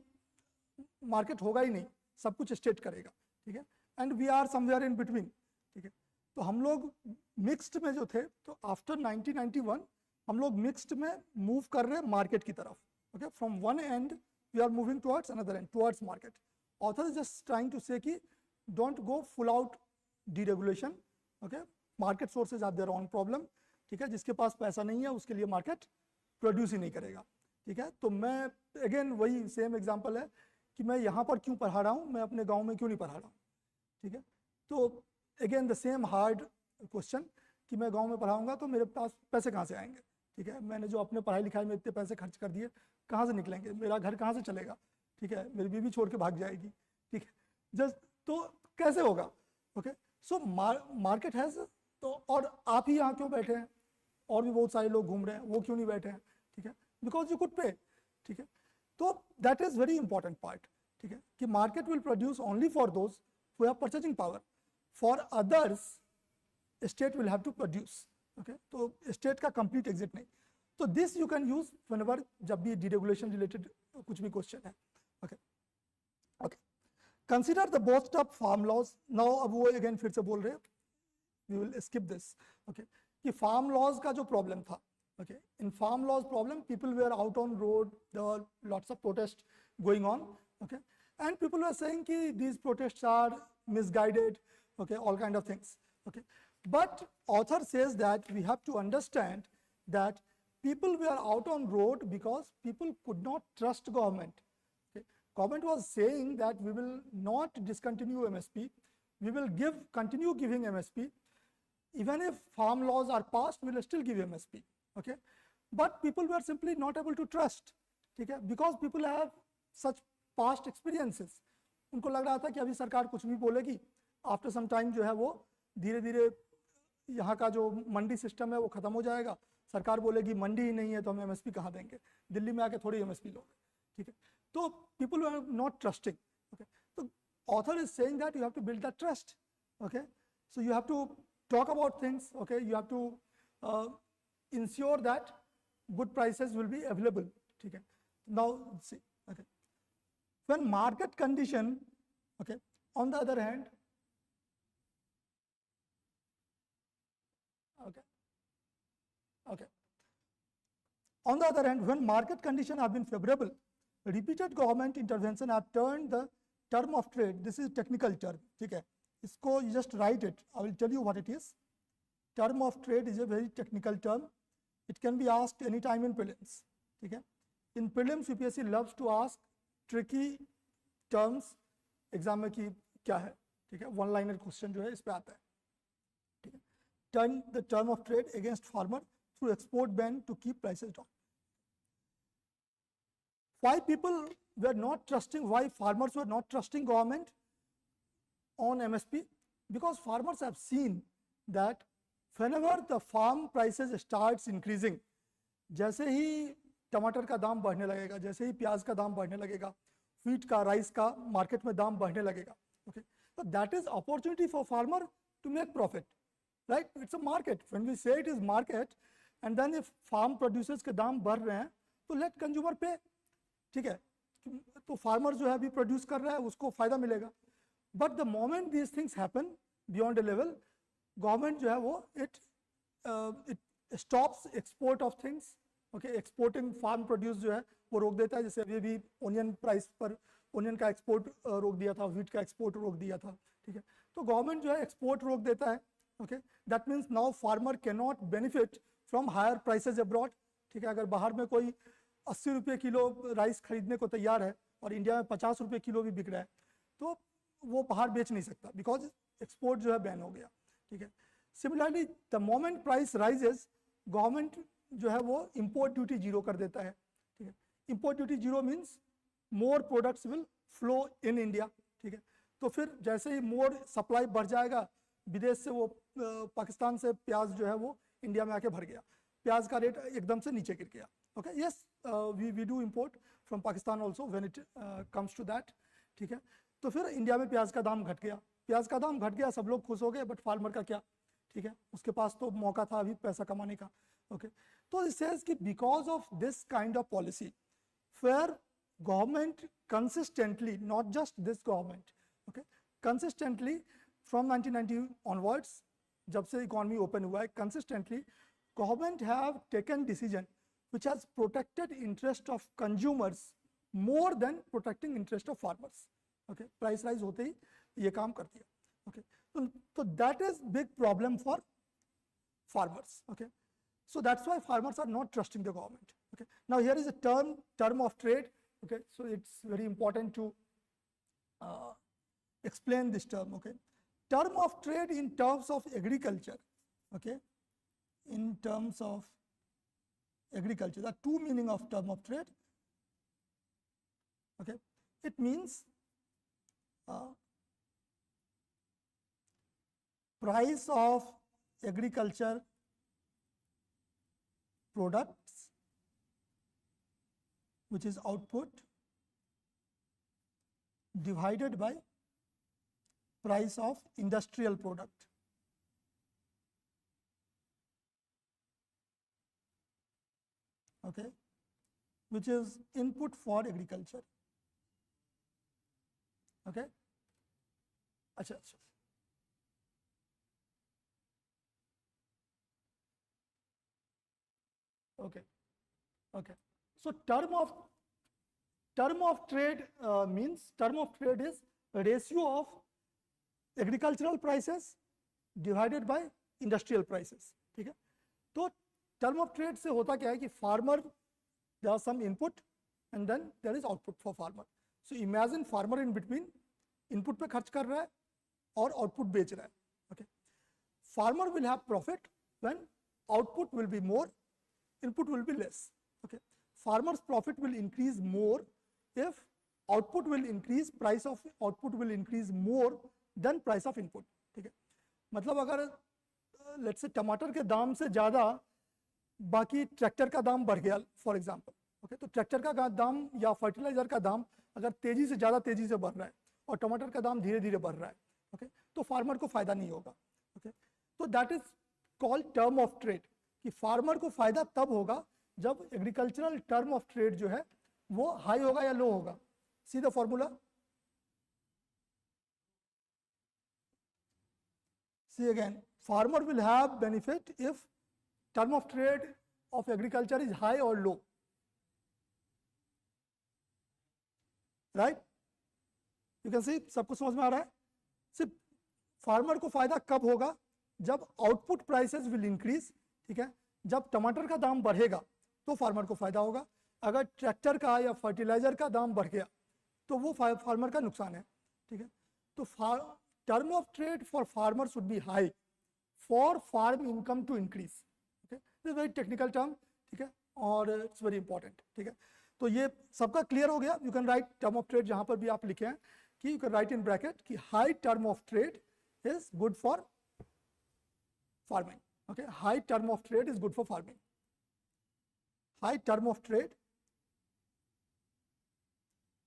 मार्केट होगा ही नहीं, सब कुछ स्टेट करेगा. ठीक है, and we are somewhere in between. ठीक है, तो हम लोग मिक्स्ड में जो थे, तो आफ्टर 1991 हम लोग मिक्स्ड में मूव कर रहे हैं मार्केट की तरफ. Okay, from one end we are moving towards another end, towards market. Author is just trying to say कि don't go full out deregulation. Okay, market sources are their own problem. ठीक है, जिसके पास पैसा नहीं है उसके लिए मार्केट प्रोड्यूस ही नहीं करेगा. ठीक है, तो मैं अगेन वही सेम एग्जांपल है कि मैं यहाँ पर क्यों पढ़ा रहा हूँ, मैं अपने गांव में क्यों नहीं पढ़ा रहा हूँ. ठीक है, तो again the same hard question कि मैं गांव में पढ़ाऊंगा तो मेरे पास पैसे कहाँ से आएंगे. ठीक है, मैंने जो अपने पढ़ाई लिखाई में इतने पैसे खर्च कर दिए, कहाँ से निकलेंगे, मेरा घर कहाँ से चलेगा. ठीक है, मेरी बीवी छोड़ के भाग जाएगी. ठीक है, जस्ट तो कैसे होगा. ओके, सो मार्केट हैज, तो और आप ही यहाँ क्यों बैठे हैं, और भी बहुत सारे लोग घूम रहे हैं, वो क्यों नहीं बैठे हैं. ठीक है, बिकॉज यू कुड पे. ठीक है, तो that is very important part. ठीक है, कि market will produce only for those who have purchasing power, for others state will have to produce. Okay, तो स्टेट का कंप्लीट एग्जिट नहीं. तो this you can use whenever, जब भी deregulation related कुछ भी क्वेश्चन है. Okay okay, consider the boost of farm laws. Now अब वो अगेन फिर से बोल रहे हैं, we will skip this. Okay, कि फार्म लॉज का जो प्रॉब्लम था. Okay, in farm laws problem, people were out on road, there were lots of protests going on. Okay, and people were saying ki these protests are misguided. Okay, all kind of things. Okay, but author says that we have to understand that people were out on road because people could not trust government. Okay, government was saying that we will not discontinue MSP, we will continue giving MSP, even if farm laws are passed, we will still give MSP. Okay, but people were simply not able to trust. ठीक है, because people have such past experiences. उनको लग रहा था कि अभी सरकार कुछ भी बोलेगी, आफ्टर सम टाइम जो है वो धीरे धीरे यहाँ का जो मंडी सिस्टम है वो खत्म हो जाएगा. सरकार बोलेगी मंडी ही नहीं है तो हम एमएसपी कहाँ देंगे, दिल्ली में आके थोड़ी एमएसपी लोगे. ठीक है, तो people are not trusting. Okay, तो author is saying that you have to build the trust. Okay, so you have to talk about things. Okay, you have to ensure that good prices will be available. Okay, now see. Okay, when market condition, okay, on the other hand, okay, on the other hand, when market condition have been favorable, repeated government intervention have turned the term of trade. This is technical term. Okay, isko you just write it, I will tell you what it is. Term of trade is a very technical term. It can be asked anytime in prelims. ठीक है, in prelims UPSC loves to ask tricky terms exam में कि क्या है. ठीक है, one liner question जो है इस पे आता है. ठीक है, turn the term of trade against farmer through export ban to keep prices down. Why people were not trusting, why farmers were not trusting government on MSP? Because farmers have seen that whenever the farm prices starts increasing, जैसे ही टमाटर का दाम बढ़ने लगेगा, जैसे ही प्याज का दाम बढ़ने लगेगा, wheat का, राइस का मार्केट में दाम बढ़ने लगेगा. Okay, so that is opportunity for farmer to make profit, right? It's a market. When we say it is market, and then if farm producers के दाम बढ़ रहे हैं तो let consumer pay. ठीक है, तो farmer जो है अभी प्रोड्यूस कर रहा है उसको फायदा मिलेगा. But the moment these things happen beyond a level, government जो है वो it stops export of things. Okay, exporting farm produce जो है वो रोक देता है. जैसे अभी भी ओनियन प्राइस पर ओनियन का एक्सपोर्ट रोक दिया था, व्हीट का एक्सपोर्ट रोक दिया था. ठीक है, तो गवर्नमेंट जो है एक्सपोर्ट रोक देता है. Okay, that means now farmer can not benefit from higher prices abroad. ठीक है, अगर बाहर में कोई 80 रुपये किलो राइस खरीदने को तैयार है और इंडिया में 50 रुपये किलो भी बिक रहा है, तो वो बाहर बेच नहीं सकता, बिकॉज एक्सपोर्ट जो है बैन हो गया. ठीक है, similarly the moment price rises, government जो है वो इंपोर्ट ड्यूटी जीरो कर देता है, ठीक है। Import duty zero means more products will flow in India, ठीक है। तो फिर जैसे ही मोर सप्लाई बढ़ जाएगा, विदेश से वो पाकिस्तान से प्याज जो है वो इंडिया में आके भर गया, प्याज का रेट एकदम से नीचे गिर गया। Okay, yes, we do import from Pakistan also when it comes to that, ठीक है। तो फिर इंडिया में प्याज का दाम घट गया, प्याज का दाम घट गया, सब लोग खुश हो गए, बट फार्मर का क्या, ठीक है, उसके पास तो मौका था अभी पैसा कमाने का। ओके, तो इट सेज कि because of this kind of policy where government consistently, not just this government, okay, consistently from 1990 onwards, जब से इकोनॉमी ओपन हुआ है, consistently government have taken decision which has protected interest of consumers more than protecting interest of farmers, okay, price rise होते ही ये काम कर दिया, okay, so that is big problem for farmers, okay, so that's why farmers are not trusting the government, okay. Now here is a term of trade, okay, so it's very important to explain this term, okay. Term of trade in terms of agriculture, okay, in terms of agriculture, there are two meaning of term of trade, okay. It means price of agriculture products which is output divided by price of industrial product, okay, which is input for agriculture, okay. अच्छा, okay, okay. So term of trade means, term of trade is a ratio of agricultural prices divided by industrial prices, ठीक है। तो term of trade से होता क्या है कि farmer, there are some input and then there is output for farmer. So imagine farmer in between input पे खर्च कर रहा है और output बेच रहा है, okay. Farmer will have profit when output will be more, input will be less, okay. Farmer's profit will increase more if output will increase, price of output will increase more than price of input, ठीक है। मतलब अगर let's say टमाटर के दाम से ज़्यादा बाकी ट्रैक्टर का दाम बढ़ गया फॉर एग्जांपल, ओके, तो ट्रैक्टर का दाम या फर्टिलाइजर का दाम अगर तेजी से ज़्यादा तेजी से बढ़ रहा है और टमाटर का दाम धीरे धीरे बढ़ रहा है, ओके, तो फार्मर को फायदा नहीं होगा, ओके। तो that is called term of trade, कि फार्मर को फायदा तब होगा जब एग्रीकल्चरल टर्म ऑफ ट्रेड जो है वो हाई होगा या लो होगा। See the formula, see again, farmer will have benefit if term of trade of agriculture is high or low, right? You can see, सबको समझ में आ रहा है। सिर्फ फार्मर को फायदा कब होगा, जब आउटपुट प्राइसेस विल इंक्रीज, ठीक है। जब टमाटर का दाम बढ़ेगा तो फार्मर को फायदा होगा, अगर ट्रैक्टर का या फर्टिलाइजर का दाम बढ़ गया तो वो फार्मर का नुकसान है, ठीक है। तो term of trade for farmer should be high for farm income to increase, okay, this very technical term, ठीक है, और इट्स वेरी इंपॉर्टेंट, ठीक है। तो ये सबका क्लियर हो गया। You can write term of trade, जहां पर भी आप लिखे हैं कि you can write in bracket कि high term of trade is good for farming, okay, high term of trade is good for farming, high term of trade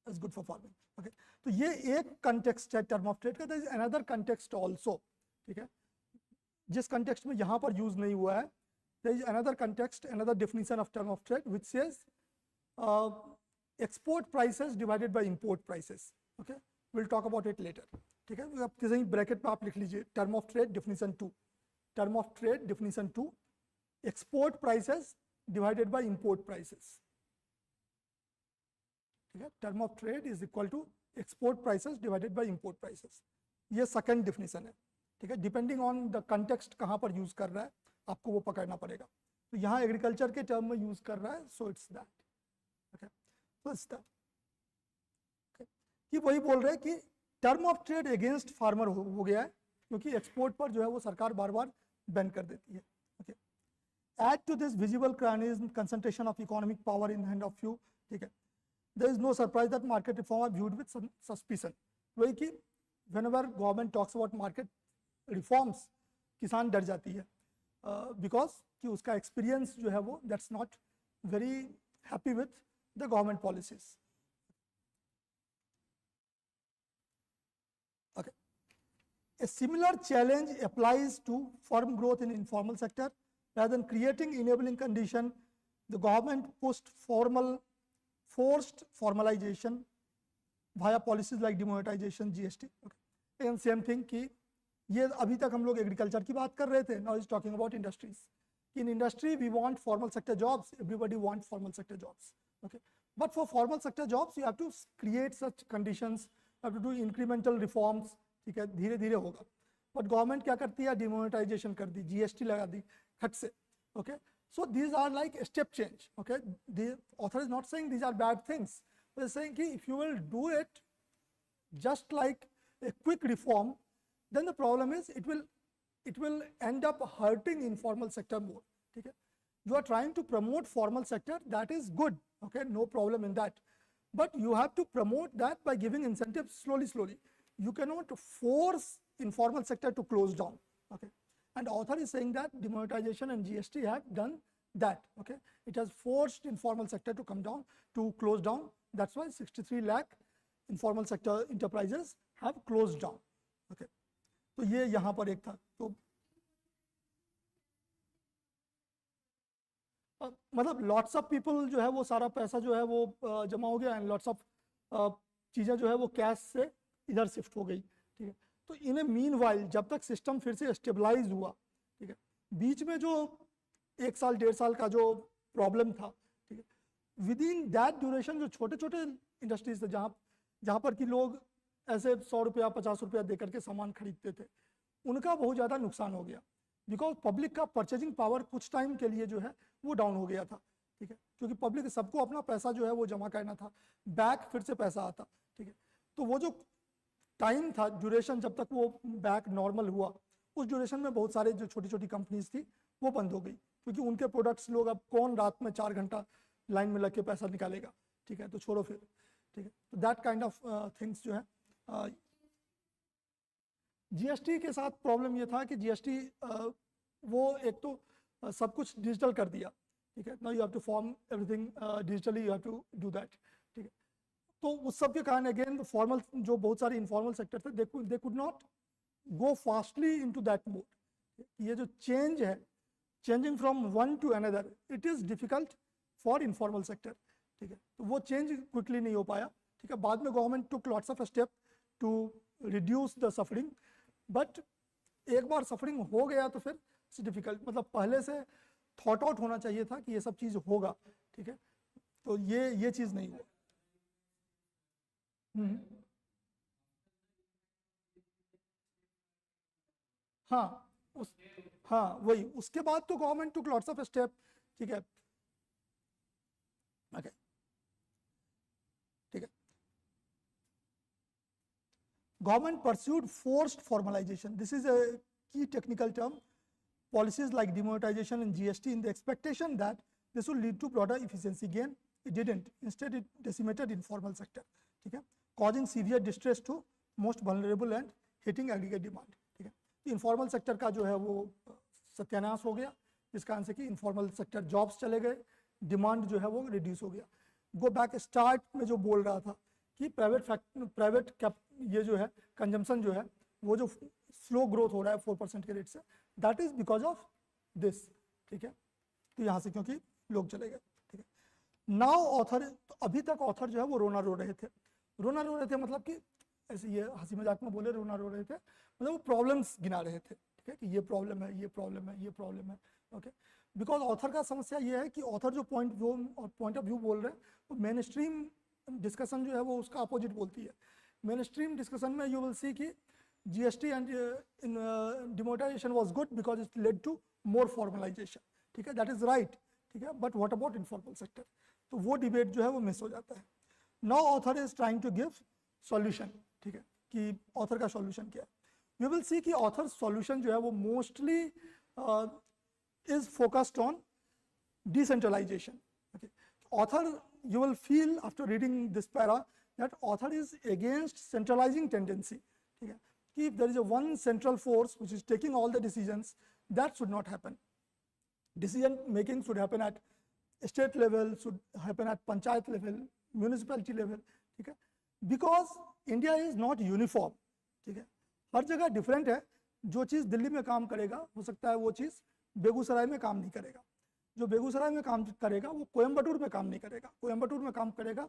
is good for farming, okay. तो ये एक context है term of trade का, there is another context also, ठीक है, जिस context में यहां पर यूज नहीं हुआ है। There is another context, another definition of term of trade which says export prices divided by import prices, okay, will talk about it later, ठीक है। आप किसी ब्रैकेट पे आप लिख लीजिए term of trade definition 2, term of trade definition 2, export prices divided by import prices, ठीक है। Term of trade is equal to export prices divided by import prices, ये सेकंड डेफिनेशन है, ठीक है। डिपेंडिंग ऑन द कंटेक्स्ट कहाँ पर use कर रहा है आपको वो पकड़ना पड़ेगा। तो यहाँ एग्रीकल्चर के टर्म में यूज कर रहा है, so it's that, okay, so it's that, कि वही बोल रहे हैं कि term of trade against farmer हो गया है, क्योंकि एक्सपोर्ट पर जो है वो सरकार बार बार बैन कर देती है, okay. add to this visible cronyism, concentration of economic power in the hand of few. ठीक है, there is no surprise that market reform are viewed with some suspicion. वही कि whenever government talks about market reforms, किसान डर जाती है because कि उसका experience जो है वो that's not very happy with the government policies. Okay. A similar challenge applies to firm growth in informal sector. Rather than creating enabling condition, the government pushed forced formalization via policies like demonetization, GST. Okay. And same thing कि ये अभी तक हम लोग agriculture की बात कर रहे थे. Now is talking about industries. In industry, we want formal sector jobs. Everybody wants formal sector jobs. Okay. But for formal sector jobs, you have to create such conditions. You have to do incremental reforms. ठीक है, धीरे धीरे होगा. But government क्या करती है? Demonetization कर दी, GST लगा दी खट से. Okay. So these are like a step change. Okay. The author is not saying these are bad things. But he's saying कि if you will do it just like a quick reform, then the problem is it will end up hurting informal sector more. ठीक है. You are trying to promote formal sector, that is good. Okay, no problem in that. But you have to promote that by giving incentives slowly. You cannot force informal sector to close down. Okay. And author is saying that demonetization and GST have done that. Okay. It has forced informal sector to come down, to close down. That's why 63 lakh informal sector enterprises have closed down. Okay. तो ये यहाँ पर एक था. तो मतलब lots of people जो है वो सारा पैसा जो है वो जमा हो गया एंड लॉट्स ऑफ चीज़ें जो है वो कैश से इधर शिफ्ट हो गई. ठीक है. तो इन ए मीन वाइल जब तक सिस्टम फिर से स्टेबलाइज हुआ, ठीक है, बीच में जो 1 साल 1.5 साल का जो प्रॉब्लम था, ठीक है, विद इन दैट ड्यूरेशन जो छोटे छोटे इंडस्ट्रीज थे जहाँ पर कि लोग ऐसे 100 रुपया 50 रुपया दे करके सामान खरीदते थे, उनका बहुत ज़्यादा नुकसान हो गया. बिकॉज पब्लिक का परचेजिंग पावर कुछ टाइम के लिए जो है वो डाउन हो गया था. ठीक है, क्योंकि पब्लिक सबको अपना पैसा जो है वो जमा करना था, बैक फिर से पैसा आता. ठीक है, तो वो जो टाइम था, ड्यूरेशन जब तक वो बैक नॉर्मल हुआ, उस ड्यूरेशन में बहुत सारे जो छोटी छोटी कंपनीज थी वो बंद हो गई, क्योंकि उनके प्रोडक्ट्स लोग अब कौन रात में 4 घंटा लाइन में लग के पैसा निकालेगा. ठीक है, तो छोड़ो फिर. ठीक है, तो दैट काइंड ऑफ थिंग्स जो है. जीएसटी के साथ प्रॉब्लम ये था कि जीएसटी वो एक तो सब कुछ डिजिटल कर दिया. ठीक है, now you have to form everything digitally, you have to do that. ठीक है, तो उस सब के कारण अगेन फॉर्मल जो बहुत सारे इनफॉर्मल सेक्टर थे they could not go fastly into that mode. ये जो चेंज है, changing from one two another, it is difficult for informal sector. ठीक है, तो वो चेंज क्विकली नहीं हो पाया. ठीक है, बाद में government took lots of step to reduce the suffering, but एक बार सफरिंग हो गया तो फिर इट्स डिफिकल्ट. मतलब पहले से थॉट आउट होना चाहिए था कि ये सब चीज़ होगा. ठीक है, तो ये चीज़ नहीं हुआ. हाँ वही उसके बाद तो government took lots of step. ठीक है, ओके, ठीक है. Government pursued forced formalization. This is a key technical term. Policies like demonetization and GST in the expectation that this will lead to broader efficiency gain. It didn't. Instead, it decimated informal sector. ठीक है, causing severe distress to most vulnerable and hitting aggregate demand. ठीक है, तो informal sector का जो है वो सत्यानाश हो गया, जिस कारण से कि informal sector jobs चले गए, डिमांड जो है वो रिड्यूस हो गया. गो बैक स्टार्ट में जो बोल रहा था कि प्राइवेट कैप ये जो है कंजम्पशन जो है वो जो स्लो ग्रोथ हो रहा है 4% के रेट से, that is because of this. ठीक है, तो यहाँ से क्योंकि लोग चले गए. ठीक है, नाउ ऑथर, तो अभी तक ऑथर जो है वो रोना रो रहे थे मतलब कि ऐसे ये हंसी मजाक में बोले रोना रो रहे थे, मतलब वो प्रॉब्लम्स गिना रहे थे. ठीक है, कि ये प्रॉब्लम है, ये प्रॉब्लम है, ये प्रॉब्लम है. ओके, बिकॉज ऑथर का समस्या ये है कि ऑथर जो पॉइंट ऑफ व्यू बोल रहे हैं वो मेन स्ट्रीम डिस्कशन जो है वो उसका अपोजिट बोलती है. मेन स्ट्रीम डिस्कशन में यू विल सी कि GST and demonetisation was good because it led to more formalisation. ठीक है, दैट इज राइट. ठीक है, but what about informal sector, तो वो डिबेट जो है वो मिस हो जाता है. Now author is trying to give solution. ठीक है, कि ऑथर का सॉल्यूशन क्या है. यू विल सी कि ऑथर सॉल्यूशन जो है वो mostly is focused on decentralization. Okay, author, you will feel after reading this para that author is against centralizing tendency. Okay, if there is a one central force which is taking all the decisions, that should not happen. Decision making should happen at state level, should happen at panchayat level, municipality level. ठीक है, because India is not uniform. ठीक है, हर जगह different है. जो चीज़ दिल्ली में काम करेगा हो सकता है वो चीज़ बेगूसराय में काम नहीं करेगा, जो बेगूसराय में काम करेगा वो कोयम्बटूर में काम नहीं करेगा, कोयम्बटूर में काम करेगा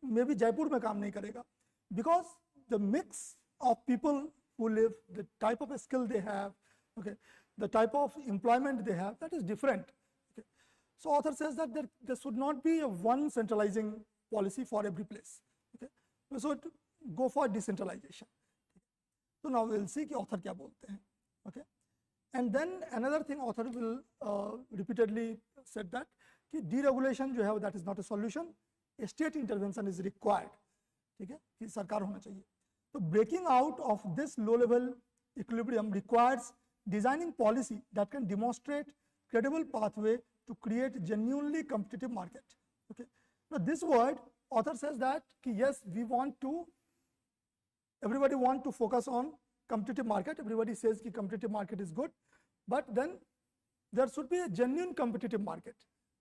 मे बी जयपुर में काम नहीं करेगा, because the mix of people who live, the type of skill they have, okay, the type of employment they have, that is different. Okay. So author says that there should not be a one centralizing policy for every place. Okay. We should go for decentralization. So now we will see कि author क्या बोलते हैं. Okay. And then another thing author will repeatedly said that कि deregulation जो है that is not a solution, state intervention is required. ठीक है, कि सरकार होना चाहिए. So breaking out of this low-level equilibrium requires designing policy that can demonstrate credible pathway to create genuinely competitive market. Okay. Now this word, author says that yes, we want to, everybody want to focus on competitive market. Everybody says that competitive market is good, but then there should be a genuine competitive market.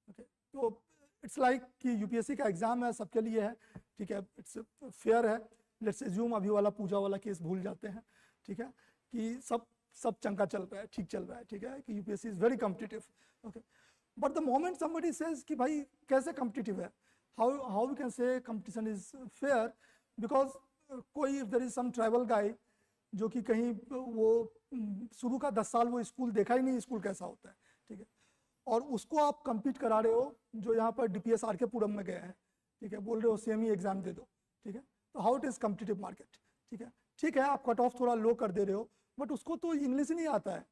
Okay. So it's like कि UPSC का exam है, सबके लिए है, ठीक है, it's fair है. Let's assume अभी वाला पूजा वाला केस भूल जाते हैं, ठीक है, कि सब चंका चल रहा है, ठीक चल रहा है, ठीक है, कि UPSC is very competitive. Okay, but the moment somebody says कि भाई कैसे कॉम्पिटिटिव है, how we can say competition is fair, because कोई if there is some tribal guy जो कि कहीं वो शुरू का 10 साल वो स्कूल देखा ही नहीं, स्कूल कैसा होता है, ठीक है, और उसको आप कम्पीट करा रहे हो जो यहाँ पर DPS RK पुरम में गया है, ठीक है, बोल रहे हो सेम ही एग्जाम दे दो, ठीक है, तो how it is competitive market. ठीक है, आप कट ऑफ थोड़ा लो कर दे रहे हो, बट उसको तो इंग्लिश ही नहीं आता है,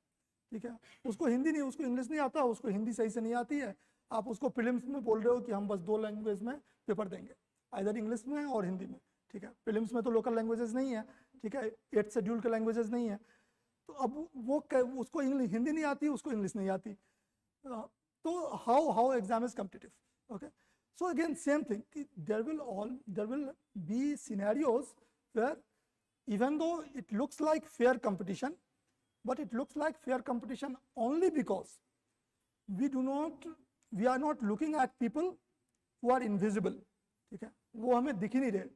ठीक है, उसको हिंदी नहीं, उसको इंग्लिश नहीं आता, उसको हिंदी सही से नहीं आती है, आप उसको प्रीलिम्स में बोल रहे हो कि हम बस 2 लैंग्वेज में पेपर देंगे, आइदर इंग्लिश में और हिंदी में, ठीक है, प्रीलिम्स में तो लोकल लैंग्वेजेस नहीं है, ठीक है, 8th शेड्यूल के लैंग्वेजेस नहीं है, तो अब वो उसको हिंदी नहीं आती, उसको इंग्लिश नहीं आती, तो how exam is competitive. Okay, so again same thing, there will be scenarios where even though it looks like fair competition, but it looks like fair competition only because we are not looking at people who are invisible. ठीक है, वो हमें दिख ही नहीं रहे,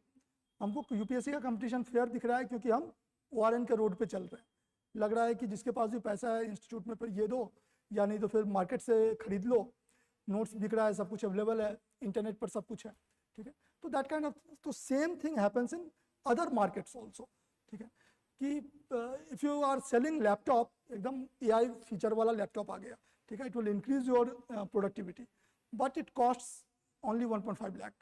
हमको UPSC का competition fair दिख रहा है क्योंकि हम ORN के रोड पे चल रहे हैं, लग रहा है कि जिसके पास भी पैसा है इंस्टीट्यूट में पर ये दो, या नहीं तो फिर मार्केट से खरीद लो, नोट्स बिक रहा है, सब कुछ अवेलेबल है, इंटरनेट पर सब कुछ है, ठीक है, तो दैट काइंड ऑफ, तो same thing happens in other markets also. ठीक है, कि if you are selling laptop, एकदम AI फीचर वाला लैपटॉप आ गया, ठीक है, it will increase your productivity, but it costs only 1.5 lakh.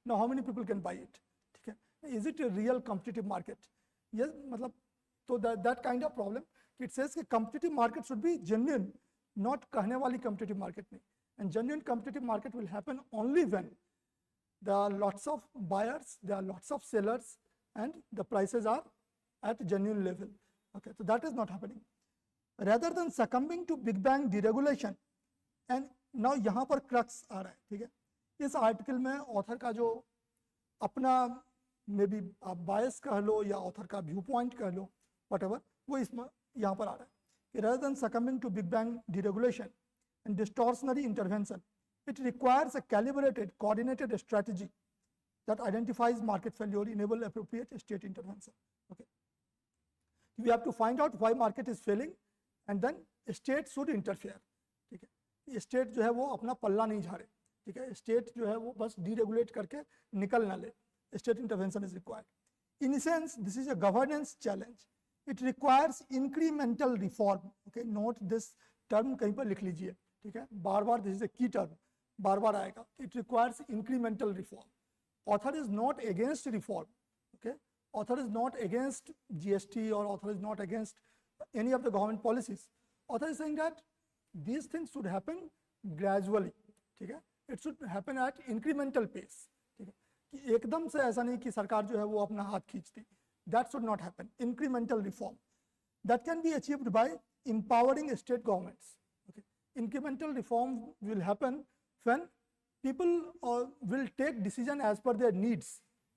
Now how many people can buy it, ठीक है, is it a real competitive market? Yes, मतलब तो that kind of problem, it says कि competitive market should be genuine, not कहने वाली competitive market नहीं. And genuine competitive market will happen only when there are lots of buyers, there are lots of sellers, and the prices are at genuine level. Okay, so that is not happening. Rather than succumbing to big bang deregulation, and now यहाँ पर crux आ रहा है, ठीक है, इस article में author का जो अपना मे बी आप बायस कह लो या ऑथर का व्यू पॉइंट कह लो, whatever, वो इसमें यहाँ पर आ रहा है कि rather than succumbing to big bang deregulation and distortionary intervention, it requires a calibrated, coordinated strategy that identifies market failure, enable appropriate state intervention. Okay, we have to find out why market is failing, and then state should interfere. ठीक है, state जो है वो अपना पल्ला नहीं झाड़े, ठीक है, स्टेट जो है वो बस डीरेगुलेट करके निकल ना ले, state intervention is required. In sense this is a governance challenge, it requires incremental reform. Okay, note this term कहीं पर लिख लीजिए, ठीक है, बार बार, दिस इज ए की टर्म, बार बार आएगा. It requires incremental reform. Author is not against reform. Okay, author is not against GST और author is not against any of the government policies. Author is saying that these things should happen gradually. ठीक है, it should happen at incremental pace. ठीक है, कि एकदम से ऐसा नहीं कि सरकार जो है वो अपना हाथ खींचती. That should not happen. Incremental reform that can be achieved by empowering state governments. Okay, incremental reform will happen when people will take decision as per their needs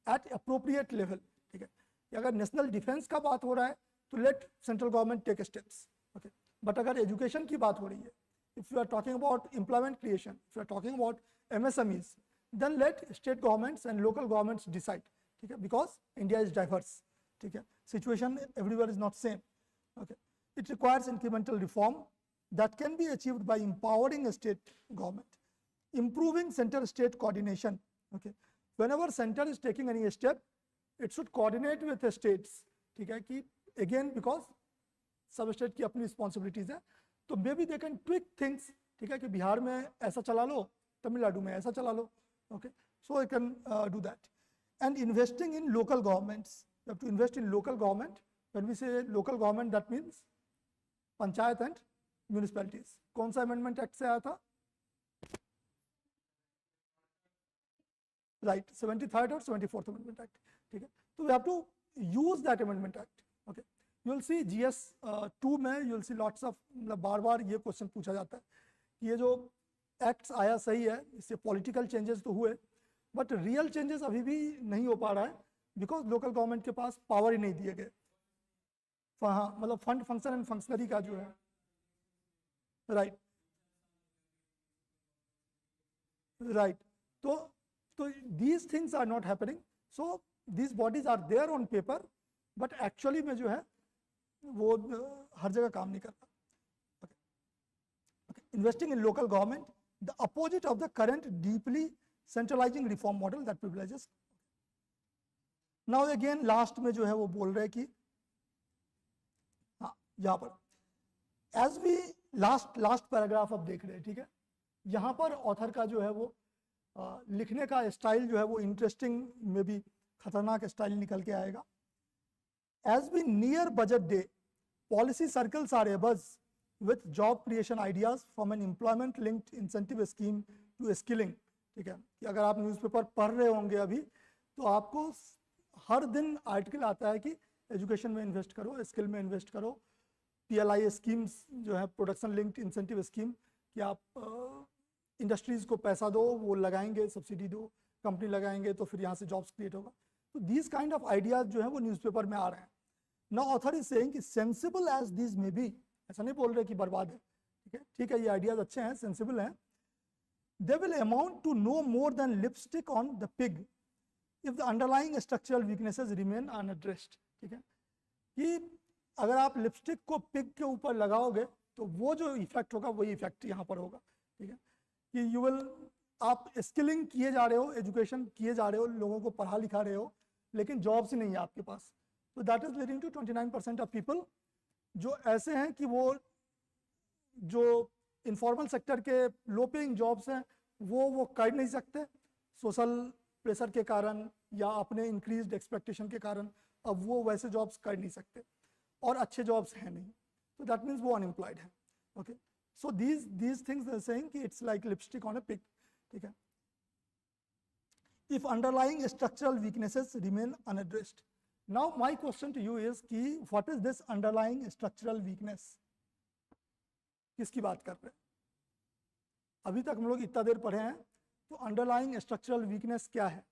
at appropriate level. ठीक है, अगर national defence का बात हो रहा है तो let central government take steps. Okay, but अगर एजुकेशन की बात हो रही है, if you are talking about employment creation, if you are talking about MSMEs, then let state governments and local governments decide. ठीक है, because India is diverse. ठीक है, situation everywhere is not same. Okay, it requires incremental reform that can be achieved by empowering a state government, improving center-state coordination. Okay, whenever center is taking any step, it should coordinate with the states. ठीक है, कि again because सब state की अपनी responsibilities है, तो may be they can tweak things. ठीक है, कि बिहार में ऐसा चला लो, तमिलनाडु में ऐसा चला लो. Okay, so I can do that. And investing in local governments, you have to invest in local government. When we say local government, that means panchayat and municipalities. कौन सा अमेंडमेंट एक्ट से आया था? राइट, 73rd और 74th amendment act. ठीक है, तो we have to use that amendment act. Okay, you will see GS 2 में you will see lots of, मतलब बार बार ये क्वेश्चन पूछा जाता है कि ये जो एक्ट्स आया सही है, इससे पॉलिटिकल चेंजेस तो हुए, बट रियल चेंजेस अभी भी नहीं हो पा रहा है बिकॉज लोकल गवर्नमेंट के पास पावर ही नहीं दिए गए. हाँ, मतलब फंड फंक्शन एंड फंक्शनरी का जो है. Right, right. तो these things are not happening. So these bodies are there on paper, but actually में जो है वो हर जगह काम नहीं करता. Investing in local government, the opposite of the current deeply centralizing reform model that privileges. Now again last में जो है वो बोल रहे हैं कि हाँ, यहाँ पर as we last पैराग्राफ अब देख रहे हैं. ठीक है, यहाँ पर ऑथर का जो है वो लिखने का स्टाइल जो है वो इंटरेस्टिंग में भी खतरनाक स्टाइल निकल के आएगा. As we near budget day, policy circles are abuzz with job creation ideas from an employment linked incentive scheme to skilling. ठीक है, कि अगर आप न्यूज़पेपर पढ़ रहे होंगे अभी, तो आपको हर दिन आर्टिकल आता है कि एजुकेशन में इन्वेस्ट करो, स्किल में इन्वेस्ट करो. PLI स्कीम्स जो है, प्रोडक्शन लिंक्ड इंसेंटिव स्कीम, कि आप इंडस्ट्रीज को पैसा दो, वो लगाएंगे, सब्सिडी दो, कंपनी लगाएंगे तो फिर यहाँ से जॉब्स क्रिएट होगा. तो दीज काइंड ऑफ आइडियाज जो है वो न्यूज़पेपर में आ रहे हैं. नाउ ऑथर इज सेइंग कि sensible as these may be, ऐसा नहीं बोल रहे कि बर्बाद है. ठीक है, ये आइडियाज अच्छे हैं, सेंसिबल हैं. They will amount to no more than lipstick on the pig if the underlying structural weaknesses remain unaddressed. ठीक है, कि अगर आप लिपस्टिक को पिग के ऊपर लगाओगे तो वो जो इफेक्ट होगा वही इफेक्ट यहाँ पर होगा. ठीक है, कि यू विल, आप स्किलिंग किए जा रहे हो, एजुकेशन किए जा रहे हो, लोगों को पढ़ा लिखा रहे हो, लेकिन जॉब्स ही नहीं है आपके पास. तो that is leading to 29% of people जो ऐसे हैं कि वो जो इनफॉर्मल सेक्टर के लो पेइंग जॉब्स हैं वो कर नहीं सकते सोशल प्रेशर के कारण या अपने इंक्रीज्ड एक्सपेक्टेशन के कारण. अब वो वैसे जॉब्स कर नहीं सकते और अच्छे जॉब्स हैं नहीं, तो दैट मीन्स वो अनएम्प्लॉयड है. Okay, so these things they are saying कि it's like lipstick on a pig. ठीक है, if underlying structural weaknesses remain unaddressed. Now my question to you is कि what is this underlying structural weakness? किसकी बात कर रहे हैं? अभी तक हम लोग इतना देर पढ़े हैं, तो अंडरलाइंग स्ट्रक्चरल वीकनेस क्या है?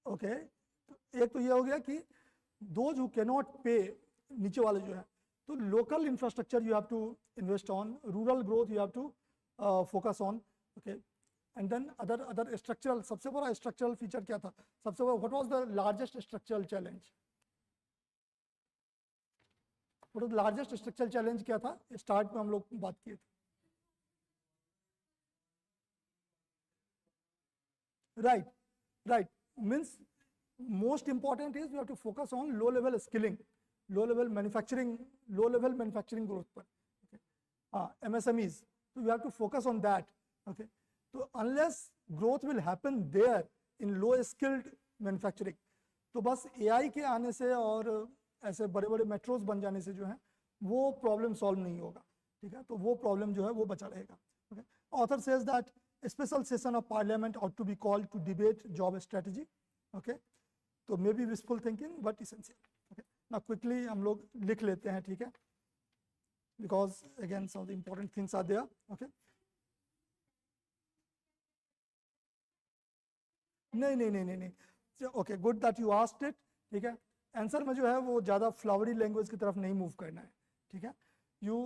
ओके, एक तो ये हो गया कि दोज हु कैनॉट पे, नीचे वाले जो है, तो local infrastructure you have to invest on, rural growth you have to focus on. Okay, and then other structural, सबसे बड़ा स्ट्रक्चरल फीचर क्या था? सबसे बड़ा, what was the largest structural challenge? What was the largest structural challenge क्या था? Start में हम लोग बात किए थे. Right, means most important is you have to focus on low level skilling, low level manufacturing growth पर. Okay, MSMEs, so you have to focus on that. Okay, so unless growth will happen there in low skilled manufacturing, तो बस AI के आने से और ऐसे बड़े बड़े मेट्रोज बन जाने से जो है वो प्रॉब्लम सॉल्व नहीं होगा. ठीक है, तो वो प्रॉब्लम जो है वो बचा रहेगा. Okay, author says that a special session of parliament ought to be called to debate job strategy. Okay, तो maybe wishful thinking but essential. Okay, now quickly हम लोग लिख लेते हैं, ठीक है, because again some of the important things are there. Okay, नहीं, okay, good that you asked it. ठीक है, आंसर में जो है वो ज़्यादा फ्लावरी लैंग्वेज की तरफ नहीं मूव करना है, ठीक है. You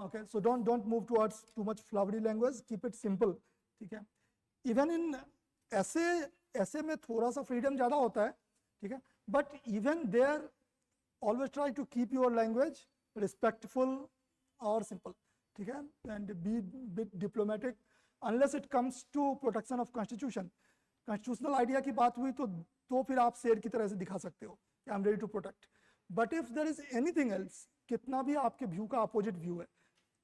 okay, so don't move towards too much flowery language, keep it simple, ठीक है. Even in ऐसे में थोड़ा सा फ्रीडम ज़्यादा होता है, ठीक है, but even there always try to keep your language respectful or simple, ठीक है, and be bit diplomatic unless it comes to protection of constitution. Constitutional idea की बात हुई तो फिर आप शेर की तरह से दिखा सकते हो कि I am ready to protect. But if there is anything else, कितना भी आपके व्यू का अपोजिट व्यू है,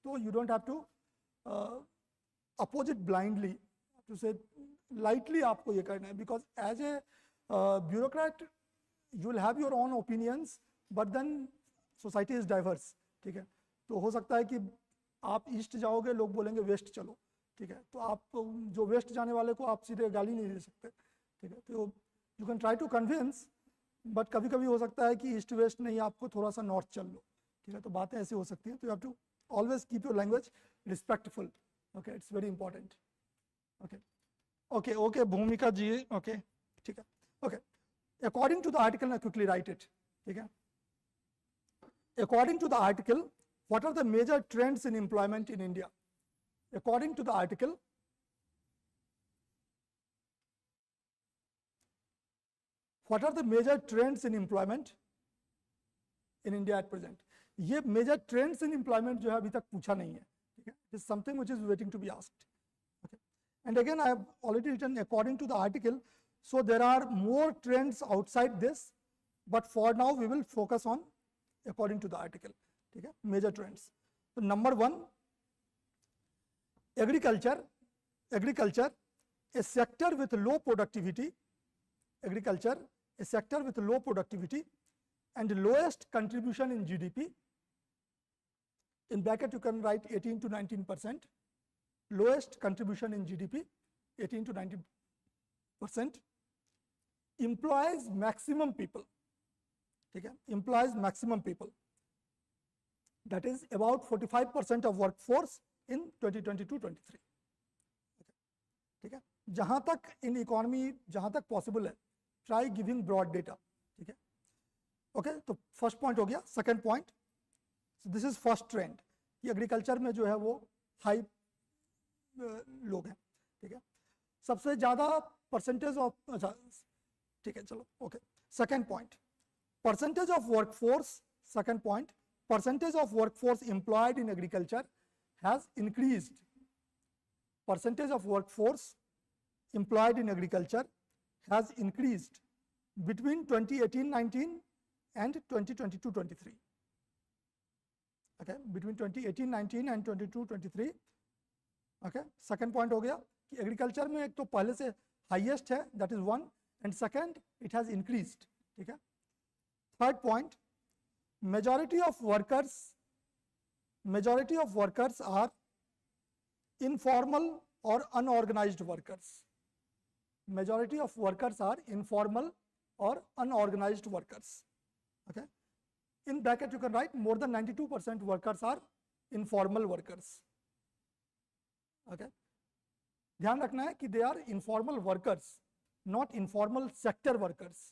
तो you don't have to oppose it blindly, to say lightly आपको ये करना है, because as a bureaucrat you will have your own opinions, but then society is diverse, ठीक है. तो हो सकता है कि आप ईस्ट जाओगे, लोग बोलेंगे वेस्ट चलो, ठीक है, तो आप जो वेस्ट जाने वाले को आप सीधे गाली नहीं दे सकते, ठीक है. तो you can try to convince, but कभी कभी हो सकता है कि ईस्ट वेस्ट नहीं, आपको थोड़ा सा नॉर्थ चल लो, ठीक है. तो बातें ऐसी हो सकती हैं, तो you have to always keep your language respectful. Okay, it's very important. Okay, Bhumika ji. Okay, ठीक है. Okay, according to the article, ना क्विकली राइट इट, ठीक है. According to the article, what are the major trends in employment in India? According to the article, what are the major trends in employment in India at present? ये major trends in employment जो है अभी तक पूछा नहीं है, ठीक है. It is something which is waiting to be asked. Okay. And again, I have already written according to the article, so there are more trends outside this, but for now we will focus on according to the article. ठीक है, major trends. तो number 1, agriculture A sector with low productivity, agriculture A sector with low productivity and lowest contribution in GDP. In bracket you can right 18 to 19%. Lowest contribution in GDP 18 to 19%. Employees maximum people, ठीक है, employees maximum people, that is about 45% of workforce in 2022-23. ठीक है, जहां तक in economy जहां तक possible है, try giving broad data, ठीक है. ओके, तो फर्स्ट पॉइंट हो गया. Second point, this is first trend, ये एग्रीकल्चर में जो है वो हाई लोग हैं, ठीक है. सबसे ज्यादा परसेंटेज ऑफ, अच्छा ठीक है, चलो. Okay, second point, percentage of workforce. Second point, percentage of workforce employed in agriculture has increased. Percentage of workforce employed in agriculture has increased between 2018-19 and 2022-23. Okay, between 2018-19 and 22-23. Okay, second point हो गया कि agriculture में एक तो पहले से highest है, that is 1, and second it has increased, ठीक है. Third point, majority of workers are informal or unorganized workers. Majority of workers are informal or unorganized workers. Okay, in bracket you can write more than 92% workers are informal workers. Okay, ध्यान रखना है कि they are informal workers, not informal sector workers.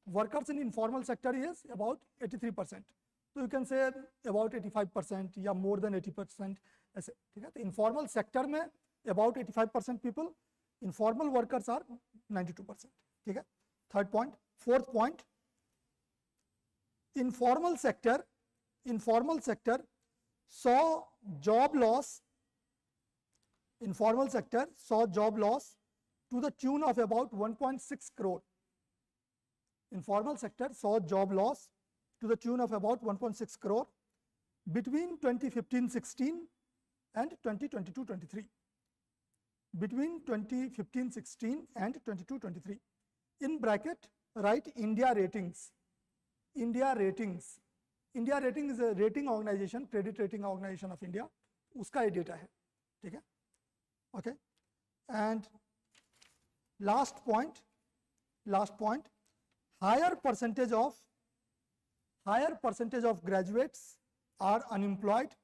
Workers in informal sector is about 83%. So you can say about 85% या more than 80% ऐसे, ठीक है. तो informal sector में about 85% people, informal workers are 92%, ठीक है. Third point. Fourth point, informal sector saw job loss. Informal sector saw job loss to the tune of about 1.6 crore. Informal sector saw job loss to the tune of about 1.6 crore between 2015-16 and 2022-23. Between 2015-16 and 22-23. In bracket, write India ratings. India ratings. India rating is a rating organization, credit rating organization of India. उसका ये data है, ठीक है. Okay. And last point, higher percentage of graduates are unemployed.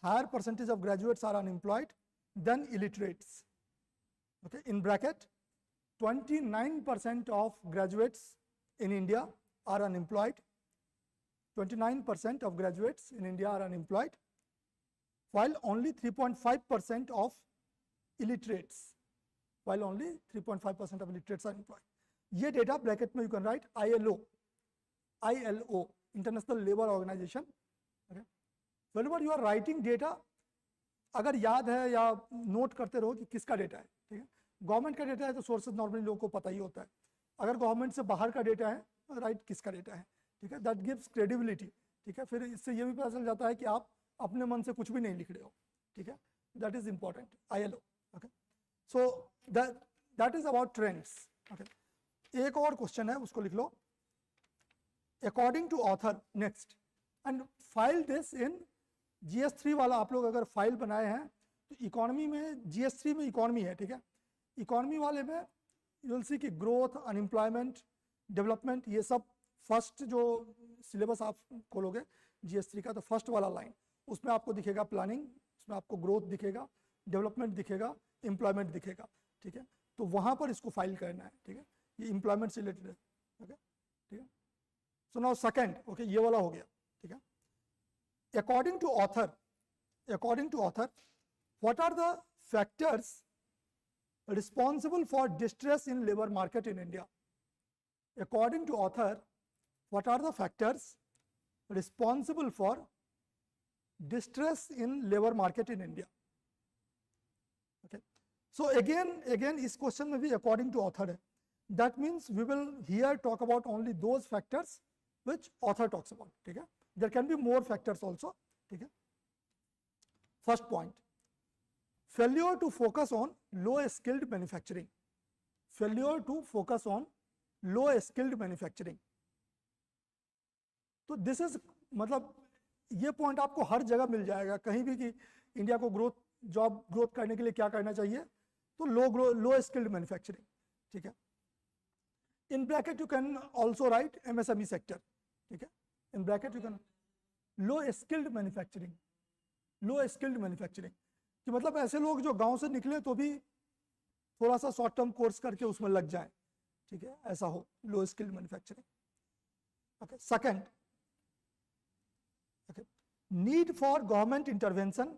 Higher percentage of graduates are unemployed than illiterates. Okay, in bracket, 29% of graduates in India are unemployed. 29% of graduates in India are unemployed, while only 3.5% of illiterates, are employed. ये data bracket में you can write ILO, International Labour Organization. Okay. Whenever you are writing data, अगर याद है या note करते रहो कि किसका डेटा है, ठीक है. गवर्नमेंट का डेटा है तो सोर्सेज नॉर्मली लोगों को पता ही होता है. अगर गवर्नमेंट से बाहर का डेटा है, राइट, किसका डेटा है, ठीक है. दैट गिव्स क्रेडिबिलिटी, ठीक है. फिर इससे ये भी पता चल जाता है कि आप अपने मन से कुछ भी नहीं लिख रहे हो, ठीक है. That is important, ILO. Okay, so that is about trends. Okay, एक और क्वेश्चन है, उसको लिख लो. According to author, next, and file this in GS3 वाला. आप लोग अगर फाइल बनाए हैं तो इकोनॉमी में, GS3 में इकोनॉमी है, ठीक है. इकोनॉमी वाले में यू विल सी कि ग्रोथ, अनएम्प्लॉयमेंट, डेवलपमेंट, ये सब फर्स्ट जो सिलेबस आप खोलोगे GS3 का, तो फर्स्ट वाला लाइन, उसमें आपको दिखेगा प्लानिंग, उसमें आपको ग्रोथ दिखेगा, डेवलपमेंट दिखेगा, एम्प्लॉयमेंट दिखेगा, ठीक है. तो वहाँ पर इसको फाइल करना है, ठीक है. ये एम्प्लॉयमेंट से रिलेटेड है. ओके, ठीक है. सो नाउ सेकंड, ओके, ये वाला हो गया, ठीक है. According to author, what are the factors responsible for distress in labor market in India? According to author, what are the factors responsible for distress in labor market in India? Okay. So again, इस question में भी according to author है. That means we will here talk about only those factors which author talks about, ठीक है. There can be more factors also, ठीक है. First point, failure to focus on low skilled manufacturing. Failure to focus on low skilled manufacturing. तो this is, मतलब ये point आपको हर जगह मिल जाएगा कहीं भी कि इंडिया को जॉब ग्रोथ करने के लिए क्या करना चाहिए, तो लो स्किल्ड मैन्युफैक्चरिंग, ठीक है. In bracket you can also right MSME sector, ठीक है. In bracket you can low skilled manufacturing कि मतलब ऐसे लोग जो गांव से निकले तो भी थोड़ा सा शॉर्ट टर्म कोर्स करके उसमें लग जाए, ठीक है, ऐसा हो, low skilled manufacturing. Okay, second, okay, need for government intervention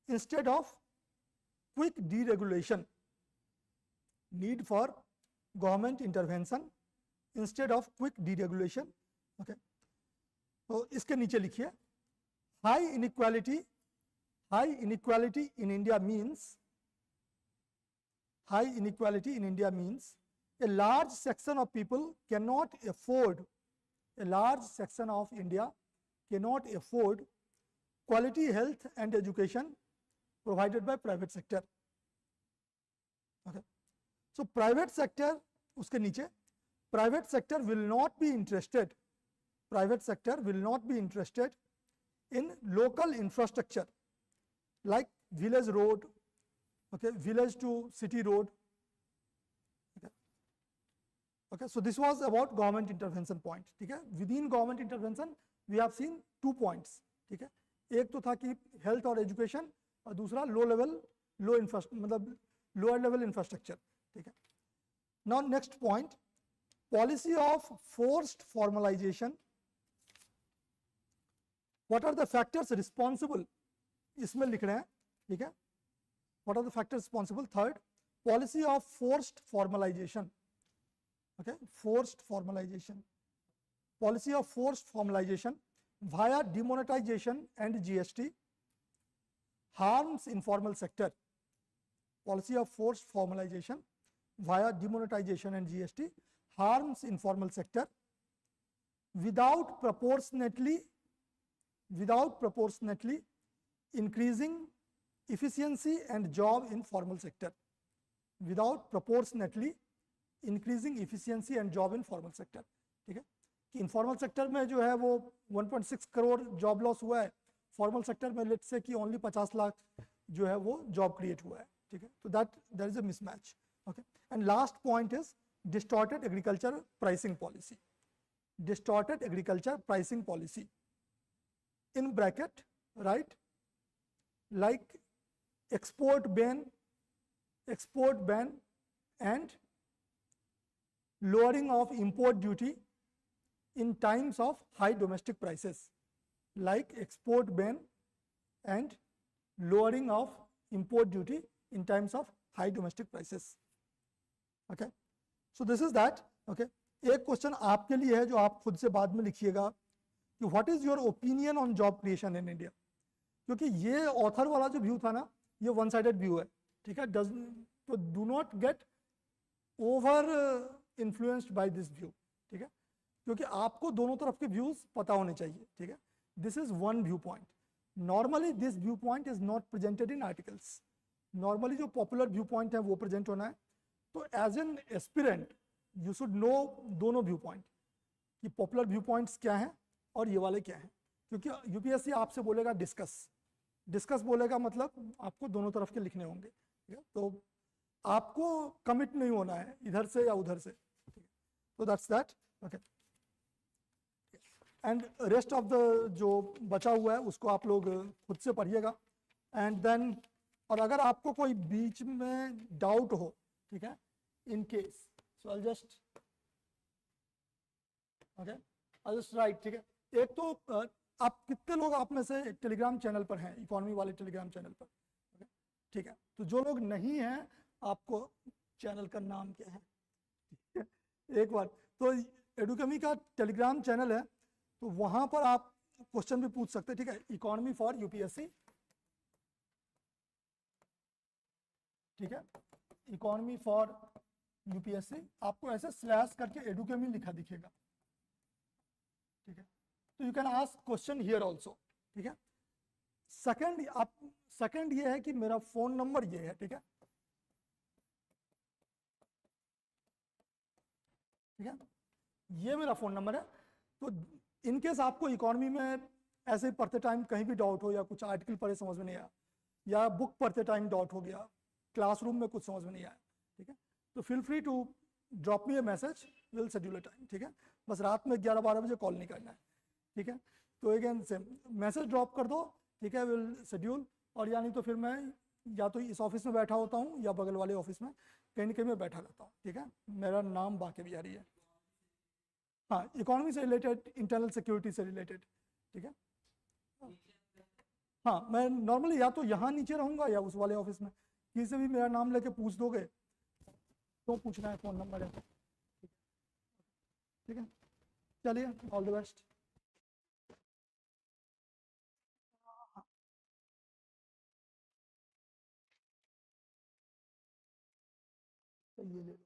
instead of quick deregulation. Need for government intervention instead of quick deregulation. Okay, तो इसके नीचे लिखिए, high inequality in India means a large section of people cannot afford, quality health and education provided by private sector. Okay, so private sector, उसके नीचे, private sector will not be interested in local infrastructure like village road, okay, village to city road. Okay, so this was about government intervention point, ठीक है. Within government intervention we have seen 2 points, ठीक है. एक तो था कि health और education, और दूसरा लोअर लेवल इंफ्रास्ट्रक्चर, ठीक है. Now next point, policy of forced formalisation. What are the factors responsible, इसमें लिख रहे हैं, ठीक है. What are the factors responsible. Third, policy of forced formalisation. Okay, forced formalization. Policy of forced formalization via demonetization and GST harms informal sector. Policy of forced formalization via demonetization and GST harms informal sector without proportionately increasing efficiency and job in formal sector. Without proportionately increasing efficiency and job in formal sector, ठीक है. कि informal sector में जो है वो 1.6 crore job loss हुआ है, formal sector में लेट्स से कि ओनली 50 लाख जो है वो जॉब क्रिएट हुआ है, ठीक है, तो that is a mismatch, okay. And last point is distorted agriculture pricing policy, distorted agriculture pricing policy, in bracket, right, like export ban and lowering of import duty in times of high domestic prices, like export ban and lowering of import duty in times of high domestic prices, okay. So this is that, okay. एक question आपके लिए है जो आप खुद से बाद में लिखिएगा कि what is your opinion on job creation in India, क्योंकि ये ऑथर वाला जो व्यू था ना, ये वन साइडेड व्यू है, ठीक है, तो do not get over influenced by this view, ठीक है, क्योंकि आपको दोनों तरफ के व्यूज पता होने चाहिए, ठीक है। This is one view point, normally this view point is not presented in articles, normally जो पॉपुलर व्यू पॉइंट है वो प्रेजेंट होना है, तो as an aspirant you should know दोनों व्यू पॉइंट कि पॉपुलर व्यू पॉइंट्स क्या हैं और ये वाले क्या हैं, क्योंकि यूपीएससी आपसे बोलेगा डिस्कस बोलेगा, मतलब आपको दोनों तरफ के लिखने होंगे, ठीक है, तो आपको कमिट नहीं होना है इधर से या उधर से, ठीक है, तो that's that, okay. And rest of the जो बचा हुआ है उसको आप लोग खुद से पढ़िएगा, एंड देन और अगर आपको कोई बीच में डाउट हो, ठीक है, in case, so I'll just write, ठीक है। एक तो आप कितने लोग आप में से टेलीग्राम चैनल पर हैं, इकोनॉमी वाले टेलीग्राम चैनल पर, ठीक है, तो जो लोग नहीं हैं आपको चैनल का नाम क्या है, एक बार तो एडुकेमी का टेलीग्राम चैनल है, तो वहां पर आप क्वेश्चन भी पूछ सकते हैं, ठीक है, इकोनॉमी फॉर यूपीएससी, ठीक है, इकोनॉमी फॉर यूपीएससी, आपको ऐसे स्लैश करके एडुकेमी लिखा दिखेगा, ठीक है, तो you can ask question here also, ठीक है। सेकंड ये है कि मेरा फोन नंबर ये है, ठीक है, ठीक है, ये मेरा फोन नंबर है, तो इनकेस आपको इकोनॉमी में ऐसे पढ़ते टाइम कहीं भी डाउट हो, या कुछ आर्टिकल पढ़े समझ में नहीं आया, या बुक पढ़ते टाइम डाउट हो गया, क्लासरूम में कुछ समझ में नहीं आया, ठीक है, तो feel free to drop me a message, will schedule a time, ठीक है, बस रात में 11-12 बजे कॉल नहीं करना है, ठीक है, तो अगेन सेम मैसेज ड्रॉप कर दो, ठीक है, विल शेड्यूल, और या नहीं तो फिर मैं या तो इस ऑफिस में बैठा होता हूँ या बगल वाले ऑफिस में कहीं ना कहीं मैं बैठा रहता हूँ, ठीक है, मेरा नाम बांके बिहारी है, हाँ, इकोनॉमी से रिलेटेड, इंटरनल सिक्योरिटी से रिलेटेड, ठीक है, हाँ, मैं नॉर्मली या तो यहाँ नीचे रहूँगा या उस वाले ऑफिस में, किसी से भी मेरा नाम लेके पूछ दोगे तो पूछना है, फोन नंबर है, ठीक है, चलिए, ऑल द बेस्ट। ये ले लो।